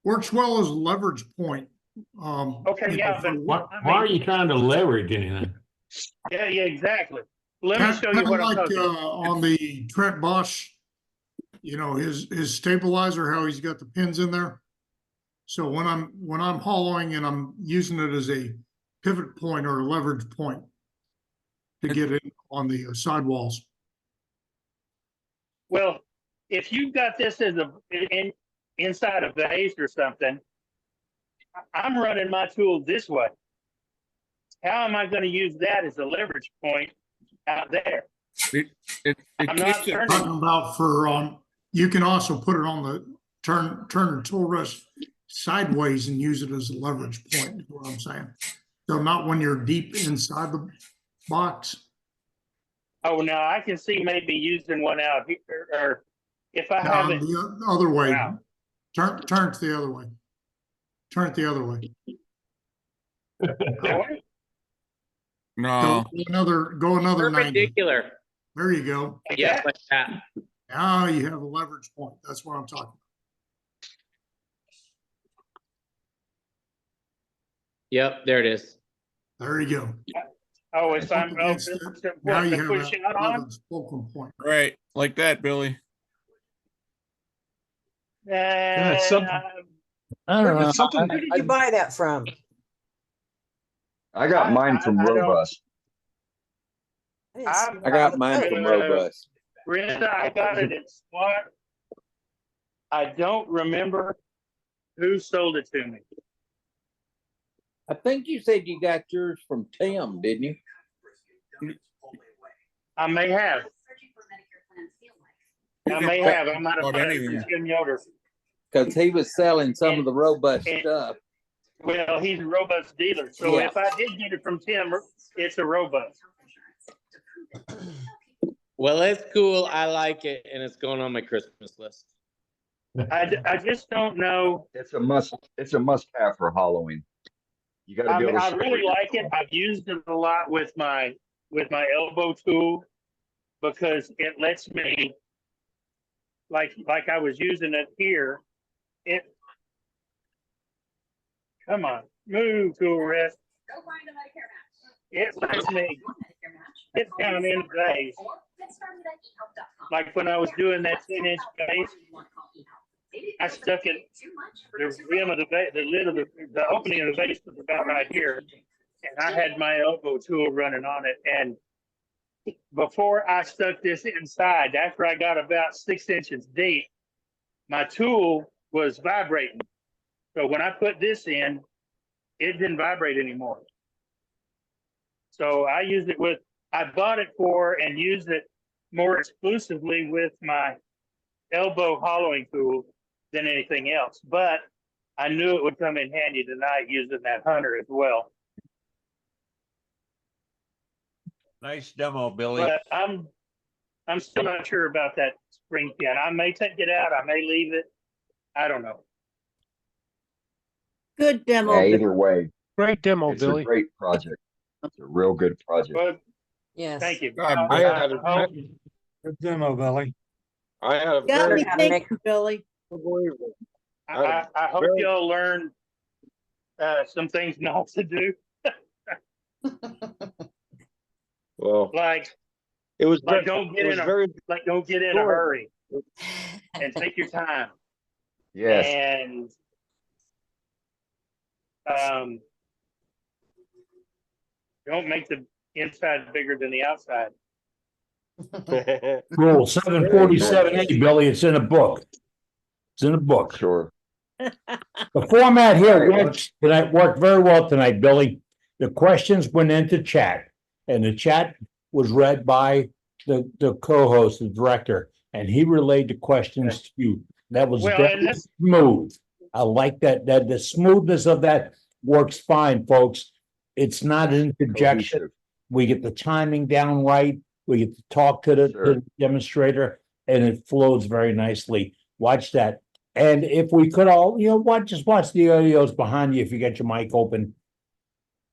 Works well as a leverage point. Okay, yeah, but why are you trying to leverage anything? Yeah, exactly. Let me show you what I'm talking about. On the Trent Bosch, you know, his stabilizer, how he's got the pins in there. So when I'm hollowing and I'm using it as a pivot point or a leverage point to get in on the sidewalls. Well, if you've got this as inside a vase or something, I'm running my tool this way. How am I going to use that as a leverage point out there? I'm not turning. Talking about for you can also put it on the turn the tool rest sideways and use it as a leverage point. Is what I'm saying. So not when you're deep inside the box. Oh, no, I can see maybe using one out here, or if I No, have it. the other way. Wow. Turn it the other way. Turn it the other way. That way? No, Go another 90. Perpendicular. There you go. Yeah, like that. Now you have a leverage point. That's what I'm talking Yep, there it is. about. There you go. Oh, if I'm, oh, Against it. Now what, you to have push that out on? leverage fulcrum point. right, like that, Billy. That's something. I don't know. That's something. Where did you buy that from? I got mine from I don't- Robust. I got mine from Robust. Brenda, I got it at SWAT. I don't remember who sold it to me. I think you said you got yours from Tim, didn't you? I may have. I may have. I might have Bought bought it anything. from Jim Yoder. Because he was selling some of the Robust stuff. Well, he's a Robust dealer, so Yeah. if I did get it from Tim, it's a Robust. Well, it's cool. I like it, and it's going on my Christmas list. I just don't know. It's a must have for Halloween. You gotta I be mean, able to. I really like it. I've used it a lot with my elbow tool because it lets me, like I was using it here. Come on, move, tool rest. It lets me get down in base. Like when I was doing that 10-inch base, I stuck it, the rim of the base, the lid of the opening of the base was about right here. And I had my elbow tool running on it. And before I stuck this inside, after I got about 6 inches deep, my tool was vibrating. So when I put this in, it didn't vibrate anymore. So I used it I bought it for and used it more exclusively with my elbow hollowing tool than anything else. But I knew it would come in handy tonight using that Hunter as well. Nice demo, Billy. But I'm still not sure about that spring pin. I may take it out. I may leave it. I don't know. Good demo. Yeah, either way, Great demo, it's Billy. a great project. It's a real good project. But Yes. thank you. I had a Good demo, Billy. I had a Got very me thinking, Billy. unbelievable. I hope y'all learn some things not to do. Well, Like it was don't get it was in a very don't get in a hurry and take your time. Yes. And don't make the inside bigger than the outside. Rule 747A, Billy, it's in a book. It's in a book. Sure. The format here worked very well tonight, Billy. The questions went into chat, and the chat was read by the co-host, the director, and he relayed the questions to you. That was Well, very and that's- smooth. I like that the smoothness of that works fine, folks. It's not an interjection. Cohesive. We get the timing down right. We get to talk to the Sure. demonstrator, and it flows very nicely. Watch that. And if we could all, just watch the audios behind you if you get your mic open.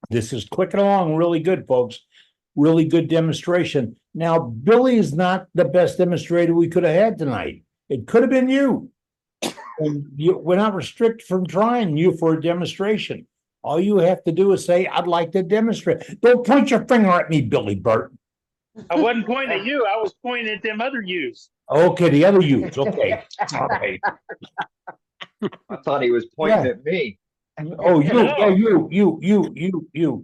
This is clicking along really good, folks. Really good demonstration. Now, Billy is not the best demonstrator we could have had tonight. It could have been you. And we're not restricted from trying you for a demonstration. All you have to do is say, I'd like to demonstrate. Don't point your finger at me, Billy Burt. I wasn't pointing at you. I was pointing at them other yous. Okay, the other yous. Okay. All right. I thought he was pointing Yeah. at me. Oh, you.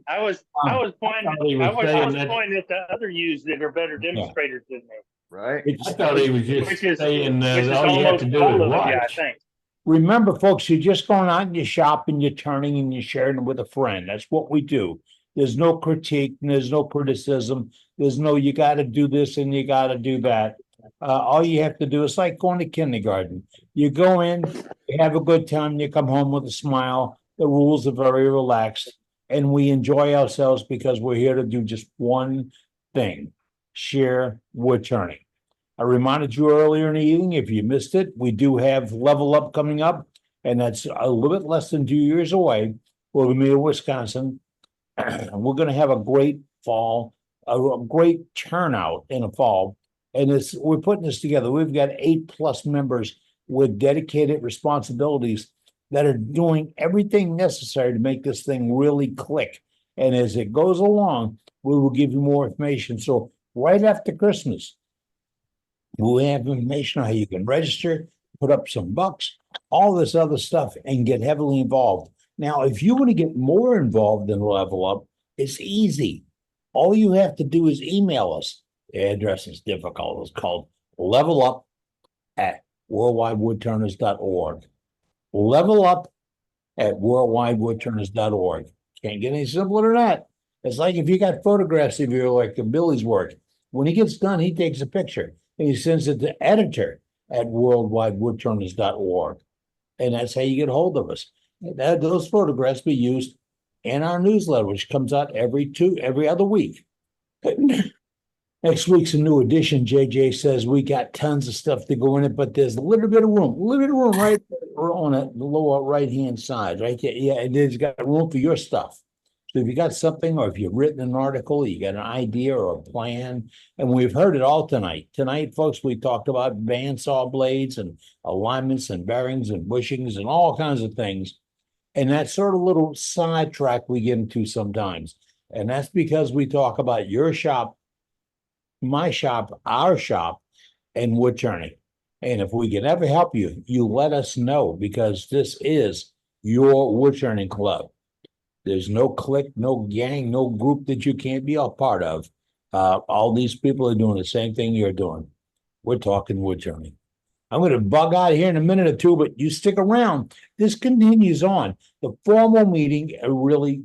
I was pointing. thought he I was was saying that- pointing at the other yous that are better demonstrators than me. Right. It's- I thought he was just Which is saying which is all you have to almost do all is of you, I watch. think. Remember, folks, you're just going out and you're shopping, you're turning and you're sharing it with a friend. That's what we do. There's no critique, and there's no criticism. There's no, you got to do this and you got to do that. All you have to do is like going to kindergarten. You go in, you have a good time, you come home with a smile. The rules are very relaxed. and we enjoy ourselves because we're here to do just one thing, share wood turning. I reminded you earlier in the evening, if you missed it, we do have Level Up coming up, and that's a little bit less than 2 years away. We're gonna be in Wisconsin. We're gonna have a great fall, a great turnout in the fall. And we're putting this together. We've got 8+ members with dedicated responsibilities that are doing everything necessary to make this thing really click. And as it goes along, we will give you more information. So right after Christmas, we'll have information on how you can register, put up some bucks, all this other stuff, and get heavily involved. Now, if you want to get more involved in Level Up, it's easy. All you have to do is email us. The address is difficult. It's called levelup@worldwidewoodturners.org. levelup@worldwidewoodturners.org. Can't get any simpler than that. It's like if you got photographs of your, like Billy's work. When he gets done, he takes a picture and he sends it to editor@worldwidewoodturners.org. And that's how you get hold of us. Those photographs be used in our newsletter, which comes out every other week. Next week's a new edition. JJ says we got tons of stuff to go in it, but there's a little bit of room right on it, the lower right-hand side, right there. Yeah, it is got room for your stuff. So if you got something, or if you've written an article, you got an idea or a plan, and we've heard it all tonight. Tonight, folks, we talked about bandsaw blades and alignments and bearings and bushings and all kinds of things. And that sort of little sidetrack we get into sometimes. And that's because we talk about your shop, my shop, our shop, and wood turning. And if we can ever help you, you let us know, because this is your wood turning club. There's no clique, no gang, no group that you can't be a part of. All these people are doing the same thing you're doing. We're talking wood turning. I'm going to bug out here in a minute or two, but you stick around. This continues on. The formal meeting really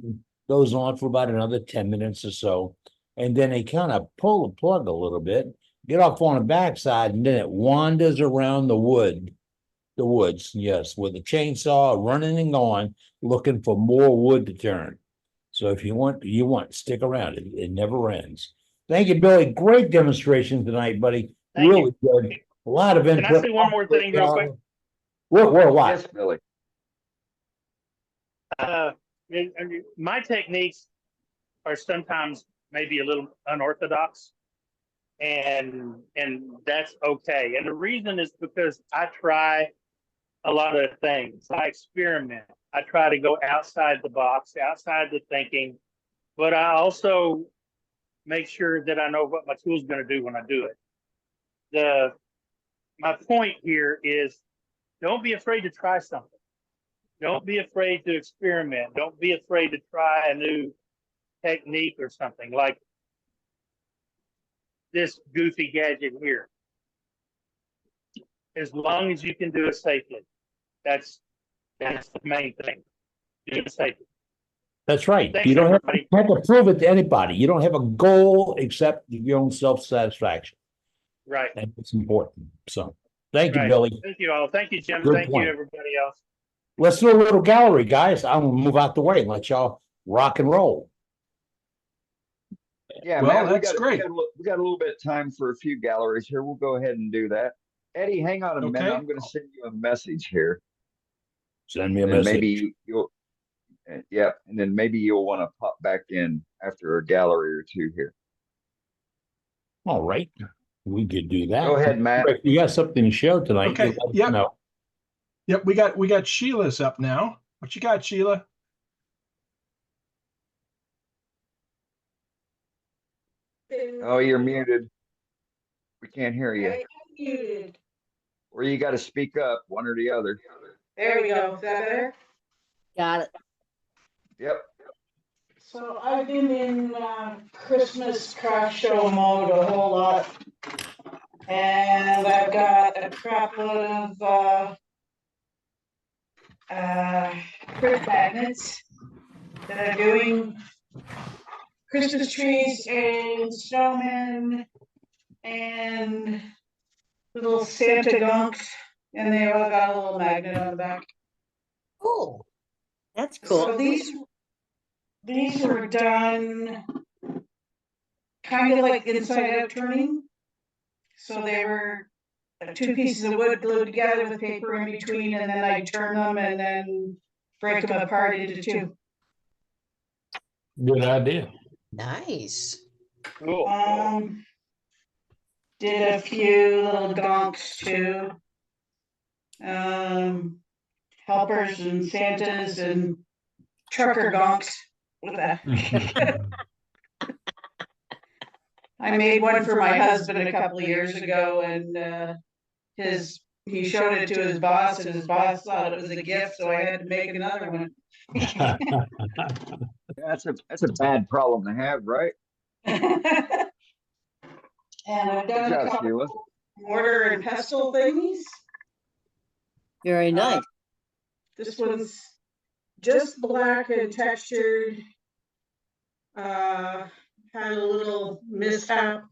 goes on for about another 10 minutes or so. And then they kind of pull the plug a little bit, get off on the backside, and then it wanders around the woods, yes, with a chainsaw running and going, looking for more wood to turn. So if you want, stick around. It never ends. Thank you, Billy. Great demonstration tonight, buddy. Thank really you. good. A lot of input. Can I say one more thing real quick? What? Yes, Billy. My techniques are sometimes maybe a little unorthodox, and that's okay. And the reason is because I try a lot of things. I experiment. I try to go outside the box, outside the thinking, but I also make sure that I know what my tool's going to do when I do it. My point here is, don't be afraid to try something. Don't be afraid to experiment. Don't be afraid to try a new technique or something like this goofy gadget here. As long as you can do it safely, that's the main thing. Do it safely. That's right. Thanks, You don't have everybody. to prove it to anybody. You don't have a goal except your own self-satisfaction. Right. And it's important. So thank you, Right. Billy. Thank you all. Thank you, Jim. Good Thank point. you, everybody else. Let's do a little gallery, guys. I'm gonna move out the way and let y'all rock and roll. Yeah, Well, man, that's great. we got a little bit of time for a few galleries here. We'll go ahead and do that. Eddie, hang on a minute. Okay. I'm going to send you a message here. Send me a And message. maybe you'll, yeah, and then maybe you'll want to pop back in after a gallery or two here. All right. We could do that. Go ahead, Matt. If you got something to show tonight, Okay, you let us yep. know. Yep, we got Sheila's up now. What you got, Sheila? Oh, you're muted. We can't hear you. I'm muted. Or you got to speak up, one or the other. There we go. Is that better? Got it. Yep. So I've been in Christmas craft show mode a whole lot. And I've got a crap load of fruit magnets that are doing Christmas trees and snowmen and little Santa gunks, and they all got a little magnet on the back. Cool. That's cool. So these were done kind of like inside out turning. So they were two pieces of wood glued together with paper in between, and then I turn them and then break them apart into two. Good idea. Nice. Cool. Did a few little gonks too. Helpers and Santas and trucker gonks with that. I made one for my husband a couple of years ago, and he showed it to his boss, and his boss thought it was a gift, so I had to make another one. That's a bad problem to have, right? And I've done Good a job, couple Sheila. mortar and pestle things. Very nice. This one's just black and textured. Had a little mishap.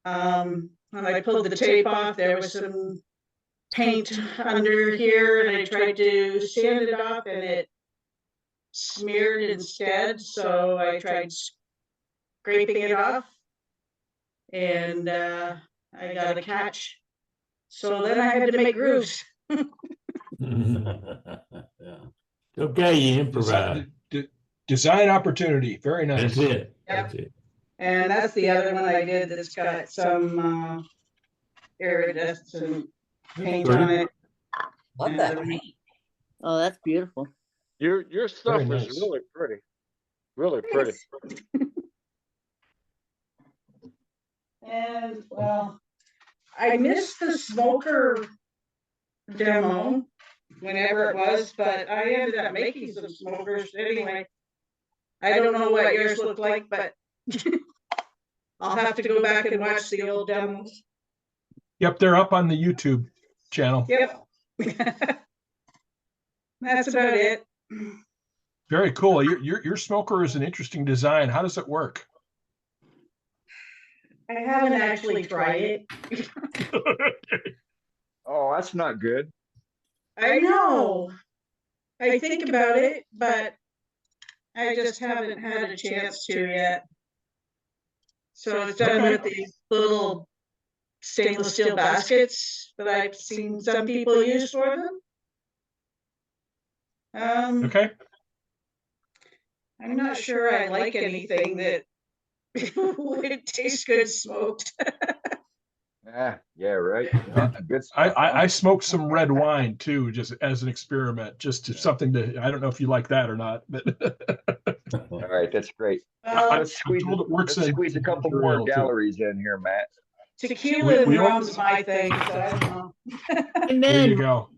When I pulled the tape off, there was some paint under here, and I tried to sand it off, and it smeared instead. So I tried scraping it off, and I got a catch. So then I had to make grooves. Okay, you improvise. Design opportunity. Very nice. That's it. Yep. That's it. And that's the other one I did that's got some iridescent paint on it. Love that paint. Oh, that's beautiful. Your stuff Very is nice. really pretty. Really pretty. And well, I missed the smoker demo whenever it was, but I ended up making some smokers anyway. I don't know what yours looked like, but I'll have to go back and watch the old demos. Yep, they're up on the YouTube channel. Yep. That's about it. Very cool. Your smoker is an interesting design. How does it work? I haven't actually tried it. Oh, that's not good. I know. I think about it, but I just haven't had a chance to yet. So it's done with these little stainless steel baskets that I've seen some people use for them. Okay. I'm not sure I like anything that would taste good smoked. Yeah, right. Good stuff, I smoked some red wine too, just as an experiment, just to something to. I don't know if you like that or not, but All right, that's great. Well, Let's squeeze, told it works let's in squeeze a couple ginger more ale, too. galleries in here, Matt. tequila and we all- rum's my thing, so I don't know. there you Amen. go.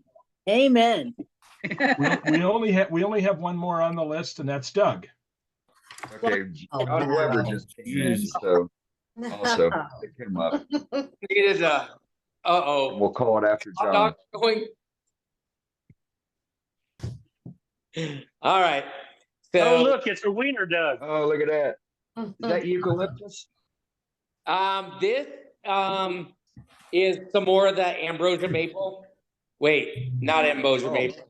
Amen. We only have one more on the list, and that's Doug. Okay, Oh, John wow. Weber just came in, so also pick him up. Needed We'll call it after hot John. dog going. All right. So Oh, look, it's a wiener Doug. Oh, look at that. Is that eucalyptus? This is some more of the ambrosia maple. Wait, not ambrosia Oh, maple.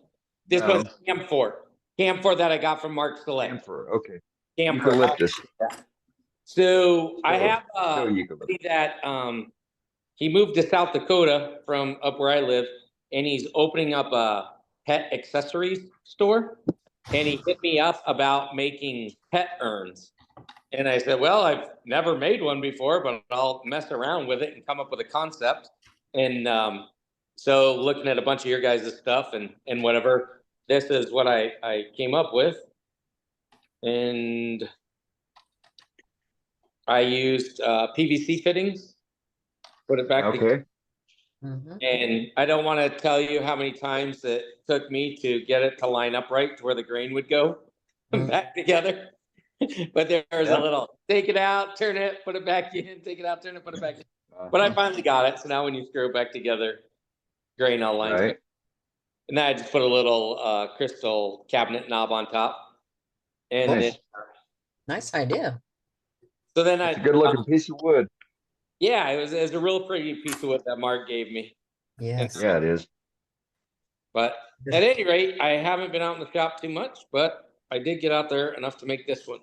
This no. was camphor. Camphor that I got from Mark Select. Camphor, okay. Camphor. Eucalyptus. So I Still- have still eucalyptus. that he moved to South Dakota from up where I live, and he's opening up a pet accessories store. And he hit me up about making pet urns. And I said, well, I've never made one before, but I'll mess around with it and come up with a concept. And so looking at a bunch of your guys' stuff and whatever, this is what I came up with. And I used PVC fittings, put it back together. Okay. And I don't want to tell you how many times it took me to get it to line up right to where the grain would go back together. But there's a little take it out, turn it, put it back in, take it out, turn it, put it back in. But I finally got it. So now when you screw it back together, grain all lines Right. up. And then I just put a little crystal cabinet knob on top. And Nice. then, Nice idea. so then It's a good looking piece of wood. yeah, it was a real pretty piece of wood that Mark gave me. Yes. Yeah, it is. But at any rate, I haven't been out in the shop too much, but I did get out there enough to make this one.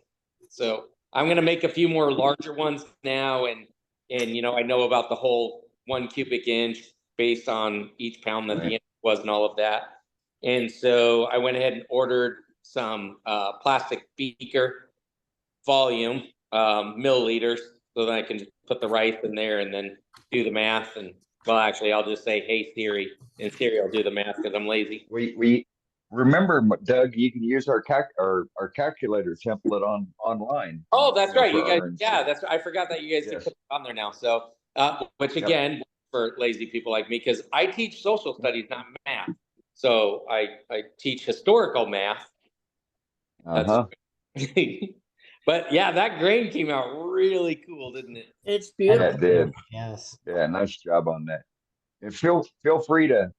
So I'm gonna make a few more larger ones now, and you know, I know about the whole 1 cubic inch based on each pound that the inch was and all of that. And so I went ahead and ordered some plastic beaker volume milliliters, so that I can just put the rice in there and then do the math. And well, actually, I'll just say, "Hey Siri," and Siri will do the math because I'm lazy. We remember, Doug, you can use our our calculator template online. Oh, that's right. You guys, earns. yeah, that's. I forgot that you guys can put it on there now. So, which again, for lazy people like me, because I teach social studies, not math. So I teach historical math. But yeah, that grain came out really cool, didn't it? It's Yeah, beautiful. it did. Yes. Yeah, nice job on that. And feel free to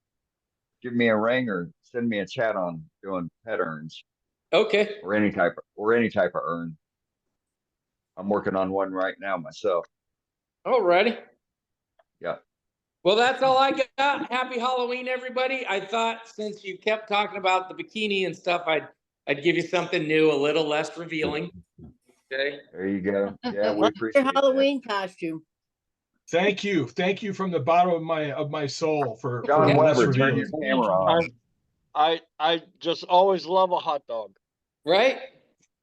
give me a ring or send me a chat on doing pet urns. Okay. Or any type of urn. I'm working on one right now myself. Alrighty. Yeah. Well, that's all I got. Happy Halloween, everybody. I thought since you kept talking about the bikini and stuff, I'd give you something new, a little less revealing. Okay. There you go. Yeah, we Your appreciate it. Halloween costume. Thank you from the bottom of my soul for John less Weber, turn revealing. your camera on. I just always love a hot dog. Right?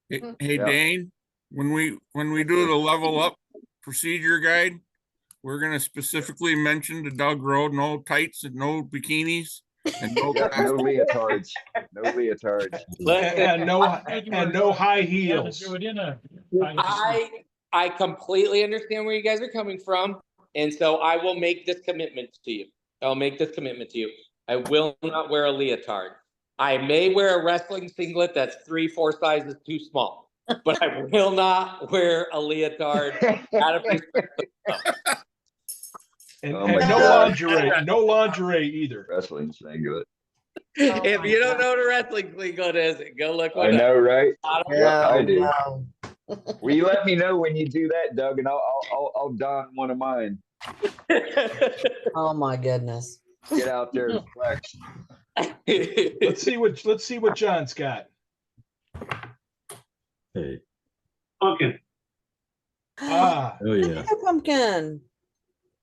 Hey, Dane, when we do the level up procedure guide, we're gonna specifically mention to Doug Road, no tights and no bikinis and no no leotards. No leotards. And no high heels. I completely understand where you guys are coming from, and so I will make this commitment to you. I'll make this commitment to you. I will not wear a leotard. I may wear a wrestling singlet that's 3-4 sizes too small, but I will not wear a leotard out of respect. And, Oh and my no God. lingerie either. Wrestling singlet. If you don't know what a wrestling singlet is, go look I one up. know, right? Yeah, I do. Will you let me know when you do that, Doug, and I'll don one of mine. Oh my goodness. Get out there and flex. Let's see what John's got. Hey. Pumpkin. Ah. Oh yeah. Pumpkin.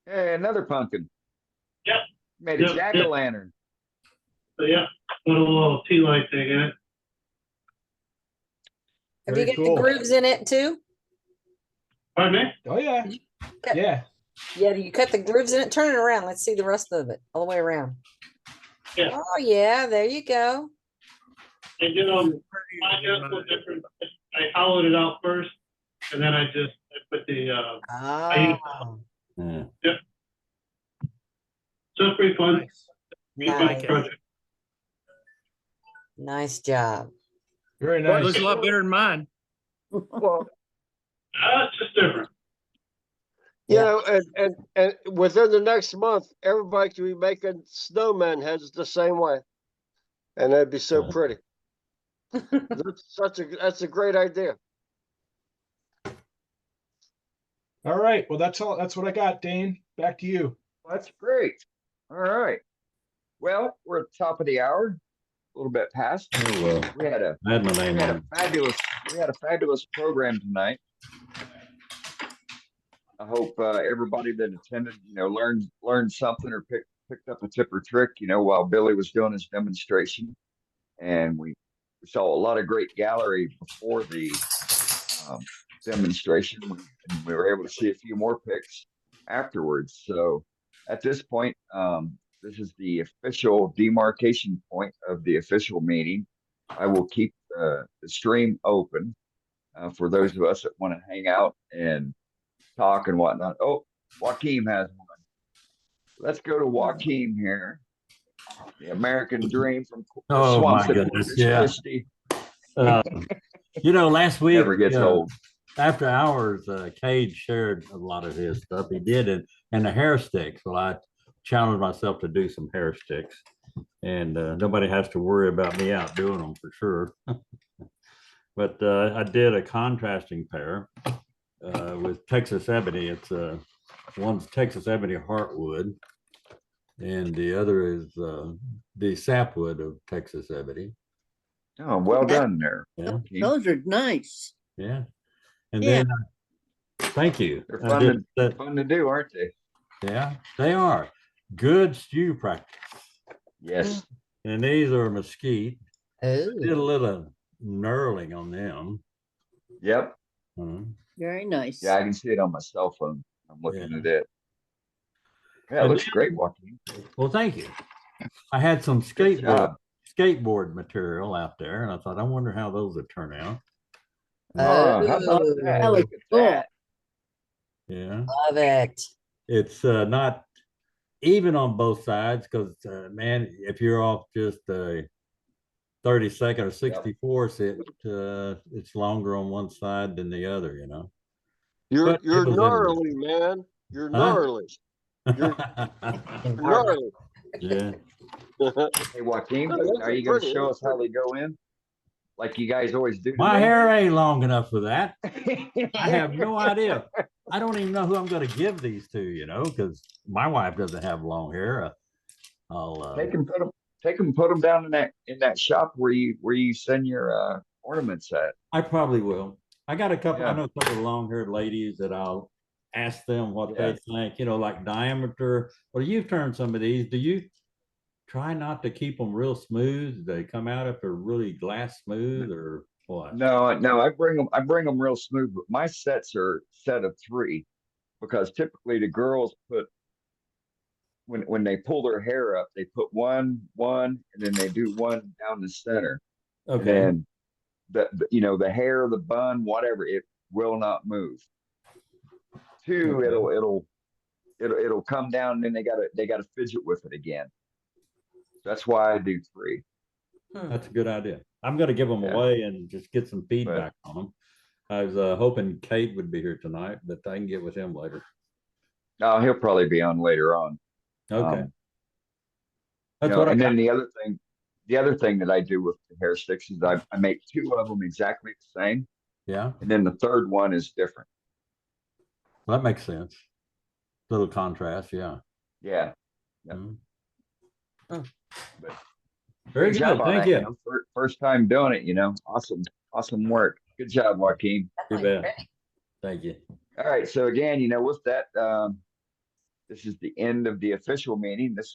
Hey, another pumpkin. Yep. Made a jack-o'-lantern. So yeah, put a little tea light thing in it. Have you got the grooves in it too? Pardon me? Oh yeah. Yeah. Yeah, you cut the grooves in it. Turn it around. Let's see the rest of it all the way around. Yeah. Oh yeah, there you go. And you know, mine is a little different. I hollowed it out first, and then I put the Yeah. Yep. So it's pretty fun. Nice. Nice job. Very Well, nice. it looks a lot better than mine. Well, it's just different. you know, and within the next month, everybody can be making snowman heads the same way, and that'd be so pretty. That's a great idea. All right. Well, that's all. That's what I got, Dane. Back to you. That's great. All right. Well, we're at the top of the hour, a little bit past. Oh well. We had a I had my name on. fabulous program tonight. I hope everybody that attended, learned something or picked up a tip or trick, while Billy was doing his demonstration. And we saw a lot of great gallery before the demonstration, and we were able to see a few more pics afterwards. So at this point, this is the official demarcation point of the official meeting. I will keep the stream open for those of us that want to hang out and talk and whatnot. Oh, Joaquin has one. Let's go to Joaquin here. The American Dream from Oh Swamps my at goodness, Corpus yeah. Christi. Last week Never gets old. After hours, Cade shared a lot of his stuff. He did it, and the hair sticks. Well, I challenged myself to do some hair sticks, and nobody has to worry about me out doing them for sure. But I did a contrasting pair with Texas ebony. It's one's Texas ebony heartwood, and the other is the sapwood of Texas ebony. Oh, well done there. Yeah, Those are nice. yeah. And Yeah. then, thank you. They're I fun did to that- fun to do, aren't they? Yeah, they are. Good stew practice. Yes. And these are mesquite. Oh. Did a little knurling on them. Yep. Very nice. Yeah, I can see it on my cell phone. I'm looking Yeah. at it. Yeah, it And looks great, Joaquin. Well, thank you. I had some Good job. skateboard material out there, and I thought, I wonder how those would turn out. Oh, how about that? That was Look at cool. that. Yeah, Love it. it's not even on both sides because, man, if you're off just a 32nd or 64th, it's longer on one side than the other, you know. You're But it you're was gnarly, man. You're Huh? gnarly. You're gnarly. Yeah. Hey, Joaquin, Oh, those are are you going to pretty. show us how they go in? Like you guys always do. to My me? hair ain't long enough for that. I have no idea. I don't even know who I'm going to give these to, you know, because my wife doesn't have long hair. I'll Take them, put them down in that shop where you send your ornaments at. I probably will. I got a couple. I Yeah. know a couple of long-haired ladies that I'll ask them what Yeah. they think. You know, like diameter. Well, you've turned some of these. Do you try not to keep them real smooth? They come out if they're really glass smooth, or what? No, I bring them real smooth, but my sets are set of 3 because typically the girls put when they pull their hair up, they put one, and then they do one down the center. And Okay. then the hair, the bun, whatever, it will not move. 2, Okay. it'll come down, and then they gotta fidget with it again. That's why I do 3. That's a good idea. I'm going to give them Yeah. away and just get some feedback on them. I was hoping Kate would be here tonight, but I can get with him later. No, he'll probably be on later on. Okay. That's what. And then the other thing that I do with the hair sticks is I make 2 of them exactly the same, Yeah, and then the third one is different. well, that makes sense. Little contrast. Yeah. Yeah. Mhm. But Very good job good. on Thank that, you. First time doing it, awesome work. Good job, Joaquin. You bet. Thank you. All right. So again, with that, this is the end of the official meeting. This